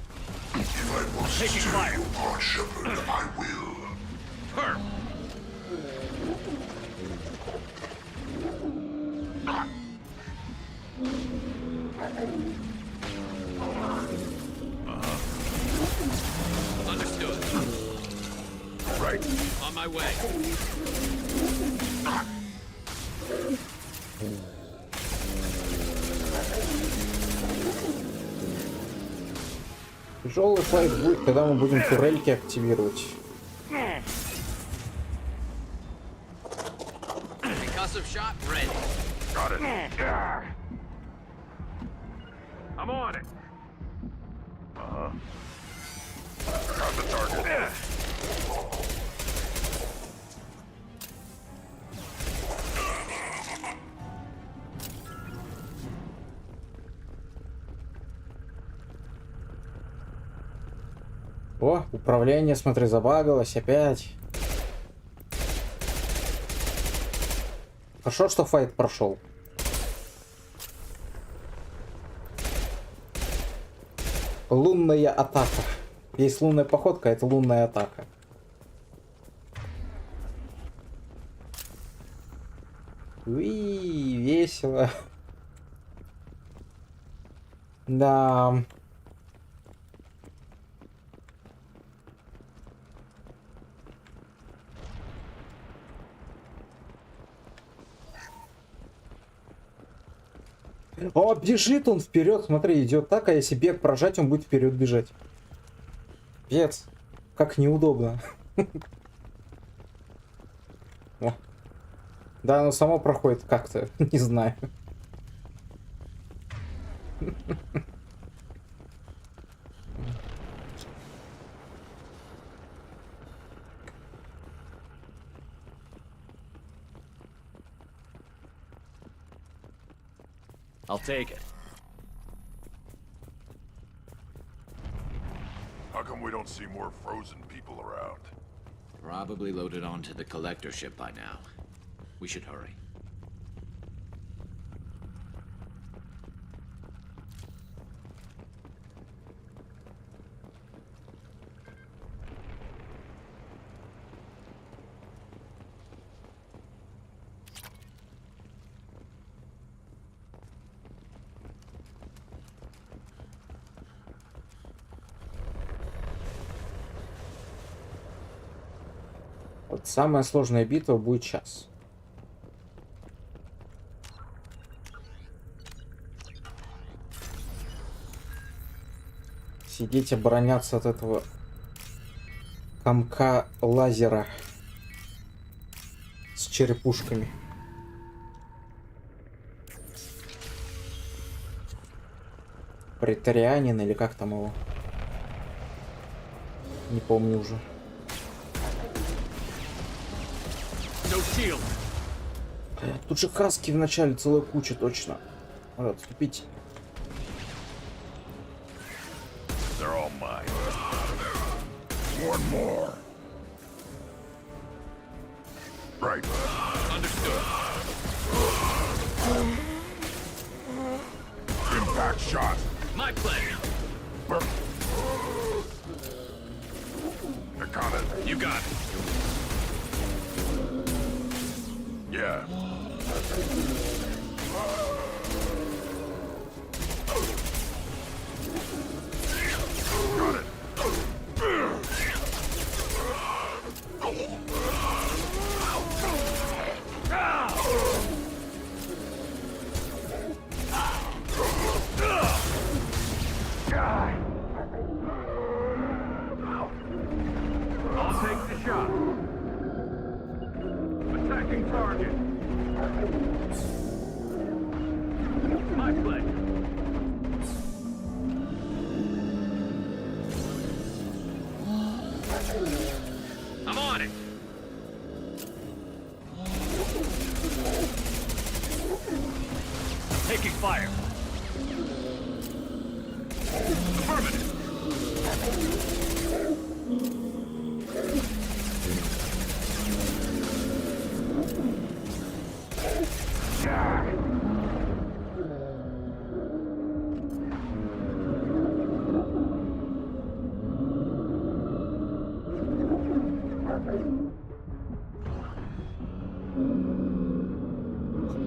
If I must Taking tear fire. you apart, Shepard, I will. Her. Understood. Right. On my way. Тяжелый флайт будет, когда мы будем турельки активировать. Explosive shot ready. Got it. I'm on it. Got the target. О, управление, смотри, забагалось опять. Хорошо, что файт прошел. Лунная атака. Есть лунная походка, это лунная атака. Уи, весело. Да. О, бежит он вперед, смотри, идет так, а если бег прожать, он будет вперед бежать. Пец, как неудобно. О. Да, оно само проходит как-то, не знаю. I'll take it. How come we don't see more frozen people around? Probably loaded onto the collector ship by now. We should hurry. Вот самая сложная битва будет сейчас. Сидеть, обороняться от этого комка лазера с черепушками. Претарианин или как там его? Не помню уже. Тут же хаски в начале целая куча, точно. Надо отступить. They're all mine. One more. Right. Understood. Impact shot. My pleasure. I got it. You got it. Yeah. Got it. I'll take the shot. Attacking target. My pleasure. I'm on it. Taking fire. Affirmative.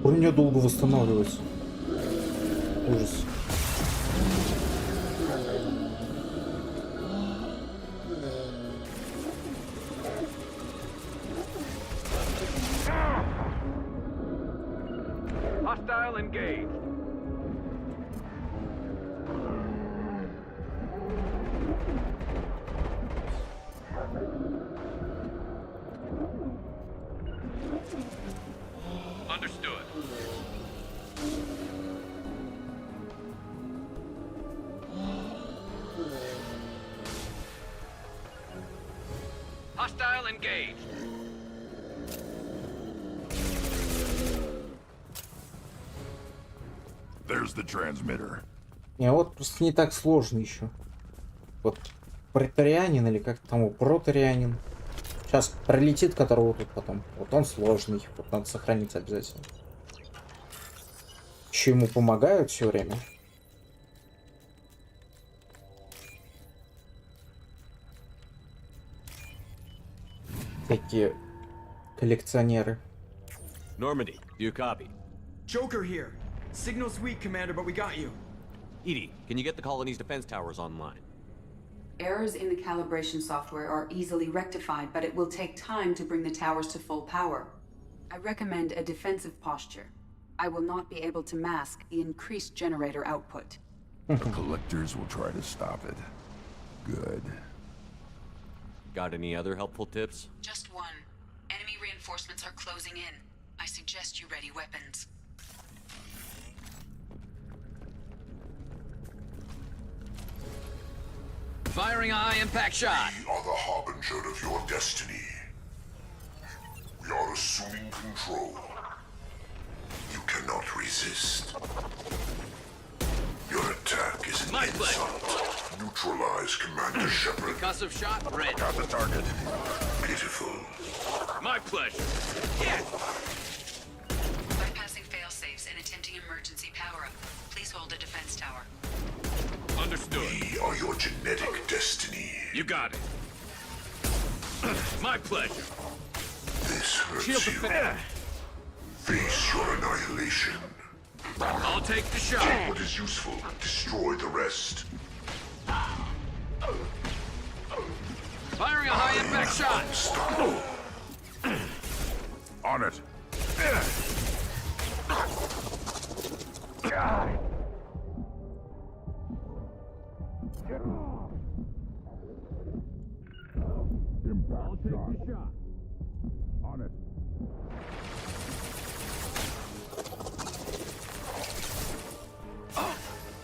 Броня долго восстанавливается. Ужас. Hostile engaged. Hostile engaged. There's the transmitter. Не, вот просто не так сложно еще. Вот преторианин или как там, проторианин. Сейчас пролетит, которого тут потом. Вот он сложный. Вот надо сохранить обязательно. Еще ему помогают все время. Такие коллекционеры. Normandy, do you copy? Joker here. Signal's weak, Commander, but we got you. Edie, can you get the colony's defense towers online? Errors in the calibration software are easily rectified, but it will take time to bring the towers to full power. I recommend a defensive posture. I will not be able to mask the increased generator output. The collectors will try to stop it. Good. Got any other helpful tips? Just one. Enemy reinforcements are closing in. I suggest you ready weapons. Firing a high-impact shot. We are the harbinger of your destiny. We are assuming control. You cannot resist. Your attack is an insult. Neutralize Commander Shepard. Concussive shot, red. Got the target. Pitiful. My pleasure. Yeah. Bypassing fail-safes and attempting emergency power-up. Please hold a defense tower. Understood. We are your genetic destiny. You got it. My pleasure. This hurts Shield you. defense. Face your annihilation. I'll take the shot. Take what is useful. Destroy the rest. Firing a high-impact shot. Unstoppable. On it. I'll take the shot. On it.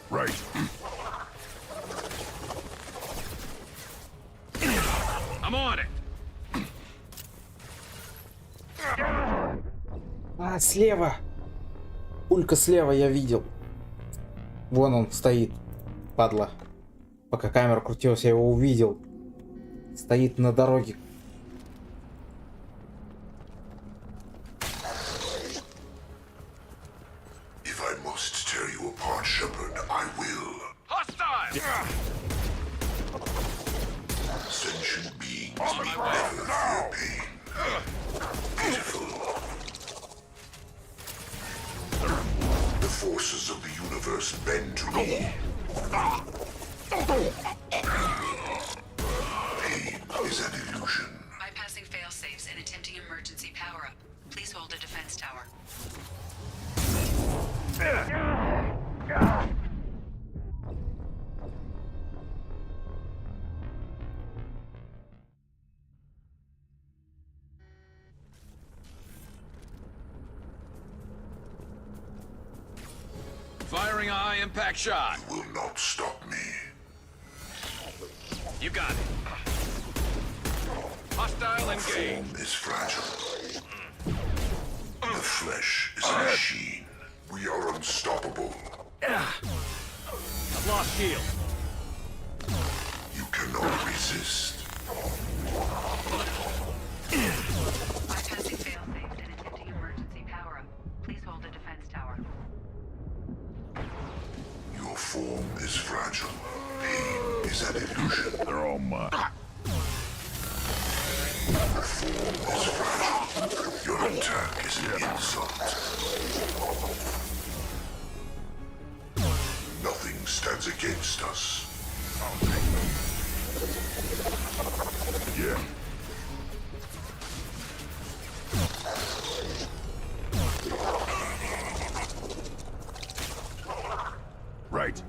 Right. I'm on it. А, слева! Пулька слева, я видел. Вон он стоит, падла. Пока камера крутилась, я его увидел. Стоит на дороге. If I must tear you apart, Shepard, I will. Hostile! Sentient beings may never fear pain. Pitiful. The forces of the universe bend to me. Pain is an illusion. Bypassing fail-safes and attempting emergency power-up. Please hold a defense tower. Firing a high-impact shot. You will not stop me. You got it. Hostile The engaged. form is fragile. The flesh is a machine. We are unstoppable. I've lost shield. You cannot resist. Bypassing fail-safes and attempting emergency power-up. Please hold a defense tower. Your form is fragile. Pain is an illusion. They're all mine. The form is fragile. Your attack is an insult. Nothing stands against us. Yeah. Right.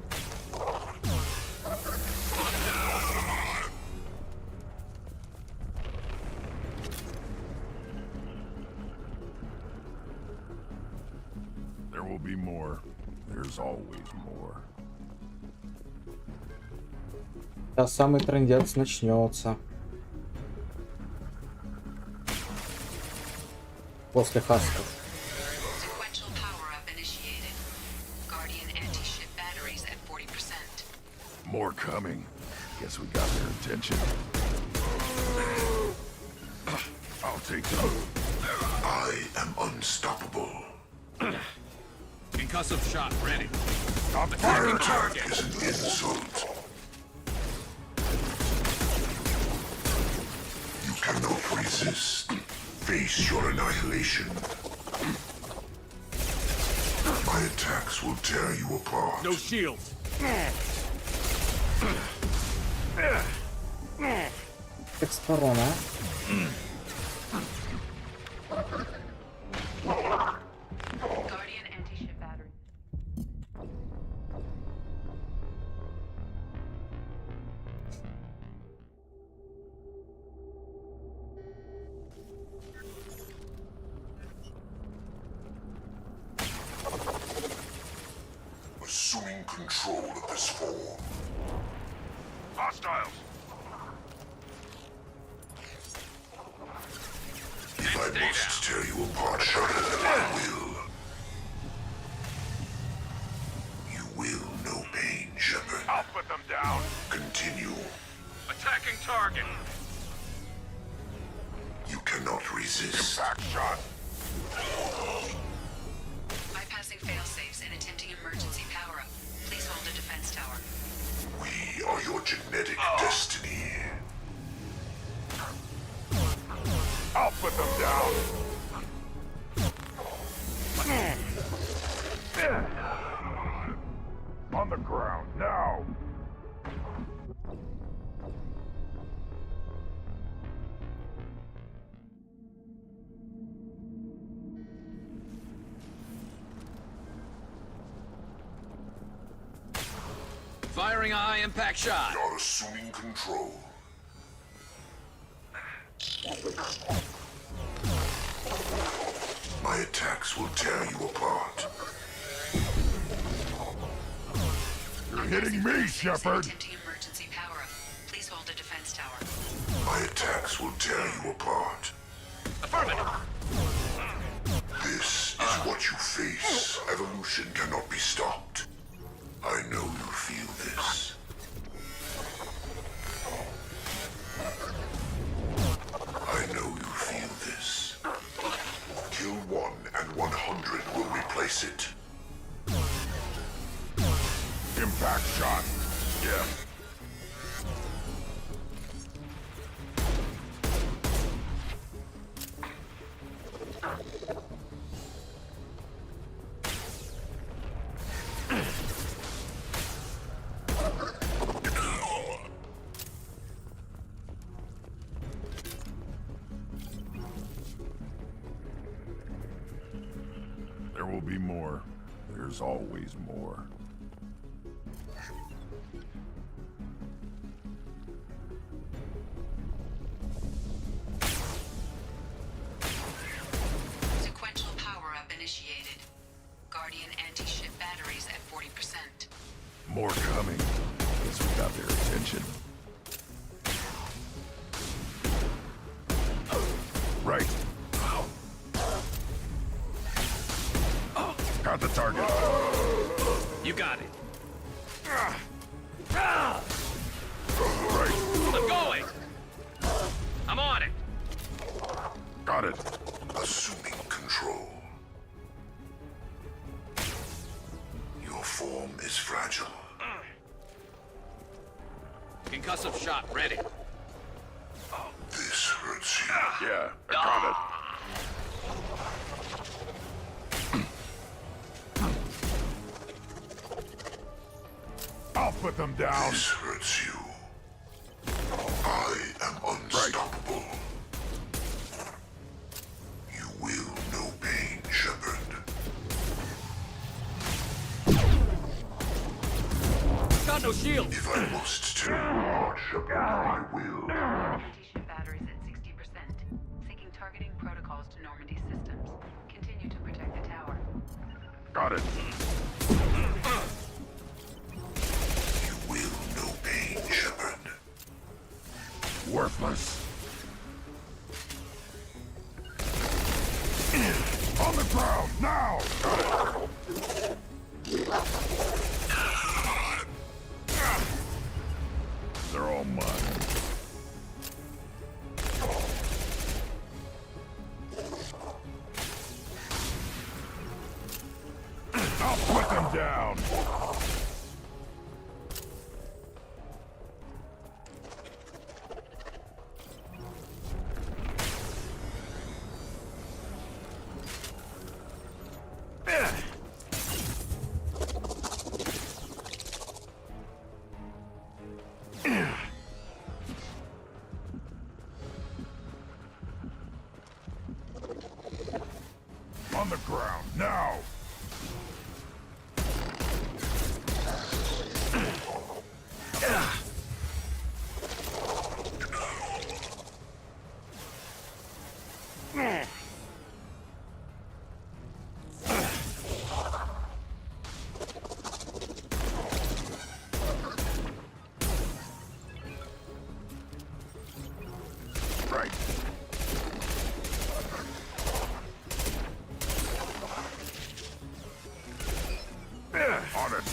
There will be more. There's always more. Сейчас самый трындец начнется. После хасков. Sequential power-up initiated. Guardian anti-ship batteries at 40%. More coming. Guess we got their attention. I'll take them. I am unstoppable. Concussive shot ready. Attacking target is an insult. You cannot resist. Face your annihilation. My attacks will tear you apart. No shields. Как сторона. Guardian anti-ship battery. Assuming control of this form. Hostiles. If I must tear you apart, Shepard, I will. You will know pain, Shepard. I'll put them down. Continue. Attacking target. You cannot resist. Impact shot. Bypassing fail-safes and attempting emergency power-up. Please hold the defense tower. We are your genetic destiny. I'll put them down. On the ground now. Firing a high-impact shot. You're assuming control. My attacks will tear you apart. You're hitting me, Shepard. Attempting emergency power-up. Please hold the defense tower. My attacks will tear you apart. Affirmative. This is what you face. Evolution cannot be stopped. I know you feel this. I know you feel this. Kill one and 100 will replace it. Impact shot. Yeah. There will be more. There's always more. Sequential power-up initiated. Guardian anti-ship batteries at 40%. More coming. Guess we got their attention. Right. Got the target. You got it. Right. I'm going. I'm on it. Got it. Assuming control. Your form is fragile. Concussive shot ready. This hurts you. Yeah, I got it. I'll put them down. This hurts you. I am unstoppable. You will know pain, Shepard. Got no shield. If I must tear you apart, Shepard, I will. Anti-ship batteries at 60%. Syncing targeting protocols to Normandy systems. Continue to protect the tower. Got it. You will know pain, Shepard. Worthless. On the ground, now! They're all mine. I'll put them down! On the ground, now! Right. On it.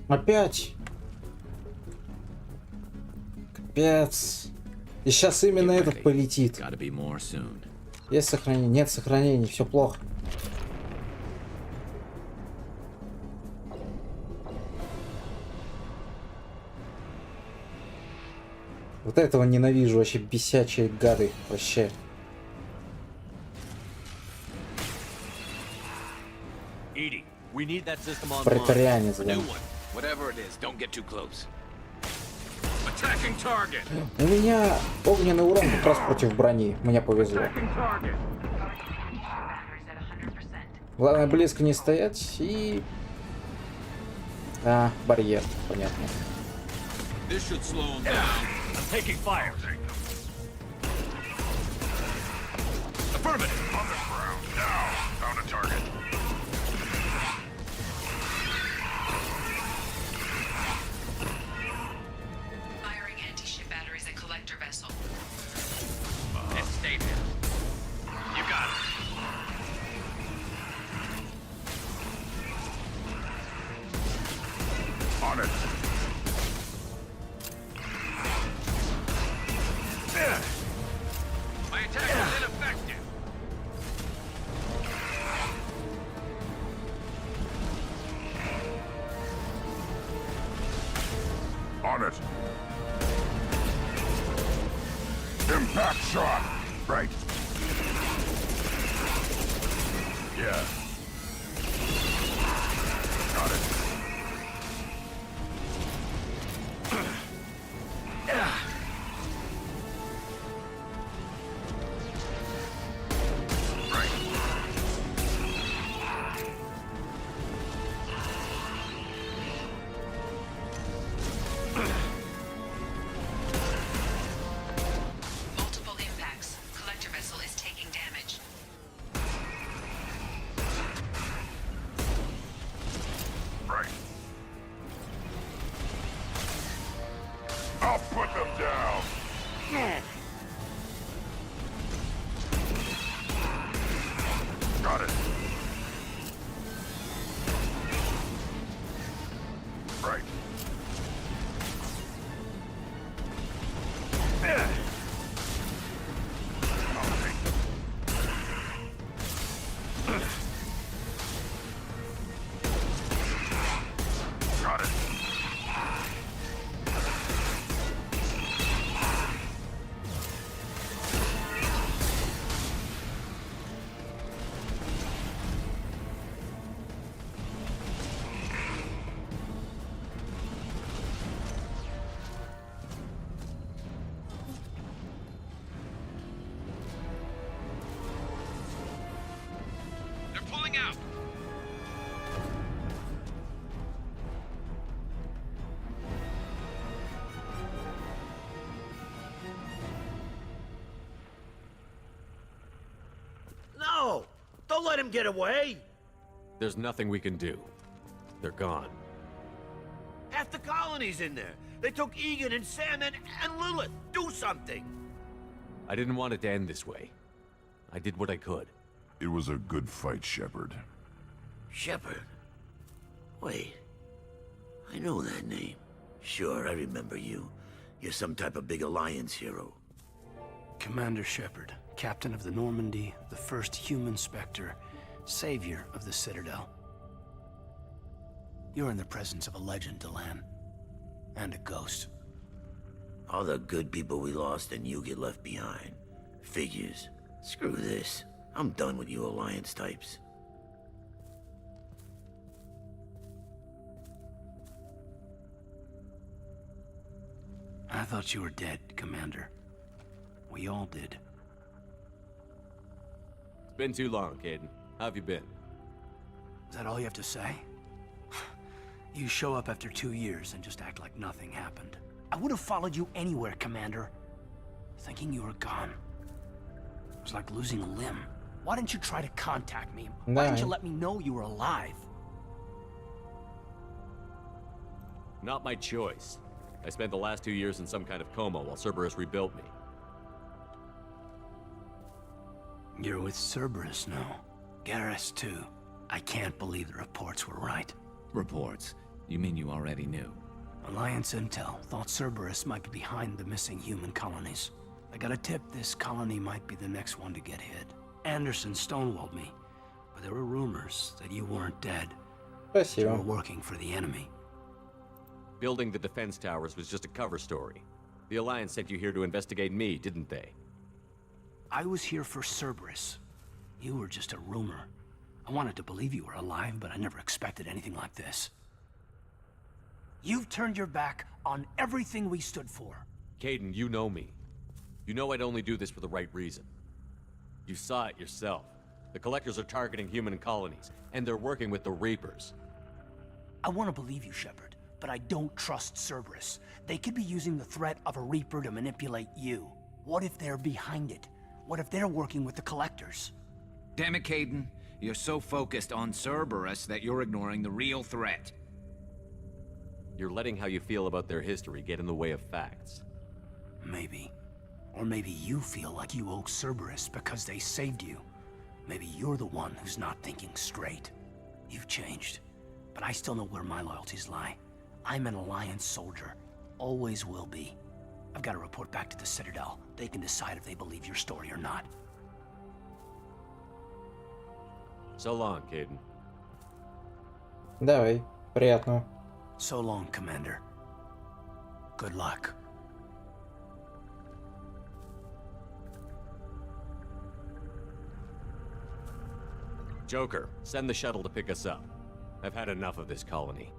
Опять. Капец. И сейчас именно этот полетит. Есть сохранение? Нет сохранений. Все плохо. Вот этого ненавижу. Вообще бесячие гады. Вообще. Претарианец, блин. У меня огненный урон как раз против брони. Мне повезло. Главное близко не стоять и... А, барьер, понятно. On it. My attack is ineffective. On it. Impact shot. Right. Yeah. Got it. Multiple impacts. Collector vessel is taking damage. Right. I'll put them down. Got it. Right. Got it. They're pulling out. No! Don't let him get away! There's nothing we can do. They're gone. Half the colony's in there. They took Egan and Sam and Lilith. Do something. I didn't want it to end this way. I did what I could. It was a good fight, Shepard. Shepard? Wait. I know that name. Sure, I remember you. You're some type of big Alliance hero. Commander Shepard, captain of the Normandy, the first human Spectre, savior of the Citadel. You're in the presence of a legend, Delan. And a ghost. All the good people we lost and you get left behind. Figures. Screw this. I'm done with you Alliance types. I thought you were dead, Commander. We all did. It's been too long, Caden. How have you been? Is that all you have to say? You show up after 2 years and just act like nothing happened. I would have followed you anywhere, Commander. Thinking you were gone. It was like losing a limb. Why didn't you try to contact me? Why didn't you let me know you were alive? Not my choice. I spent the last 2 years in some kind of coma while Cerberus rebuilt me. You're with Cerberus now. Garrus, too. I can't believe the reports were right. Reports? You mean you already knew? Alliance intel thought Cerberus might be behind the missing human colonies. I got a tip this colony might be the next one to get hit. Anderson stonewalled me, but there were rumors that you weren't dead. You were working for the enemy. Building the defense towers was just a cover story. The Alliance sent you here to investigate me, didn't they? I was here for Cerberus. You were just a rumor. I wanted to believe you were alive, but I never expected anything like this. You've turned your back on everything we stood for. Caden, you know me. You know I'd only do this for the right reason. You saw it yourself. The Collectors are targeting human colonies, and they're working with the Reapers. I want to believe you, Shepard, but I don't trust Cerberus. They could be using the threat of a Reaper to manipulate you. What if they're behind it? What if they're working with the Collectors? Damn it, Caden. You're so focused on Cerberus that you're ignoring the real threat. You're letting how you feel about their history get in the way of facts. Maybe. Or maybe you feel like you owe Cerberus because they saved you. Maybe you're the one who's not thinking straight. You've changed, but I still know where my loyalties lie. I'm an Alliance soldier. Always will be. I've got to report back to the Citadel. They can decide if they believe your story or not. So long, Caden. Давай, приятного. So long, Commander. Good luck. Joker, send the shuttle to pick us up. I've had enough of this colony.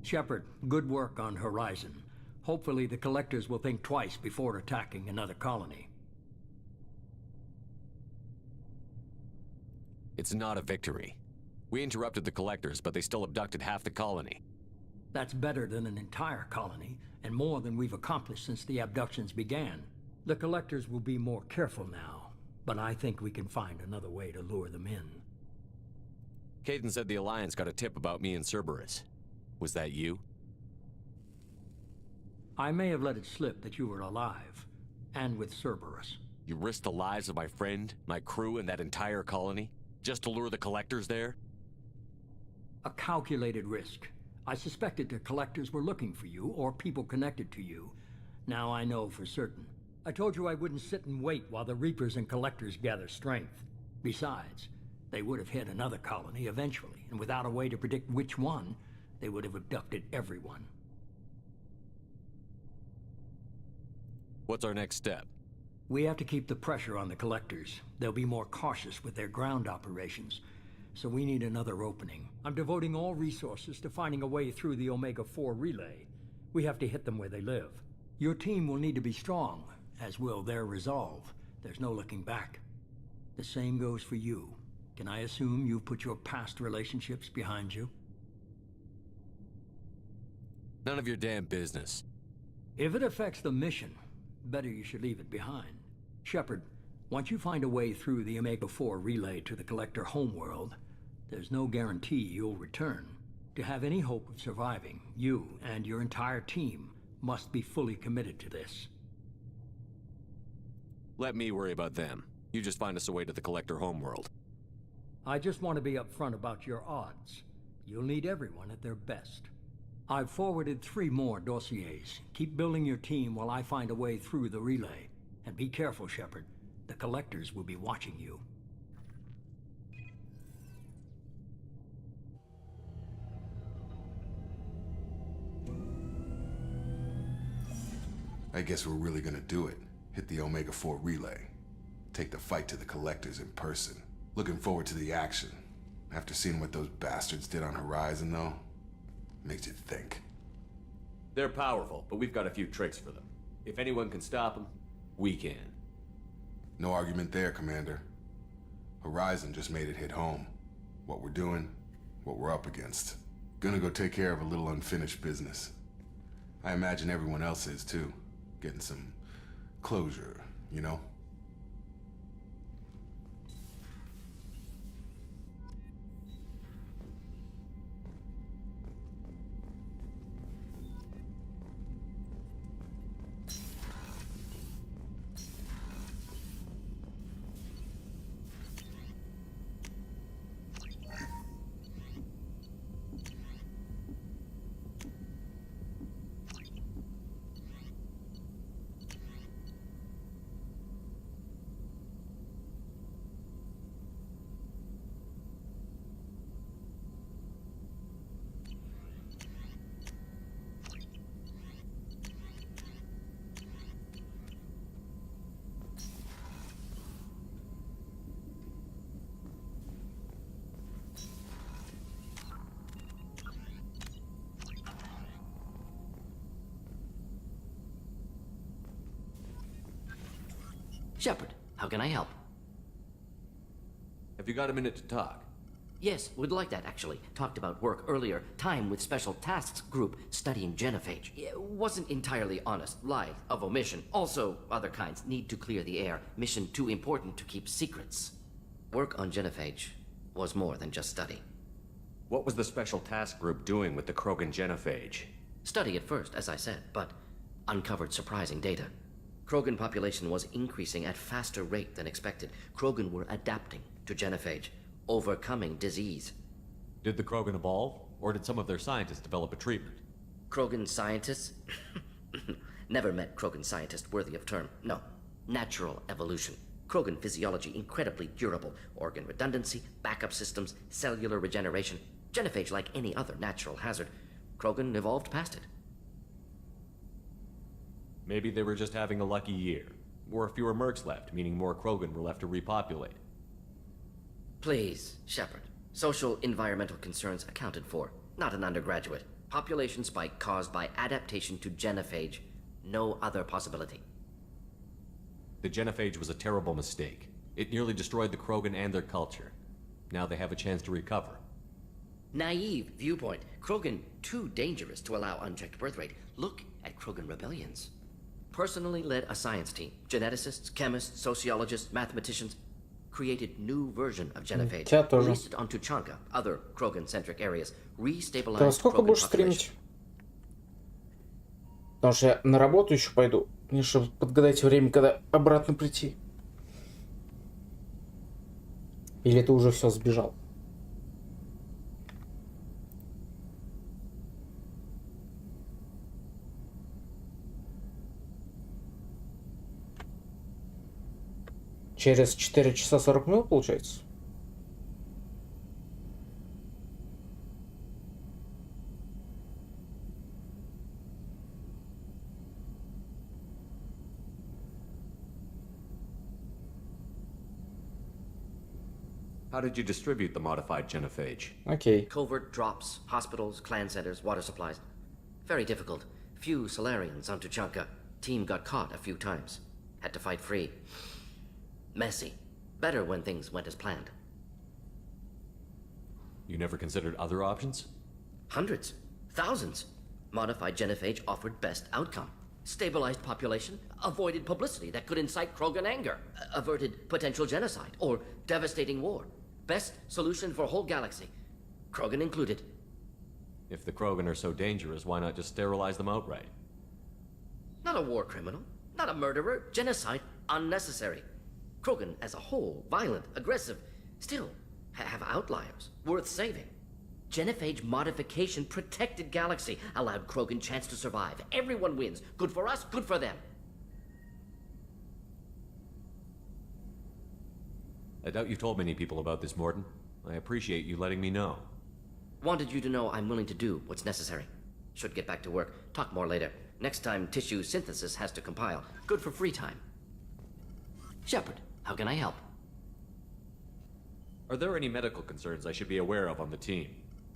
Shepard, good work on Horizon. Hopefully the Collectors will think twice before attacking another colony. It's not a victory. We interrupted the Collectors, but they still abducted half the colony. That's better than an entire colony, and more than we've accomplished since the abductions began. The Collectors will be more careful now, but I think we can find another way to lure them in. Caden said the Alliance got a tip about me and Cerberus. Was that you? I may have let it slip that you were alive, and with Cerberus. You risked the lives of my friend, my crew, and that entire colony? Just to lure the Collectors there? A calculated risk. I suspected the Collectors were looking for you, or people connected to you. Now I know for certain. I told you I wouldn't sit and wait while the Reapers and Collectors gather strength. Besides, they would have hit another colony eventually, and without a way to predict which one, they would have abducted everyone. What's our next step? We have to keep the pressure on the Collectors. They'll be more cautious with their ground operations. So we need another opening. I'm devoting all resources to finding a way through the Omega-4 relay. We have to hit them where they live. Your team will need to be strong, as will their resolve. There's no looking back. The same goes for you. Can I assume you've put your past relationships behind you? None of your damn business. If it affects the mission, better you should leave it behind. Shepard, once you find a way through the Omega-4 relay to the Collector homeworld, there's no guarantee you'll return. To have any hope of surviving, you and your entire team must be fully committed to this. Let me worry about them. You just find us a way to the Collector homeworld. I just want to be upfront about your odds. You'll need everyone at their best. I've forwarded 3 more dossiers. Keep building your team while I find a way through the relay. And be careful, Shepard. The Collectors will be watching you. I guess we're really gonna do it. Hit the Omega-4 relay. Take the fight to the Collectors in person. Looking forward to the action. After seeing what those bastards did on Horizon, though, makes you think. They're powerful, but we've got a few tricks for them. If anyone can stop them, we can. No argument there, Commander. Horizon just made it hit home. What we're doing, what we're up against. Gonna go take care of a little unfinished business. I imagine everyone else is, too. Getting some closure, you know? Shepard, how can I help? Have you got a minute to talk? Yes, would like that, actually. Talked about work earlier. Time with Special Tasks Group studying genophage. Wasn't entirely honest. Lie of omission. Also, other kinds. Need to clear the air. Mission too important to keep secrets. Work on genophage was more than just study. What was the Special Task Group doing with the Krogan genophage? Study at first, as I said, but uncovered surprising data. Krogan population was increasing at faster rate than expected. Krogan were adapting to genophage, overcoming disease. Did the Krogan evolve, or did some of their scientists develop a treatment? Krogan scientists? Never met Krogan scientist worthy of term. No. Natural evolution. Krogan physiology incredibly durable. Organ redundancy, backup systems, cellular regeneration. Genophage like any other natural hazard. Krogan evolved past it. Maybe they were just having a lucky year. Or fewer mercs left, meaning more Krogan were left to repopulate. Please, Shepard. Social environmental concerns accounted for. Not an undergraduate. Population spike caused by adaptation to genophage. No other possibility. The genophage was a terrible mistake. It nearly destroyed the Krogan and their culture. Now they have a chance to recover. Naive viewpoint. Krogan too dangerous to allow unchecked birth rate. Look at Krogan rebellions. Personally led a science team. Geneticists, chemists, sociologists, mathematicians. Created new version of genophage. Released it onto Chanka, other Krogan-centric areas. Restabilized сколько будешь стримить? Потому что я на работу еще пойду. Мне чтобы подгадать время, когда обратно прийти. Или ты уже все сбежал? Через 4 часа 40 минут, получается? How did you distribute the modified genophage? Okay. Covert drops, hospitals, clan centers, water supplies. Very difficult. Few Solarians onto Chanka. Team got caught a few times. Had to fight free. Messy. Better when things went as planned. You never considered other options? Hundreds. Thousands. Modified genophage offered best outcome. Stabilized population, avoided publicity that could incite Krogan anger, averted potential genocide, or devastating war. Best solution for whole galaxy. Krogan included. If the Krogan are so dangerous, why not just sterilize them outright? Not a war criminal, not a murderer. Genocide, unnecessary. Krogan as a whole, violent, aggressive, still have outliers, worth saving. Genophage modification protected galaxy, allowed Krogan chance to survive. Everyone wins. Good for us, good for them. I doubt you've told many people about this, Morden. I appreciate you letting me know. Wanted you to know I'm willing to do what's necessary. Should get back to work. Talk more later. Next time tissue synthesis has to compile. Good for free time. Shepard, how can I help? Are there any medical concerns I should be aware of on the team?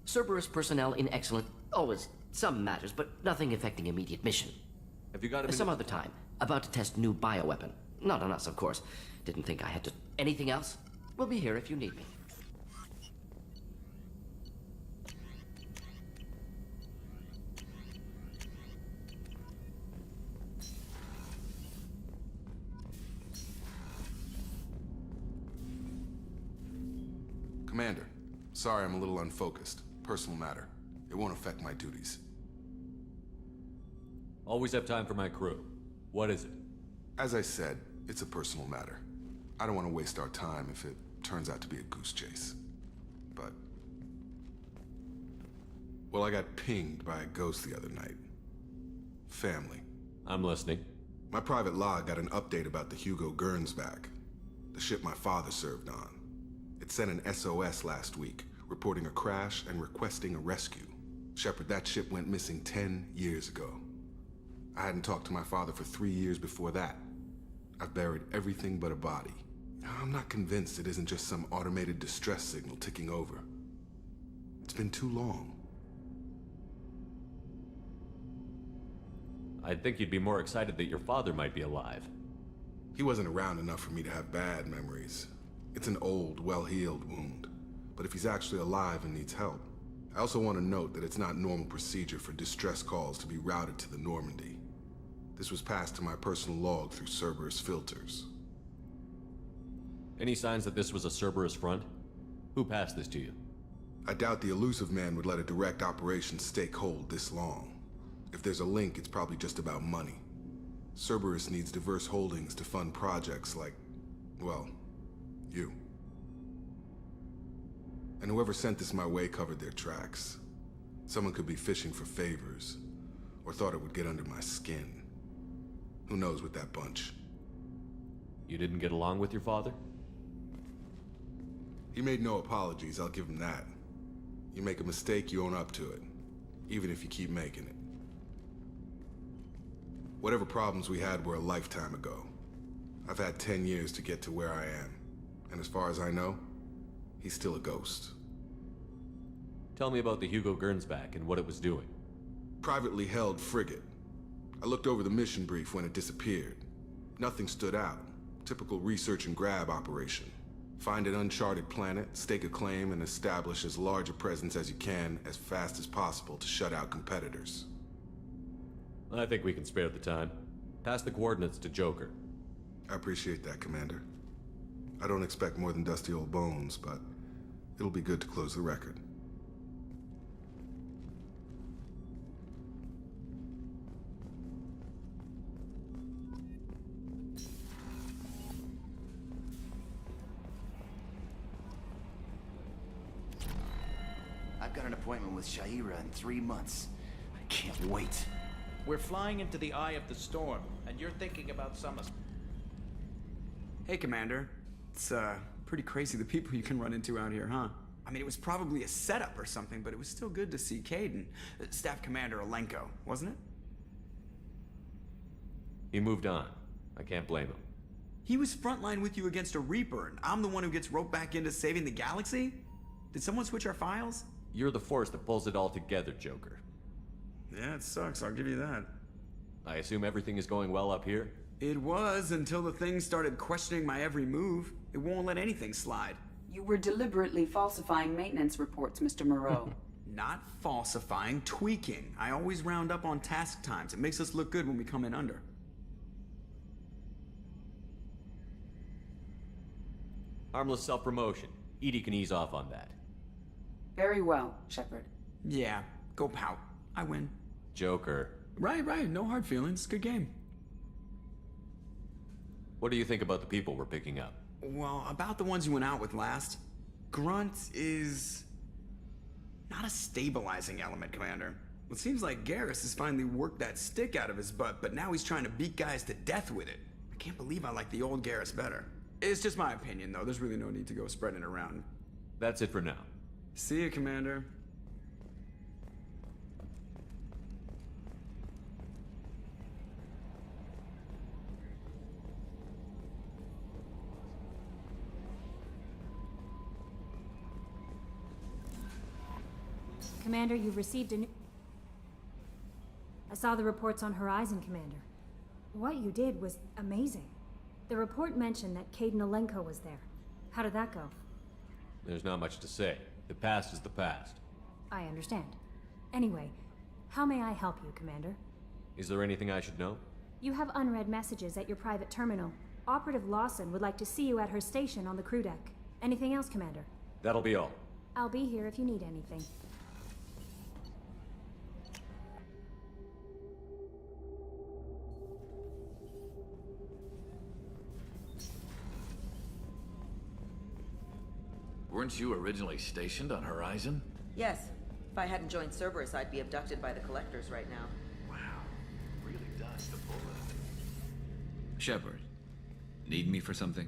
Cerberus personnel in excellent... Always some matters, but nothing affecting immediate mission. Have you got a Some other time. About to test new bioweapon. Not on us, of course. Didn't think I had to... Anything else? We'll be here if you need me. Commander, sorry I'm a little unfocused. Personal matter. It won't affect my duties. Always have time for my crew. What is it? As I said, it's a personal matter. I don't want to waste our time if it turns out to be a goose chase. But... well, I got pinged by a ghost the other night. Family. I'm listening. My private log got an update about the Hugo Gernsback, the ship my father served on. It sent an SOS last week, reporting a crash and requesting a rescue. Shepard, that ship went missing 10 years ago. I hadn't talked to my father for 3 years before that. I've buried everything but a body. I'm not convinced it isn't just some automated distress signal ticking over. It's been too long. I'd think you'd be more excited that your father might be alive. He wasn't around enough for me to have bad memories. It's an old, well-healed wound. But if he's actually alive and needs help, I also want to note that it's not normal procedure for distress calls to be routed to the Normandy. This was passed to my personal log through Cerberus filters. Any signs that this was a Cerberus front? Who passed this to you? I doubt the elusive man would let a direct operation stake hold this long. If there's a link, it's probably just about money. Cerberus needs diverse holdings to fund projects like, well, you. And whoever sent this my way covered their tracks. Someone could be fishing for favors, or thought it would get under my skin. Who knows with that bunch? You didn't get along with your father? He made no apologies, I'll give him that. You make a mistake, you own up to it. Even if you keep making it. Whatever problems we had were a lifetime ago. I've had 10 years to get to where I am. And as far as I know, he's still a ghost. Tell me about the Hugo Gernsback and what it was doing. Privately held frigate. I looked over the mission brief when it disappeared. Nothing stood out. Typical research and grab operation. Find an uncharted planet, stake a claim, and establish as large a presence as you can as fast as possible to shut out competitors. I think we can spare the time. Pass the coordinates to Joker. I appreciate that, Commander. I don't expect more than dusty old bones, but it'll be good to close the record. I've got an appointment with Shaira in 3 months. I can't wait. We're flying into the eye of the storm, and you're thinking about Summers. Hey, Commander. It's, pretty crazy the people you can run into out here, huh? I mean, it was probably a setup or something, but it was still good to see Caden. Staff Commander Alenko, wasn't it? He moved on. I can't blame him. He was frontline with you against a Reaper, and I'm the one who gets roped back into saving the galaxy? Did someone switch our files? You're the force that pulls it all together, Joker. Yeah, it sucks, I'll give you that. I assume everything is going well up here? It was, until the thing started questioning my every move. It won't let anything slide. You were deliberately falsifying maintenance reports, Mr. Moreau. Not falsifying, tweaking. I always round up on task times. It makes us look good when we come in under. Harmless self-promotion. Edie can ease off on that. Very well, Shepard. Yeah, go pout. I win. Joker. Right, no hard feelings. Good game. What do you think about the people we're picking up? Well, about the ones you went out with last. Grunt is... not a stabilizing element, Commander. It seems like Garrus has finally worked that stick out of his butt, but now he's trying to beat guys to death with it. I can't believe I like the old Garrus better. It's just my opinion, though. There's really no need to go spreading it around. That's it for now. See you, Commander. Commander, you've received a new... I saw the reports on Horizon, Commander. What you did was amazing. The report mentioned that Caden Alenko was there. How did that go? There's not much to say. The past is the past. I understand. Anyway, how may I help you, Commander? Is there anything I should know? You have unread messages at your private terminal. Operative Lawson would like to see you at her station on the crew deck. Anything else, Commander? That'll be all. I'll be here if you need anything. Weren't you originally stationed on Horizon? Yes. If I hadn't joined Cerberus, I'd be abducted by the Collectors right now. Wow. Really dodged the bullet. Shepard, need me for something?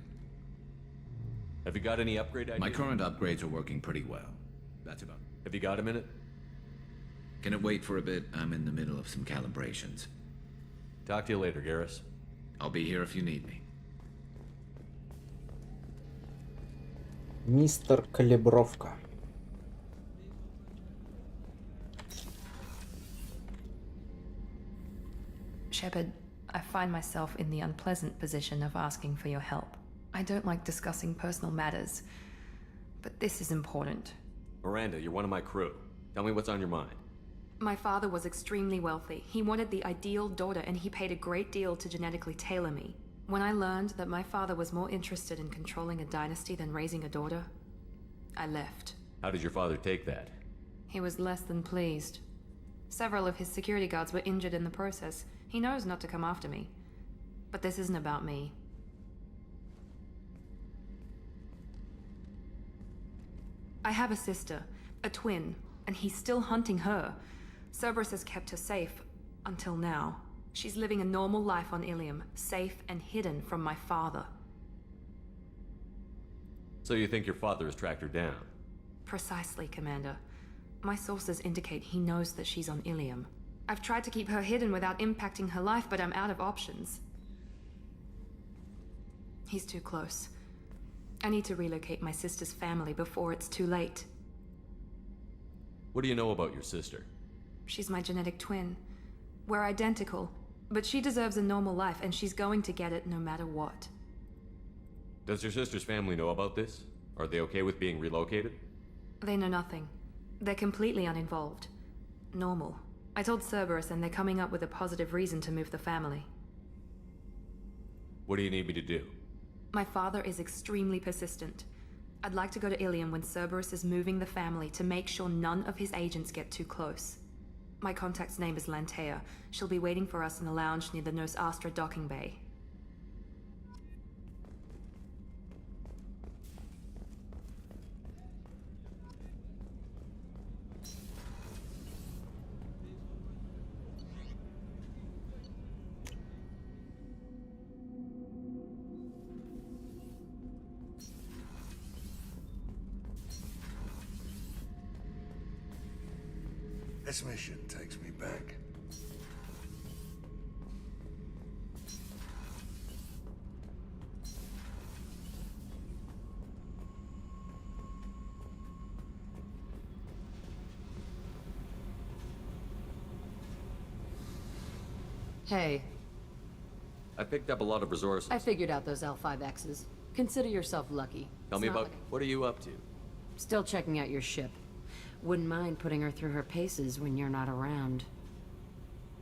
Have you got any upgrade ideas? My current upgrades are working pretty well. That's about it. Have you got a minute? Can it wait for a bit? I'm in the middle of some calibrations. Talk to you later, Garrus. I'll be here if you need me. Мистер Калибровка. Shepard, I find myself in the unpleasant position of asking for your help. I don't like discussing personal matters, but this is important. Miranda, you're one of my crew. Tell me what's on your mind. My father was extremely wealthy. He wanted the ideal daughter, and he paid a great deal to genetically tailor me. When I learned that my father was more interested in controlling a dynasty than raising a daughter, I left. How did your father take that? He was less than pleased. Several of his security guards were injured in the process. He knows not to come after me. But this isn't about me. I have a sister, a twin, and he's still hunting her. Cerberus has kept her safe, until now. She's living a normal life on Ilium, safe and hidden from my father. So you think your father has tracked her down? Precisely, Commander. My sources indicate he knows that she's on Ilium. I've tried to keep her hidden without impacting her life, but I'm out of options. He's too close. I need to relocate my sister's family before it's too late. What do you know about your sister? She's my genetic twin. We're identical, but she deserves a normal life, and she's going to get it no matter what. Does your sister's family know about this? Are they okay with being relocated? They know nothing. They're completely uninvolved. Normal. I told Cerberus, and they're coming up with a positive reason to move the family. What do you need me to do? My father is extremely persistent. I'd like to go to Ilium when Cerberus is moving the family to make sure none of his agents get too close. My contact's name is Lantea. She'll be waiting for us in the lounge near the Nos Astra docking bay. This mission takes me back. Hey, I picked up a lot of resources. I figured out those L5Xs. Consider yourself lucky. Tell me about what are you up to? Still checking out your ship. Wouldn't mind putting her through her paces when you're not around.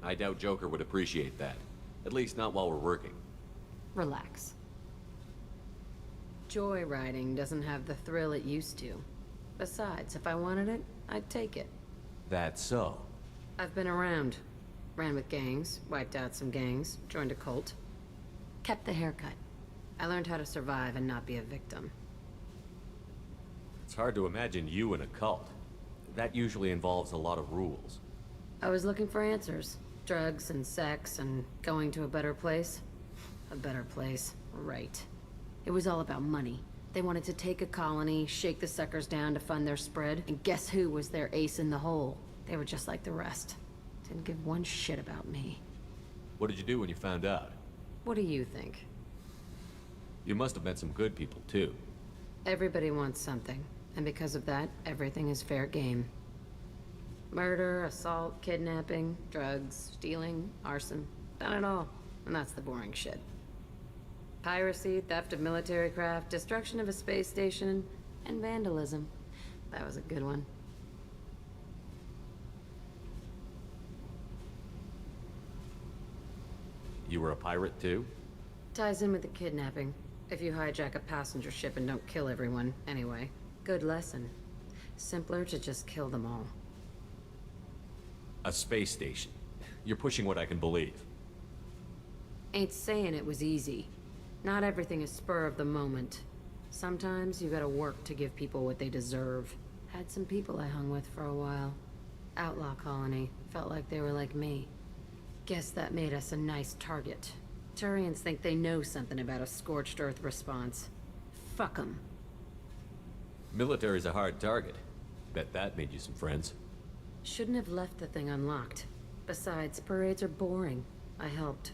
I doubt Joker would appreciate that. At least not while we're working. Relax. Joyriding doesn't have the thrill it used to. Besides, if I wanted it, I'd take it. That's so. I've been around. Ran with gangs, wiped out some gangs, joined a cult. Kept the haircut. I learned how to survive and not be a victim. It's hard to imagine you in a cult. That usually involves a lot of rules. I was looking for answers. Drugs and sex and going to a better place. A better place, right. It was all about money. They wanted to take a colony, shake the suckers down to fund their spread, and guess who was their ace in the hole? They were just like the rest. Didn't give one shit about me. What did you do when you found out? What do you think? You must have met some good people, too. Everybody wants something, and because of that, everything is fair game. Murder, assault, kidnapping, drugs, stealing, arson. Done it all. And that's the boring shit. Piracy, theft of military craft, destruction of a space station, and vandalism. That was a good one. You were a pirate, too? Ties in with the kidnapping. If you hijack a passenger ship and don't kill everyone, anyway. Good lesson. Simpler to just kill them all. A space station. You're pushing what I can believe. Ain't saying it was easy. Not everything is spur of the moment. Sometimes you gotta work to give people what they deserve. Had some people I hung with for a while. Outlaw colony. Felt like they were like me. Guess that made us a nice target. Turians think they know something about a scorched earth response. Fuck 'em. Military's a hard target. Bet that made you some friends. Shouldn't have left the thing unlocked. Besides, parades are boring. I helped.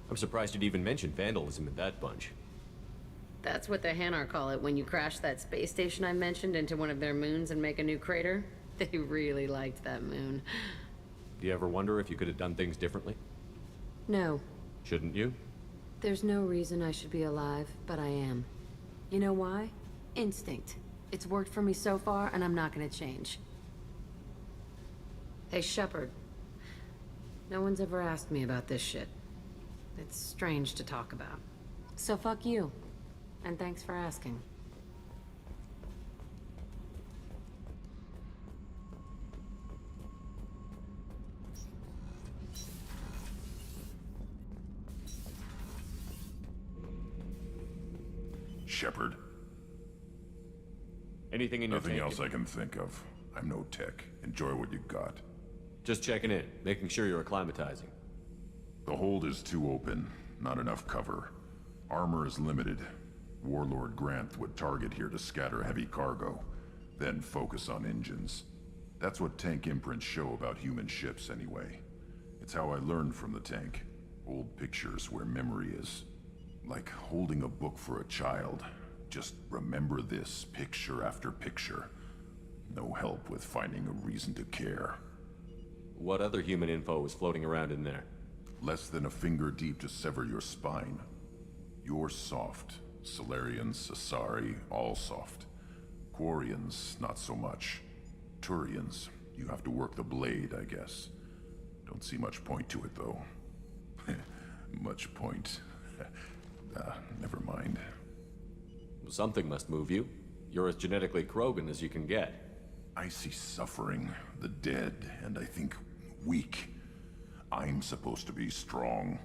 I'm surprised you'd even mention vandalism in that bunch. That's what the Hanar call it when you crash that space station I mentioned into one of their moons and make a new crater. They really liked that moon. Do you ever wonder if you could have done things differently? No. Shouldn't you? There's no reason I should be alive, but I am. You know why? Instinct. It's worked for me so far, and I'm not gonna change. Hey, Shepard. No one's ever asked me about this shit. It's strange to talk about. So fuck you. And thanks for asking. Shepard. Anything in your Nothing tank? else I can think of. I'm no tech. Enjoy what you got. Just checking in, making sure you're acclimatizing. The hold is too open. Not enough cover. Armor is limited. Warlord Grant would target here to scatter heavy cargo, then focus on engines. That's what tank imprints show about human ships anyway. It's how I learned from the tank. Old pictures where memory is. Like holding a book for a child. Just remember this, picture after picture. No help with finding a reason to care. What other human info was floating around in there? Less than a finger deep to sever your spine. You're soft. Solarians, Asari, all soft. Quarians, not so much. Turians, you have to work the blade, I guess. Don't see much point to it, though. Much point. Never mind. Something must move you. You're as genetically Krogan as you can get. I see suffering, the dead, and I think weak. I'm supposed to be strong.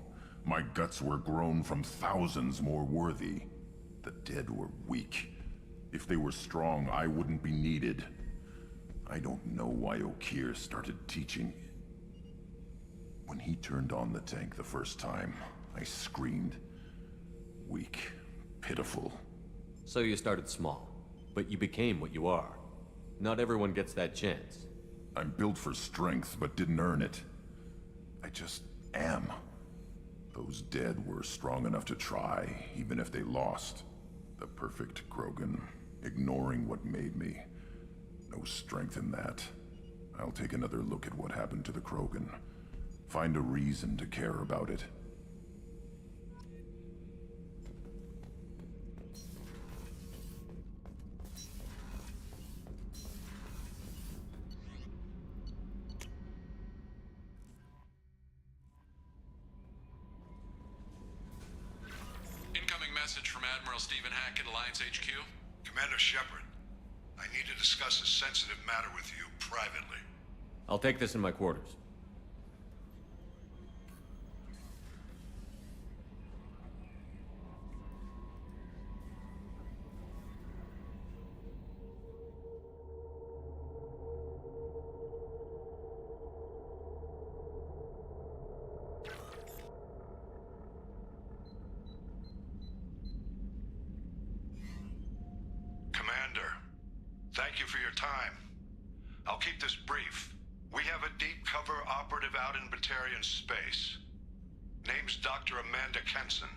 My guts were grown from thousands more worthy. The dead were weak. If they were strong, I wouldn't be needed. I don't know why Okeer started teaching. When he turned on the tank the first time, I screamed. Weak, pitiful. So you started small, but you became what you are. Not everyone gets that chance. I'm built for strength, but didn't earn it. I just am. Those dead were strong enough to try, even if they lost. The perfect Krogan, ignoring what made me. No strength in that. I'll take another look at what happened to the Krogan. Find a reason to care about it. message from Admiral Stephen Hack at Alliance HQ? Commander Shepard, I need to discuss a sensitive matter with you privately. I'll take this in my quarters. Commander, thank you for your time. I'll keep this brief. We have a deep cover operative out in Batarian space. Name's Dr. Amanda Kenson.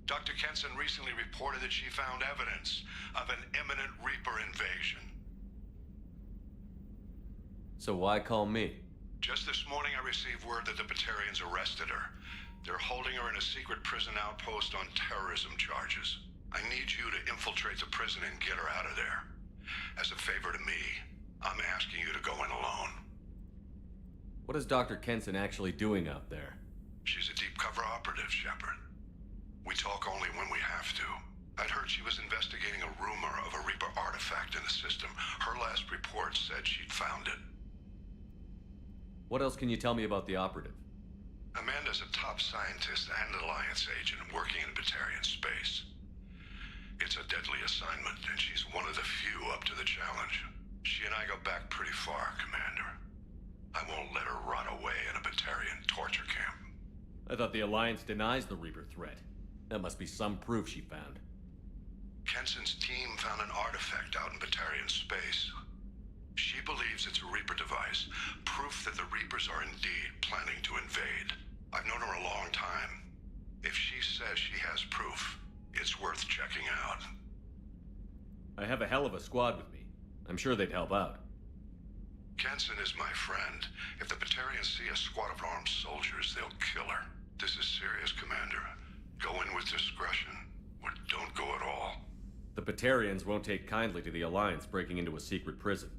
Dr. Kenson recently reported that she found evidence of an imminent Reaper invasion. So why call me? Just this morning I received word that the Batarians arrested her. They're holding her in a secret prison outpost on terrorism charges. I need you to infiltrate the prison and get her out of there. As a favor to me, I'm asking you to go in alone. What is Dr. Kenson actually doing out there? She's a deep cover operative, Shepard. We talk only when we have to. I'd heard she was investigating a rumor of a Reaper artifact in the system. Her last report said she'd found it. What else can you tell me about the operative? Amanda's a top scientist and Alliance agent working in Batarian space. It's a deadly assignment, and she's one of the few up to the challenge. She and I go back pretty far, Commander. I won't let her rot away in a Batarian torture camp. I thought the Alliance denies the Reaper threat. That must be some proof she found. Kenson's team found an artifact out in Batarian space. She believes it's a Reaper device, proof that the Reapers are indeed planning to invade. I've known her a long time. If she says she has proof, it's worth checking out. I have a hell of a squad with me. I'm sure they'd help out. Kenson is my friend. If the Batarians see a squad of armed soldiers, they'll kill her. This is serious, Commander. Go in with discretion, or don't go at all. The Batarians won't take kindly to the Alliance breaking into a secret prison.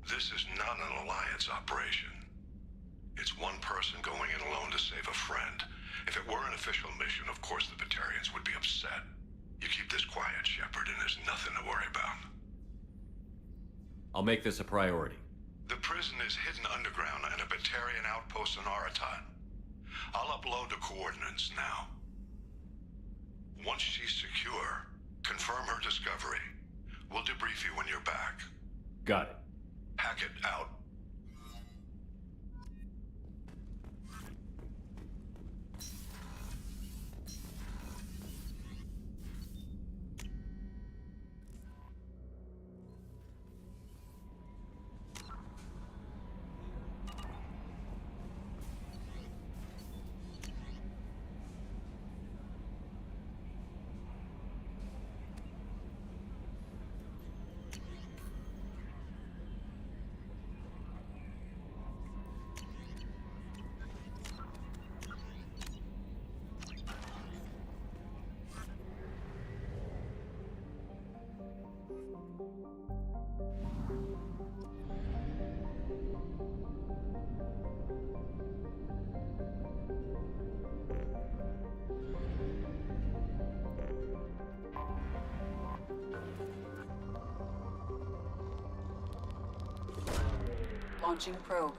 This is not an Alliance operation. It's one person going in alone to save a friend. If it were an official mission, of course the Batarians would be upset. You keep this quiet, Shepard, and there's nothing to worry about. I'll make this a priority. The prison is hidden underground at a Batarian outpost in Aratat. I'll upload the coordinates now. Once she's secure, confirm her discovery. We'll debrief you when you're back. Got it. Hackett out. Launching probe.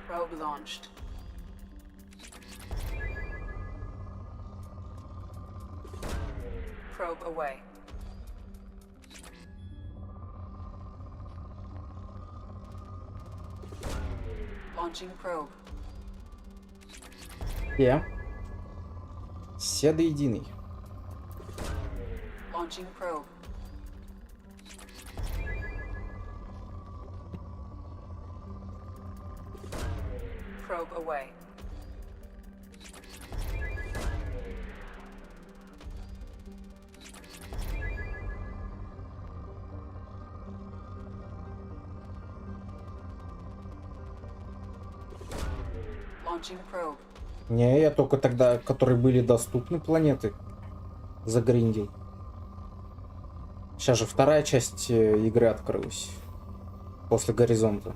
Probe launched. Probe away. Launching probe. Все до единой. Launching probe. Probe away. Launching probe. Не, я только тогда, которые были доступны планеты, загриндил. Сейчас же вторая часть игры открылась. После горизонта.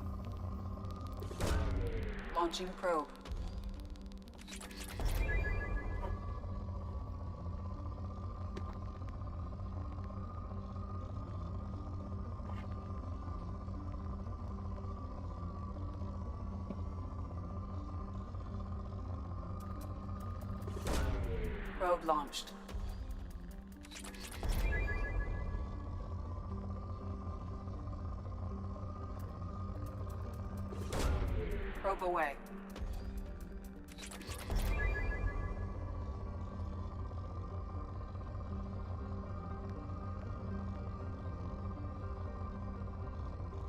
Launching probe. Probe launched. Probe away.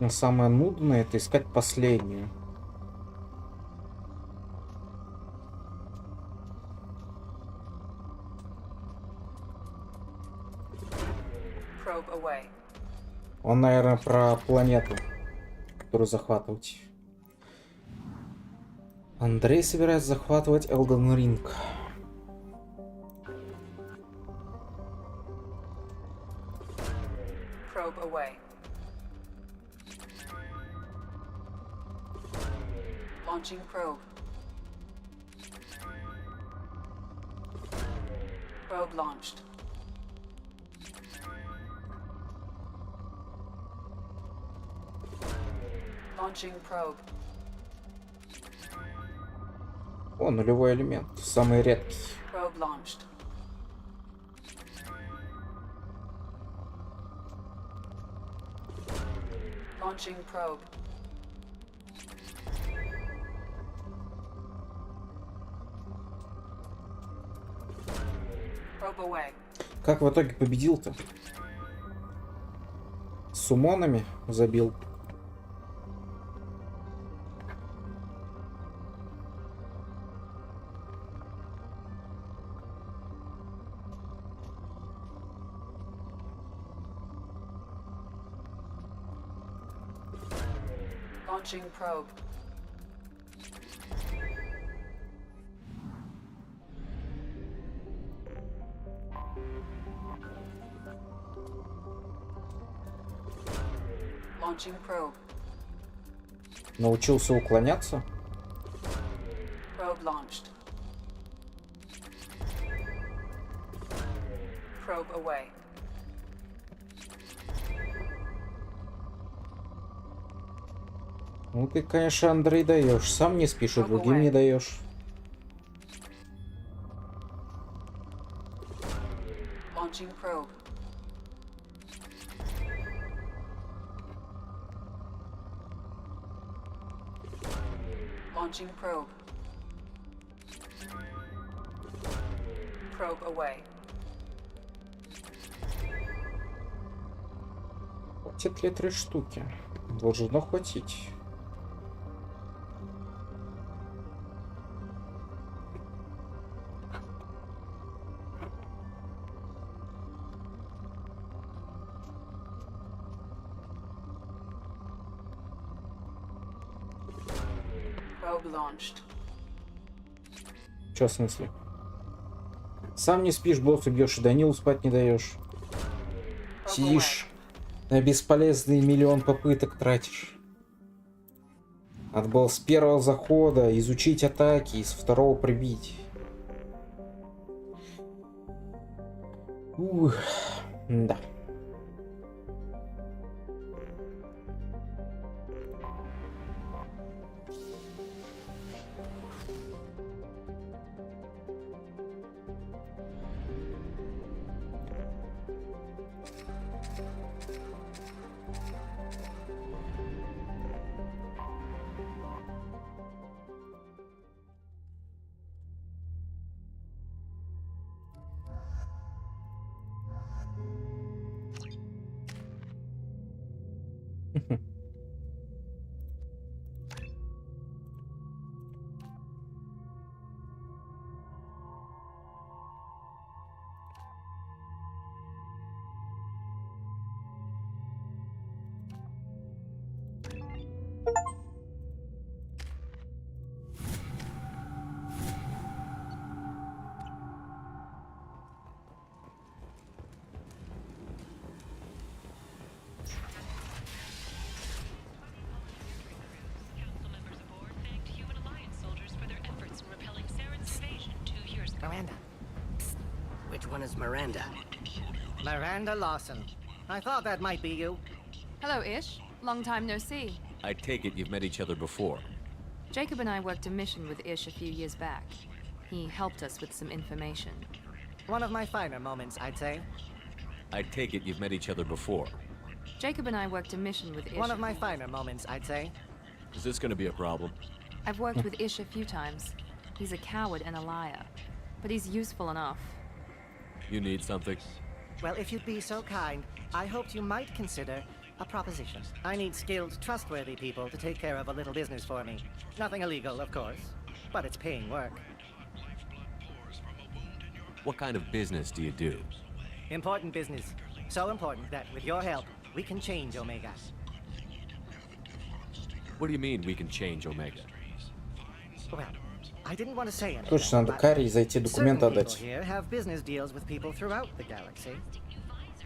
Но самое нудное — это искать последнюю. Probe away. Он, наверное, про планету, которую захватывать. Андрей собирается захватывать Elden Ring. Probe away. Launching probe. Probe launched. Launching probe. О, нулевой элемент. Самый редкий. Probe launched. Launching probe. Probe away. Как в итоге победил-то? С сумонами забил. Launching probe. Launching probe. Научился уклоняться? Probe launched. Probe away. Ну ты, конечно, Андрей, даешь. Сам не спишь, и другим не даешь. Launching probe. Launching probe. Probe away. Хватит ли 3 штуки? Должно хватить. Probe launched. Чё в смысле? Сам не спишь, босса бьешь, и Данилу спать не даешь. Сидишь, на бесполезные миллион попыток тратишь. Надо было с первого захода изучить атаки и с второго прибить. Ух, да. Miranda. Psst. Which one is Miranda? Miranda Lawson. I thought that might be you. Hello, Ish. Long time no see. I take it you've met each other before. Jacob and I worked a mission with Ish a few years back. He helped us with some information. One of my finer moments, I'd say. I take it you've met each other before. Jacob and I worked a mission with Ish. One of my finer moments, I'd say. Is this gonna be a problem? I've worked with Ish a few times. He's a coward and a liar, but he's useful enough. You need something? Well, if you'd be so kind, I hoped you might consider a proposition. I need skilled, trustworthy people to take care of a little business for me. Nothing illegal, of course, but it's paying work. What kind of business do you do? Important business. So important that, with your help, we can change Omega. What do you mean we can change Omega? Well, I didn't want to say anything. Слушай, надо Карри зайти документы Certain people отдать. here have business deals with people throughout the galaxy.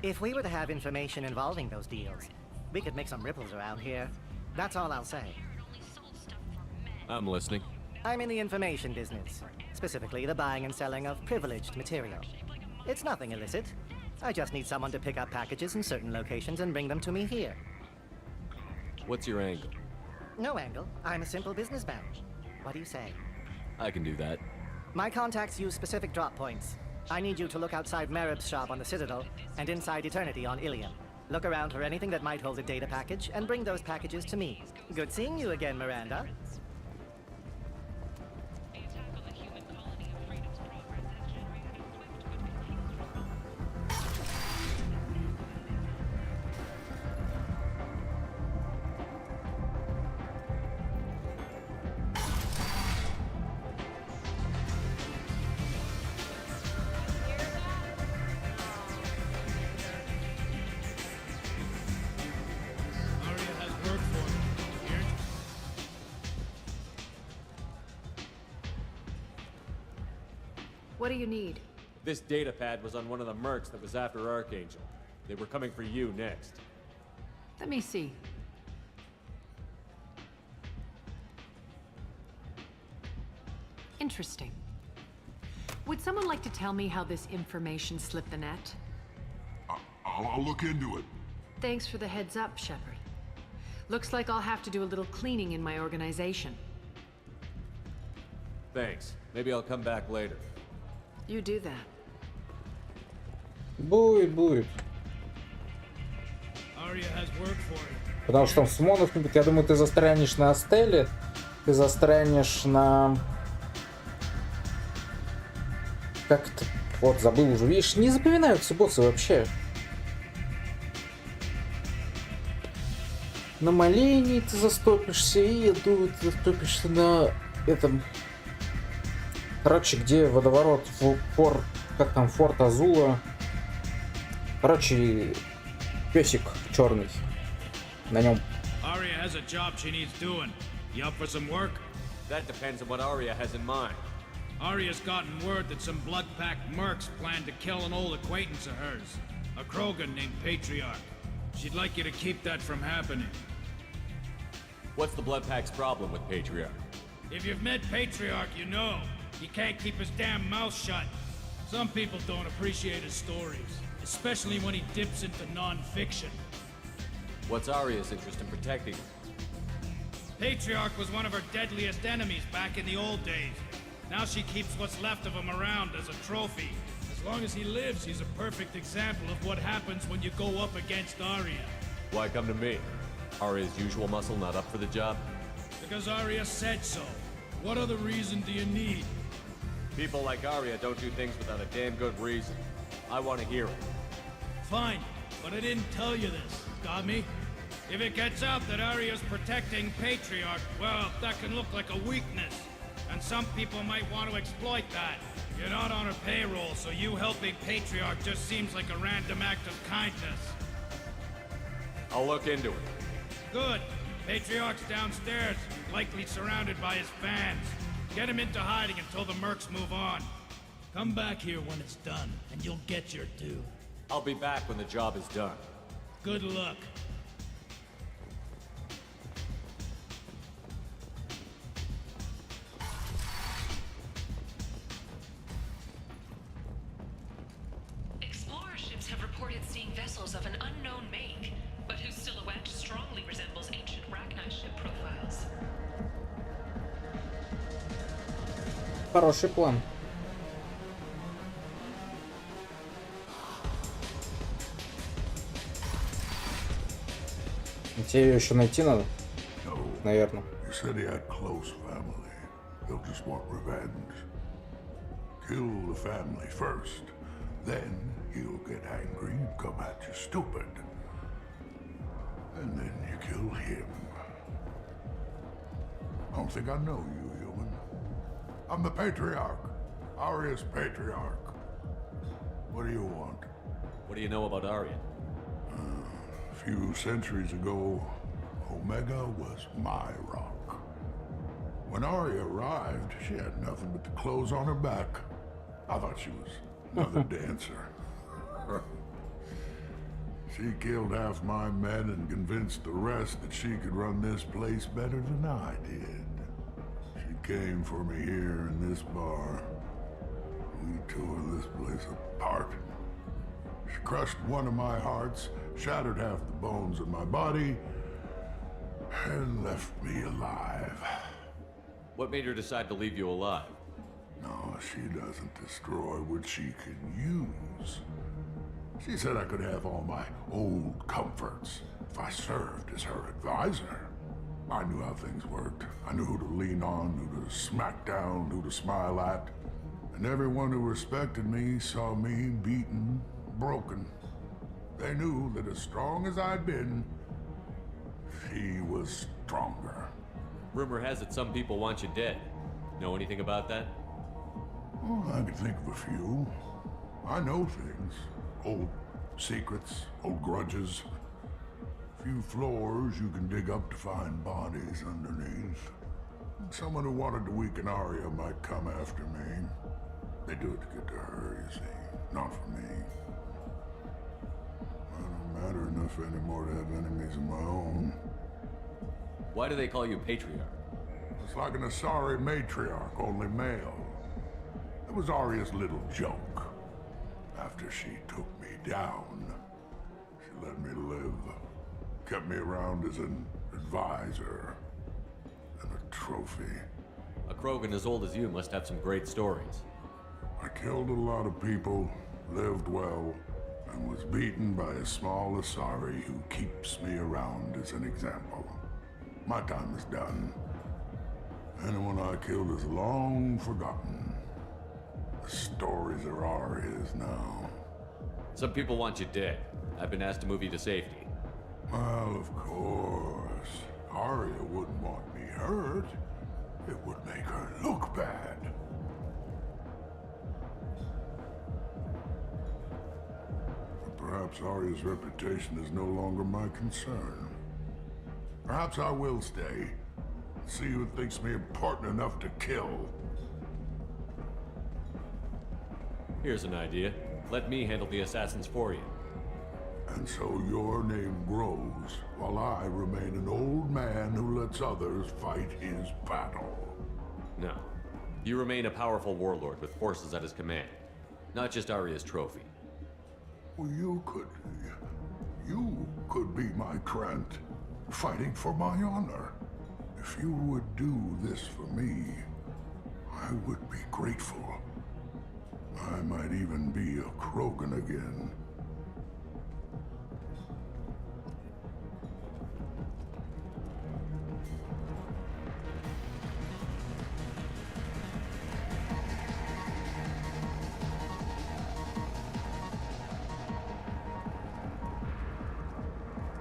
If we were to have information involving those deals, we could make some ripples around here. That's all I'll say. I'm listening. I'm in the information business, specifically the buying and selling of privileged material. It's nothing illicit. I just need someone to pick up packages in certain locations and bring them to me here. What's your angle? No angle. I'm a simple businessman. What do you say? I can do that. My contacts use specific drop points. I need you to look outside Merib's shop on the Citadel and inside Eternity on Ilium. Look around for anything that might hold a data package and bring those packages to me. Good seeing you again, Miranda. What do you need? This data pad was on one of the mercs that was after Archangel. They were coming for you next. Let me see. Interesting. Would someone like to tell me how this information slipped the net? I'll look into it. Thanks for the heads up, Shepard. Looks like I'll have to do a little cleaning in my organization. Thanks. Maybe I'll come back later. You do that. Будет. Потому что там смонов не будет. Я думаю, ты застрянешь на Астеле, ты застрянешь на... Как это? Вот, забыл уже. Видишь, не запоминаются боссы вообще. На молении ты застопишься, и я думаю, ты застопишься на этом... Короче, где водоворот в как там, Форт Азула. Короче, песик черный. На нем. Aria has a job she needs doing. You up for some work? That depends on what Aria has in mind. Aria's gotten word that some blood-packed mercs plan to kill an old acquaintance of hers, a Krogan named Patriarch. She'd like you to keep that from happening. What's the Blood Pack's problem with Patriarch? If you've met Patriarch, you know. He can't keep his damn mouth shut. Some people don't appreciate his stories, especially when he dips into non-fiction. What's Aria's interest in protecting him? Patriarch was one of her deadliest enemies back in the old days. Now she keeps what's left of him around as a trophy. As long as he lives, he's a perfect example of what happens when you go up against Aria. Why come to me? Aria's usual muscle not up for the job? Because Aria said so. What other reason do you need? People like Aria don't do things without a damn good reason. I want to hear it. Fine, but I didn't tell you this. Got me? If it gets out that Aria's protecting Patriarch, well, that can look like a weakness. And some people might want to exploit that. You're not on her payroll, so you helping Patriarch just seems like a random act of kindness. I'll look into it. Good. Patriarch's downstairs, likely surrounded by his fans. Get him into hiding until the mercs move on. Come back here when it's done, and you'll get your due. I'll be back when the job is done. Good luck. Explorer ships have reported seeing vessels of an unknown make, but whose silhouette strongly resembles ancient Rachni ship profiles. Хороший план. Тебе ее еще найти надо? Наверное. You said he had close family. He'll just want revenge. Kill the family first. Then he'll get angry and come at you stupid. And then you kill him. I don't think I know you, human. I'm the Patriarch. Aria's Patriarch. What do you want? What do you know about Arya? A few centuries ago, Omega was my rock. When Arya arrived, she had nothing but the clothes on her back. I thought she was another dancer. She killed half my men and convinced the rest that she could run this place better than I did. She came for me here in this bar. We tore this place apart. She crushed one of my hearts, shattered half the bones in my body, and left me alive. What made her decide to leave you alive? No, she doesn't destroy what she can use. She said I could have all my old comforts if I served as her advisor. I knew how things worked. I knew who to lean on, who to smack down, who to smile at. And everyone who respected me saw me beaten, broken. They knew that as strong as I'd been, she was stronger. Rumor has it some people want you dead. Know anything about that? Oh, I can think of a few. I know things. Old secrets, old grudges. Few floors you can dig up to find bodies underneath. Someone who wanted to weaken Arya might come after me. They do it to get to her, you see, not for me. I don't matter enough anymore to have enemies of my own. Why do they call you Patriarch? It's like an Asari matriarch, only male. It was Arya's little joke. After she took me down, she let me live. Kept me around as an advisor and a trophy. A Krogan as old as you must have some great stories. I killed a lot of people, lived well, and was beaten by a small Asari who keeps me around as an example. My time is done. Anyone I killed is long forgotten. The stories are Arya's now. Some people want you dead. I've been asked to move you to safety. Well, of course. Arya wouldn't want me hurt. It would make her look bad. But perhaps Arya's reputation is no longer my concern. Perhaps I will stay. See who thinks me important enough to kill. Here's an idea. Let me handle the assassins for you. And so your name grows, while I remain an old man who lets others fight his battle. No. You remain a powerful warlord with forces at his command. Not just Arya's trophy. Well, you could be my Krant, fighting for my honor. If you would do this for me, I would be grateful. I might even be a Krogan again.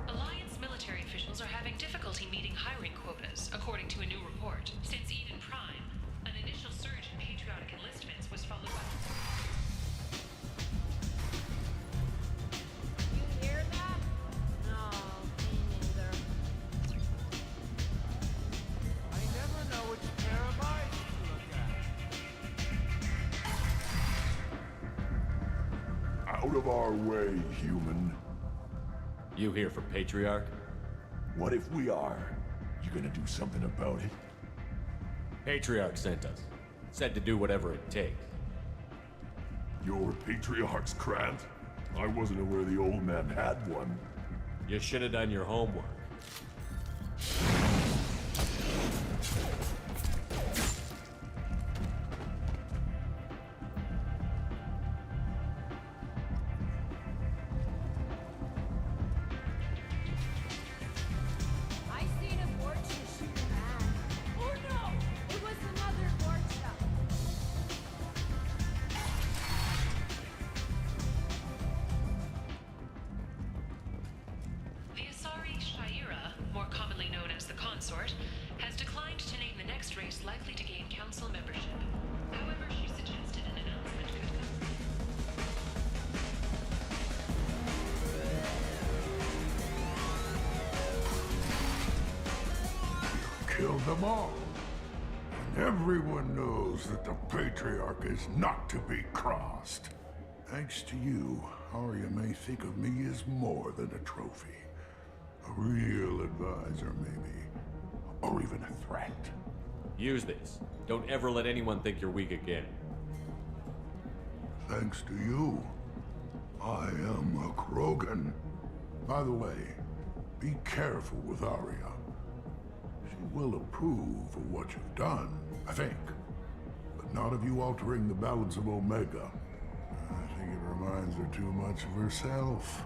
Alliance military officials are having difficulty meeting hiring quotas, according to a new report. Since Eden Prime, an initial surge in patriotic enlistments was followed by... You hear that? No, me neither. I never know which pair of eyes to look at. Out of our way, human. You here for Patriarch? What if we are? You gonna do something about it? Patriarch sent us. Said to do whatever it takes. You're Patriarch's Krant? I wasn't aware the old man had one. You should have done your homework. of them all. And everyone knows that the Patriarch is not to be crossed. Thanks to you, Arya may think of me as more than a trophy. A real advisor, maybe. Or even a threat. Use this. Don't ever let anyone think you're weak again. Thanks to you, I am a Krogan. By the way, be careful with Arya. She will approve of what you've done, I think. But not of you altering the balance of Omega. I think it reminds her too much of herself.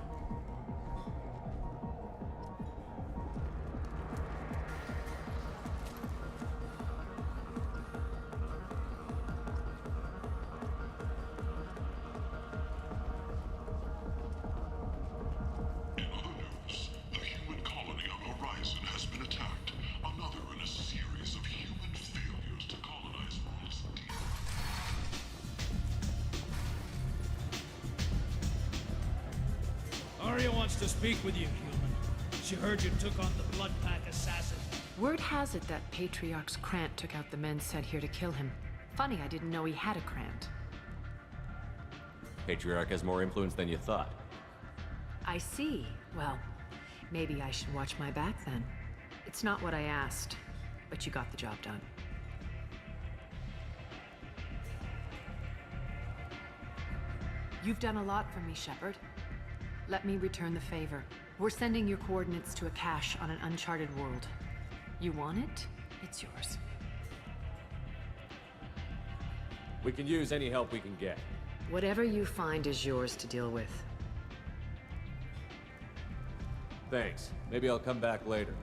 Arya wants to speak with you, human. She heard you took on the Blood Pack assassin. Word has it that Patriarch's Krant took out the men sent here to kill him. Funny, I didn't know he had a Krant. Patriarch has more influence than you thought. I see. Well, maybe I should watch my back then. It's not what I asked, but you got the job done. You've done a lot for me, Shepard. Let me return the favor. We're sending your coordinates to a cache on an uncharted world. You want it? It's yours. We can use any help we can get. Whatever you find is yours to deal with. Thanks. Maybe I'll come back later.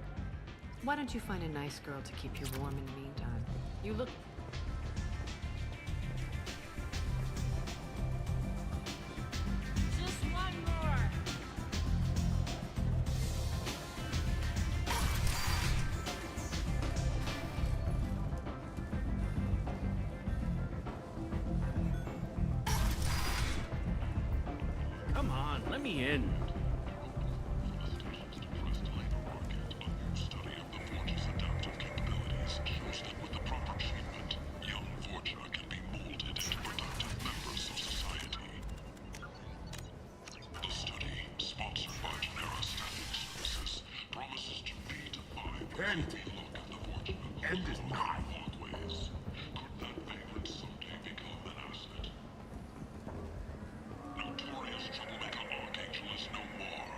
Why don't you find a nice girl to keep you warm in the meantime? You look... Just one more. Come on, let me in. End is nigh. Notorious troublemaker Archangel is no more.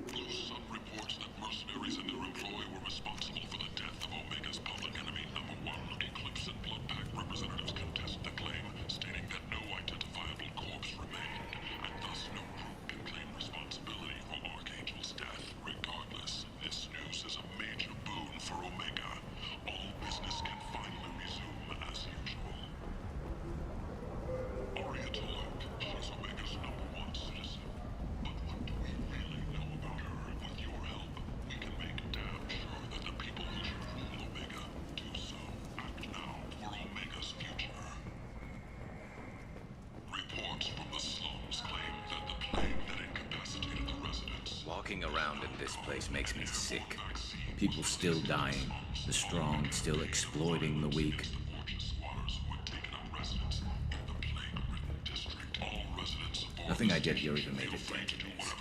Blue Sun reports that mercenaries in their employ were responsible for the death of Omega's public enemy #1. Eclipse and Blood Pack representatives contest the claim, stating that no identifiable corpse remained, and thus no group can claim responsibility for Archangel's death. Regardless, this news is a major boon for Omega. All business can finally resume as usual. Arya Taluk, she's Omega's #1 citizen. But what do we really know about her? With your help, we can make damn sure that the people who should rule Omega do so. Act now for Omega's future. Reports from the slums claim that the plague that incapacitated the residents... Walking around in this place makes me sick. People still dying. The strong still exploiting the weak. Nothing I did here even made a dent in this.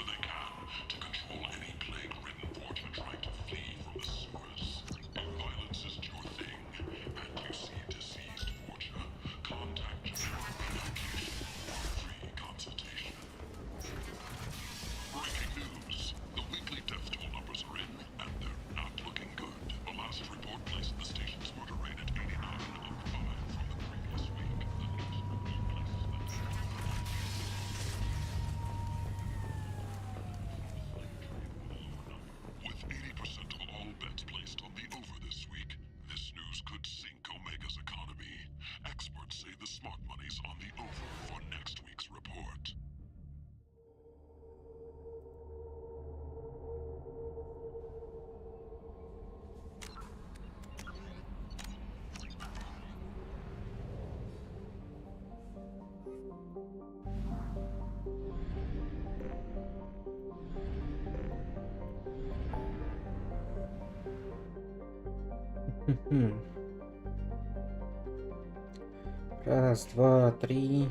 Раз, два, три,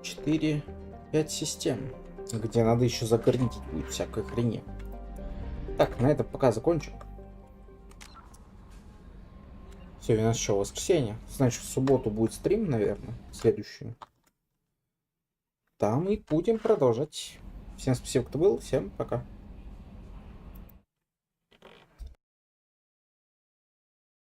4, 5 систем, где надо еще заграндить будет всякой хрени. Так, на этом пока закончим. Сегодня у нас еще воскресенье. Значит, в субботу будет стрим, наверное, следующую. Там и будем продолжать. Всем спасибо, кто был. Всем пока.